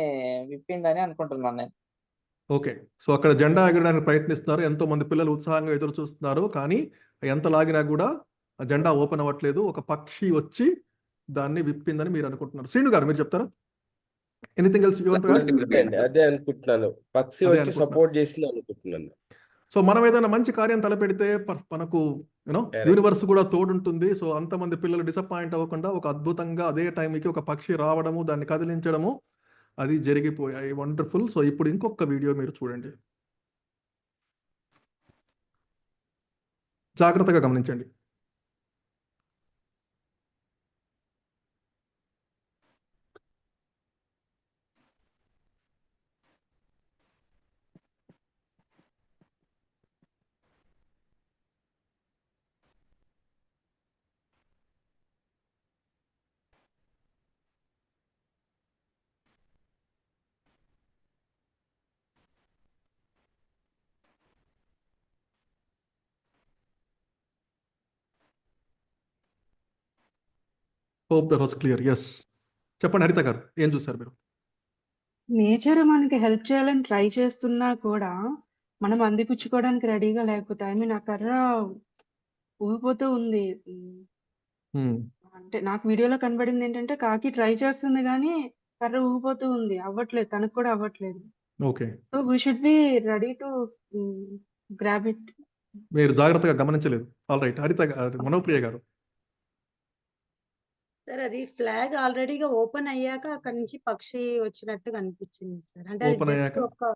విప్పిందని అనుకుంటున్నాను నేను. ఓకే. సో అక్కడ జెండా ఎగరడానికి ప్రయత్నిస్తున్నారు. ఎంతో మంది పిల్లలు ఉత్సాహంగా ఎదురు చూస్తున్నారు. కానీ ఎంత లాగినా కూడా ఆ జెండా ఓపెన్ అవ్వట్లేదు. ఒక పక్షి వచ్చి దాన్ని విప్పిందని మీరు అనుకుంటున్నారు. శ్రీను గారు, మీరు చెప్తారా? Anything else you want to add? అదే అనుకుంటున్నాను, పక్షి వచ్చి సపోర్ట్ చేసింది అనుకుంటున్నాను. సో మనం ఏదైనా మంచి కార్యం తలపెడితే మనకు యూనివర్స్ కూడా తోడుంటుంది. సో అంతమంది పిల్లలు డిసప్పాయింట్ అవ్వకుండా ఒక అద్భుతంగా అదే టైంకి ఒక పక్షి రావడము, దాన్ని కదిలించడము, అది జరిగిపోయాయి. వండర్ఫుల్. సో ఇప్పుడు ఇంకొక వీడియో మీరు చూడండి. జాగ్రత్తగా గమనించండి. Hope that was clear. Yes, చెప్పండి హరిత గారు, ఏం చూసారు మీరు? నేచర్ మనకి హెల్ప్ చేయాలని ట్రై చేస్తున్నా కూడా మనం అందిపుచ్చుకోవడానికి రెడీగా లేకపోతే, ఐ మీన్ ఆ కర్ర ఊగిపోతూ ఉంది. అంటే నాకు వీడియోలో కనబడింది ఏంటంటే కాకి ట్రై చేస్తుంది కానీ కర్ర ఊగిపోతూ ఉంది, అవ్వట్లేదు, తనకు కూడా అవ్వట్లేదు. Okay. So we should be ready to grab it. మీరు జాగ్రత్తగా గమనించలేదు. All right. మనోప్రియ గారు. సార్ అది ఫ్లాగ్ ఆల్రెడీగా ఓపెన్ అయ్యాక అక్కడ నుంచి పక్షి వచ్చినట్టుగా అనిపించింది సార్. అంటే అది ఓపెన్ జస్ట్ అయ్యాక ఒక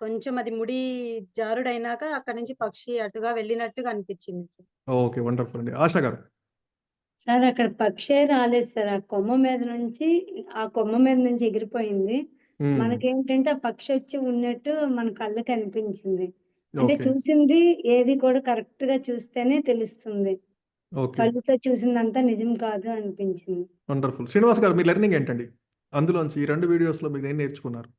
కొంచెం అది ముడి జారుడైనాక అక్కడ నుంచి పక్షి అటుగా వెళ్ళినట్టుగా అనిపించింది సార్. ఓకే, వండర్ఫుల్ అండి. ఆశా గారు. సార్ అక్కడ పక్షే రాలేదు సార్. ఆ కొమ్మ మీద నుంచి ఎగిరిపోయింది. మనకేంటంటే ఆ పక్షి వచ్చి ఉన్నట్టు మన కళ్ళకి అనిపించింది. అంటే ఓకే. చూసింది ఏది కూడా కరెక్ట్ గా చూస్తేనే తెలుస్తుంది. ఓకే, కళ్ళుతో చూసిందంతా నిజం కాదు అనిపించింది. వండర్ఫుల్. శ్రీనివాస్ గారు, మీ లెర్నింగ్ ఏంటండి అందులోంచి ఈ 2 వీడియోస్లో మీరు ఏం నేర్చుకున్నారు?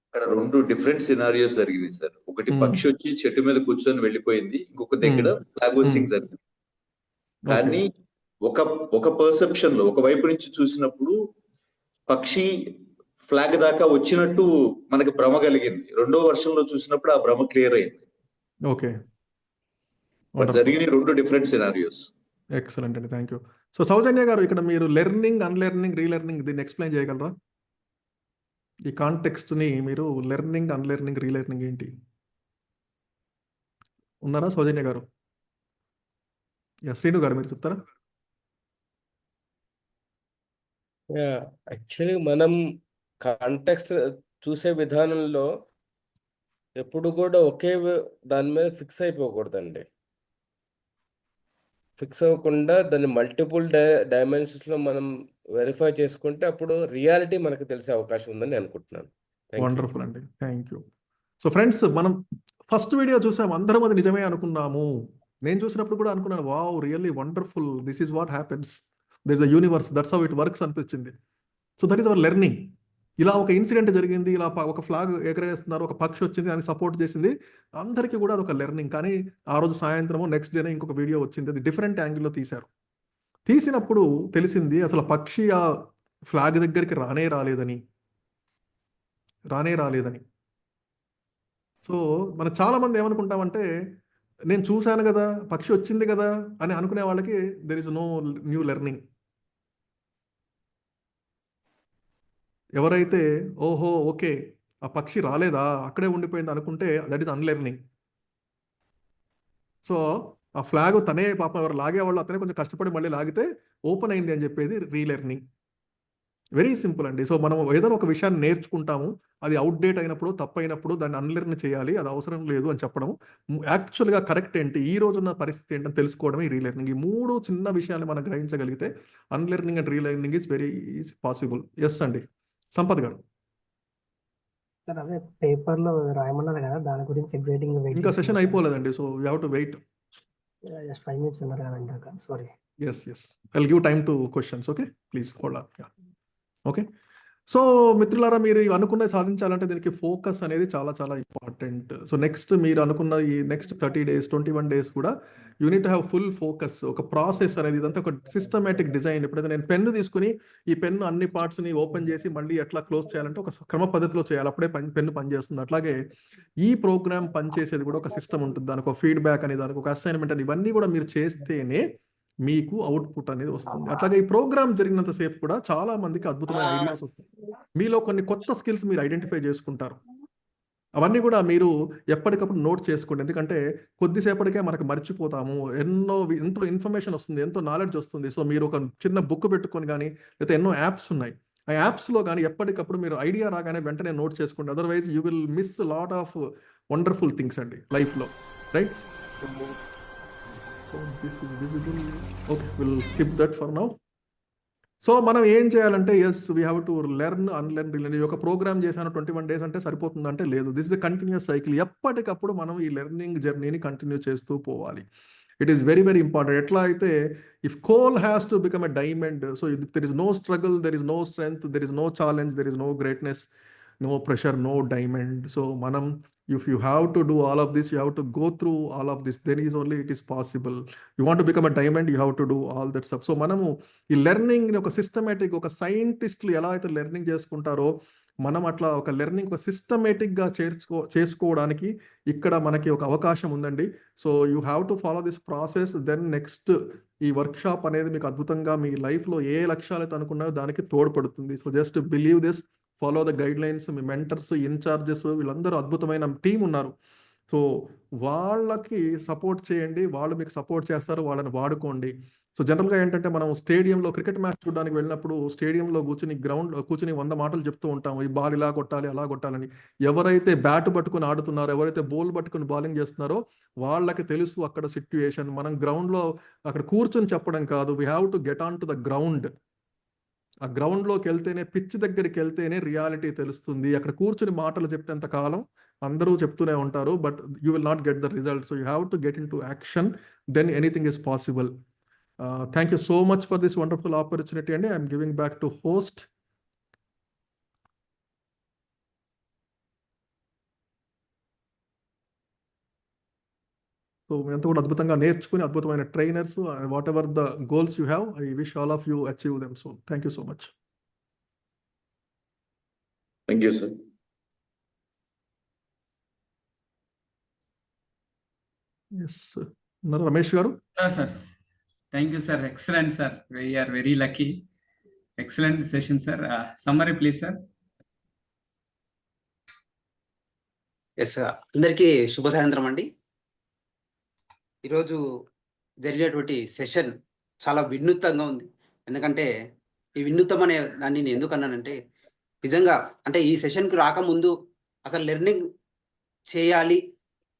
అక్కడ 2 డిఫరెంట్ సినారియోస్ జరిగినాయి సార్. ఒకటి పక్షి వచ్చి చెట్టు మీద కూర్చొని వెళ్ళిపోయింది, ఇంకొక దగ్గర ఫ్లాగ్ హోస్టింగ్ జరిగింది. కానీ ఒక పర్సెప్షన్ లో ఒక వైపు నుంచి చూసినప్పుడు పక్షి ఫ్లాగ్ దాకా వచ్చినట్టు మనకి భ్రమ కలిగింది. రెండో వర్షంలో చూసినప్పుడు ఆ భ్రమ క్లియర్ అయింది. ఓకే, జరిగిన 2 డిఫరెంట్ సినారియోస్. ఎక్సలెంట్ అండి, థ్యాంక్ యూ. సో సౌజన్య గారు, ఇక్కడ మీరు లెర్నింగ్, అన్లెర్నింగ్, రీలెర్నింగ్ దీన్ని ఎక్స్ప్లెయిన్ చేయగలరా? ఈ కాంటెక్స్ట్ని మీరు లెర్నింగ్, అన్లెర్నింగ్, రీలెర్నింగ్ ఏంటి? ఉన్నారా సౌజన్య గారు? శ్రీను గారు మీరు చెప్తారా? యాక్చువల్లీ మనం కాంటెక్స్ట్ చూసే విధానంలో ఎప్పుడు కూడా ఒకే దాని మీద ఫిక్స్ అయిపోకూడదండి. ఫిక్స్ అవ్వకుండా దాన్ని మల్టిపుల్ డైమెన్షన్స్లో మనం వెరిఫై చేసుకుంటే అప్పుడు రియాలిటీ మనకు తెలిసే అవకాశం ఉందని అనుకుంటున్నాను. వండర్ఫుల్ అండి, థ్యాంక్ యూ. సో ఫ్రెండ్స్, మనం ఫస్ట్ వీడియో చూసాము, అందరం అది నిజమే అనుకున్నాము. నేను చూసినప్పుడు కూడా అనుకున్నాను, wow, really wonderful, this is what happens, this a universe, that's how it works అనిపించింది. So that is our learning. ఇలా ఒక ఇన్సిడెంట్ జరిగింది, ఇలా ఒక ఫ్లాగ్ ఎగరేస్తున్నారు, ఒక పక్షి వచ్చింది, దానికి సపోర్ట్ చేసింది, అందరికీ కూడా అదొక లెర్నింగ్. కానీ ఆ రోజు సాయంత్రము నెక్స్ట్ డేనే ఇంకొక వీడియో వచ్చింది, అది డిఫరెంట్ యాంగిల్లో తీశారు. తీసినప్పుడు తెలిసింది అసలు పక్షి ఆ ఫ్లాగ్ దగ్గరికి రానే రాలేదని. సో మనం చాలామంది ఏమనుకుంటామంటే, నేను చూశాను కదా, పక్షి వచ్చింది కదా అని అనుకునే వాళ్ళకి there is no new learning. ఎవరైతే ఓహో ఓకే ఆ పక్షి రాలేదా, అక్కడే ఉండిపోయింది అనుకుంటే దట్ ఈస్ అన్లెర్నింగ్. సో ఆ ఫ్లాగ్ తనే పాపం ఎవరు లాగేవాళ్ళు అతనే కొంచెం కష్టపడి మళ్ళీ లాగితే ఓపెన్ అయింది అని చెప్పేది రీలెర్నింగ్. వెరీ సింపుల్ అండి. సో మనం ఏదైనా ఒక విషయాన్ని నేర్చుకుంటాము, అది అవుట్డేట్ అయినప్పుడు, తప్పైనప్పుడు దాన్ని అన్లెర్న్ చేయాలి, అది అవసరం లేదు అని చెప్పడం. యాక్చువల్గా కరెక్ట్ ఏంటి, ఈ రోజున్న పరిస్థితి ఏంటని తెలుసుకోవడమే రీలెర్నింగ్. ఈ 3 చిన్న విషయాలు మనం గ్రహించగలిగితే unlearning and relearning is very possible. Yes అండి, సంపత్ గారు. సార్ అదే పేపర్లో రాయమన్నారు కదా, దాని గురించి ఎగ్జైటింగ్ వెయిట్ ఇంకా సెషన్ అయిపోలేదండి, so you have to wait. Just 5 minutes ఉన్నారు కదా ఇందాక, sorry. Yes, I'll give time to questions. Okay, please hold on. Okay, so మిత్రులారా, మీరు అనుకున్నది సాధించాలంటే దీనికి ఫోకస్ అనేది చాలా చాలా ఇంపార్టెంట్. సో నెక్స్ట్ మీరు అనుకున్న ఈ నెక్స్ట్ 30 days 21 days కూడా you need to have full focus. ఒక ప్రాసెస్ అనేది, ఇదంతా ఒక సిస్టమేటిక్ డిజైన్. ఎప్పుడైతే నేను పెన్ను తీసుకుని ఈ పెన్ను అన్ని పార్ట్స్ని ఓపెన్ చేసి మళ్ళీ ఎట్లా క్లోజ్ చేయాలంటే ఒక క్రమ పద్ధతిలో చేయాలి, అప్పుడే పెన్ను పనిచేస్తుంది. అట్లాగే ఈ ప్రోగ్రామ్ పనిచేసేది కూడా ఒక సిస్టమ్ ఉంటుంది, దానికి ఒక ఫీడ్బ్యాక్ అని, దానికి ఒక అసైన్మెంట్ అని, ఇవన్నీ కూడా మీరు చేస్తేనే మీకు అవుట్పుట్ అనేది వస్తుంది. అట్లాగే ఈ ప్రోగ్రామ్ జరిగినంత సేపు కూడా చాలా మందికి అద్భుతమైన ఐడియాస్ వస్తాయి. మీలో కొన్ని కొత్త స్కిల్స్ మీరు ఐడెంటిఫై చేసుకుంటారు. అవన్నీ కూడా మీరు ఎప్పటికప్పుడు నోట్ చేసుకోండి, ఎందుకంటే కొద్దిసేపటికే మనకు మర్చిపోతాము. ఎంతో ఇన్ఫర్మేషన్ వస్తుంది, ఎంతో నాలెడ్జ్ వస్తుంది. సో మీరు ఒక చిన్న బుక్ పెట్టుకొని కానీ, లేకపోతే ఎన్నో యాప్స్ ఉన్నాయి, ఆ యాప్స్లో కానీ ఎప్పటికప్పుడు మీరు ఐడియా రాగానే వెంటనే నోట్ చేసుకోండి. Otherwise you will miss lot of wonderful things అండి లైఫ్లో, right? This is visible. Okay, we'll skip that for now. So మనం ఏం చేయాలంటే, yes we have to learn, unlearn, relearn. ఒక ప్రోగ్రామ్ చేశాను 21 days అంటే సరిపోతుందంటే లేదు. This is a continuous cycle. ఎప్పటికప్పుడు మనం ఈ లెర్నింగ్ జర్నీని కంటిన్యూ చేస్తూ పోవాలి. It is very very important. ఎట్లా అయితే if coal has to become a diamond, so there is no struggle, there is no strength, there is no challenge, there is no greatness, no pressure, no diamond. So manam, if you have to do all of this, you have to go through all of this, then is only it is possible. You want to become a diamond, you have to do all that stuff. So manamu ee learning ni oka systematic, oka scientist lu ela aithe learning chesukuntaro, మనం అట్లా ఒక learning ఒక సిస్టమేటిక్గా చేసుకోవడానికి ఇక్కడ మనకి ఒక అవకాశం ఉందండి. So you have to follow this process. Then next ఈ వర్క్షాప్ అనేది మీకు అద్భుతంగా మీ లైఫ్లో ఏ లక్ష్యాలు అయితే అనుకున్నారో దానికి తోడ్పడుతుంది. So just believe this, follow the guide lines. Me mentors, in-charges వీళ్ళందరూ అద్భుతమైన టీం ఉన్నారు. సో వాళ్ళకి సపోర్ట్ చేయండి, వాళ్ళు మీకు సపోర్ట్ చేస్తారు, వాళ్ళని వాడుకోండి. సో జనరల్గా ఏంటంటే మనం స్టేడియంలో క్రికెట్ మ్యాచ్ చూడడానికి వెళ్ళినప్పుడు స్టేడియంలో కూర్చుని గ్రౌండ్లో కూర్చుని 100 మాటలు చెప్తూ ఉంటాము, ఈ బాల్ ఇలా కొట్టాలి అలా కొట్టాలని. ఎవరైతే బ్యాట్ పట్టుకుని ఆడుతున్నారో, ఎవరైతే బౌల్ పట్టుకుని బౌలింగ్ చేస్తున్నారో వాళ్ళకి తెలుసు అక్కడ సిట్యుయేషన్. మనం గ్రౌండ్లో అక్కడ కూర్చొని చెప్పడం కాదు, we have to get on to the ground. ఆ గ్రౌండ్లోకి వెళ్తేనే, పిచ్ దగ్గరికి వెళ్తేనే రియాలిటీ తెలుస్తుంది. అక్కడ కూర్చుని మాటలు చెప్పేంత కాలం అందరూ చెప్తూనే ఉంటారు, but you will not get the result. So you have to get in to action, than anything is possible. Thank you so much for this wonderful opportunity, and I'm giving back to host. So ఎంతో కూడా అద్భుతంగా నేర్చుకుని అద్భుతమైన trainers, whatever the goals you have, I wish all of you achieve them. So thank you so much. Thank you sir. Yes Ramesh గారు. Sir thank you sir. Excellent sir. We are very lucky. Excellent session sir. Summary please sir. Yes, అందరికీ శుభ సాయంత్రం అండి. ఈరోజు జరిగినటువంటి session చాలా వినూత్నంగా ఉంది. ఎందుకంటే ఈ వినూత్నం అనే దాన్ని నేను ఎందుకు అన్నానంటే, నిజంగా అంటే ఈ సెషన్కి రాకముందు అసలు లెర్నింగ్ చేయాలి,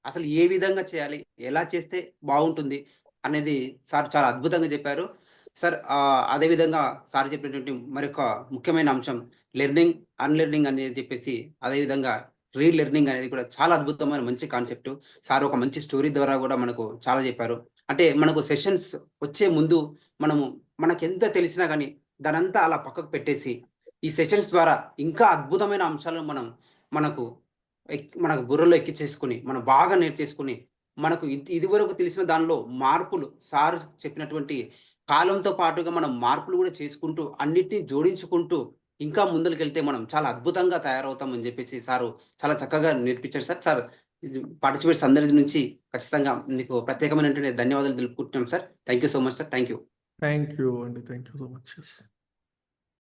అసలు ఏ విధంగా చేయాలి, ఎలా చేస్తే బాగుంటుంది అనేది సార్ చాలా అద్భుతంగా చెప్పారు సార్. అదేవిధంగా సార్ చెప్పినటువంటి మరొక ముఖ్యమైన అంశం లెర్నింగ్, అన్లెర్నింగ్ అనేది చెప్పేసి, అదేవిధంగా రీలెర్నింగ్ అనేది కూడా చాలా అద్భుతమైన మంచి కాన్సెప్ట్. సార్ ఒక మంచి స్టోరీ ద్వారా కూడా మనకు చాలా చెప్పారు. అంటే మనకు సెషన్స్ వచ్చే ముందు మనకు ఎంత తెలిసినా కానీ దానంతా అలా పక్కకు పెట్టేసి ఈ సెషన్స్ ద్వారా ఇంకా అద్భుతమైన అంశాలను మనకు బుర్రలో ఎక్కించేసుకుని మనం బాగా నేర్చేసుకుని మనకు ఇదివరకు తెలిసిన దానిలో మార్పులు, సార్ చెప్పినటువంటి కాలంతో పాటుగా మనం మార్పులు కూడా చేసుకుంటూ అన్నిటినీ జోడించుకుంటూ ఇంకా ముందుకు వెళ్తే మనం చాలా అద్భుతంగా తయారవుతామని చెప్పేసి సారు చాలా చక్కగా నేర్పించారు సార్. సార్ పార్టిసిపేట్స్ అందరి నుంచి ఖచ్చితంగా మీకు ప్రత్యేకమైనటువంటి ధన్యవాదాలు తెలుపుకుంటున్నాం sir. Thank you so much sir. Thank you. Thank you అండి. Thank you so much.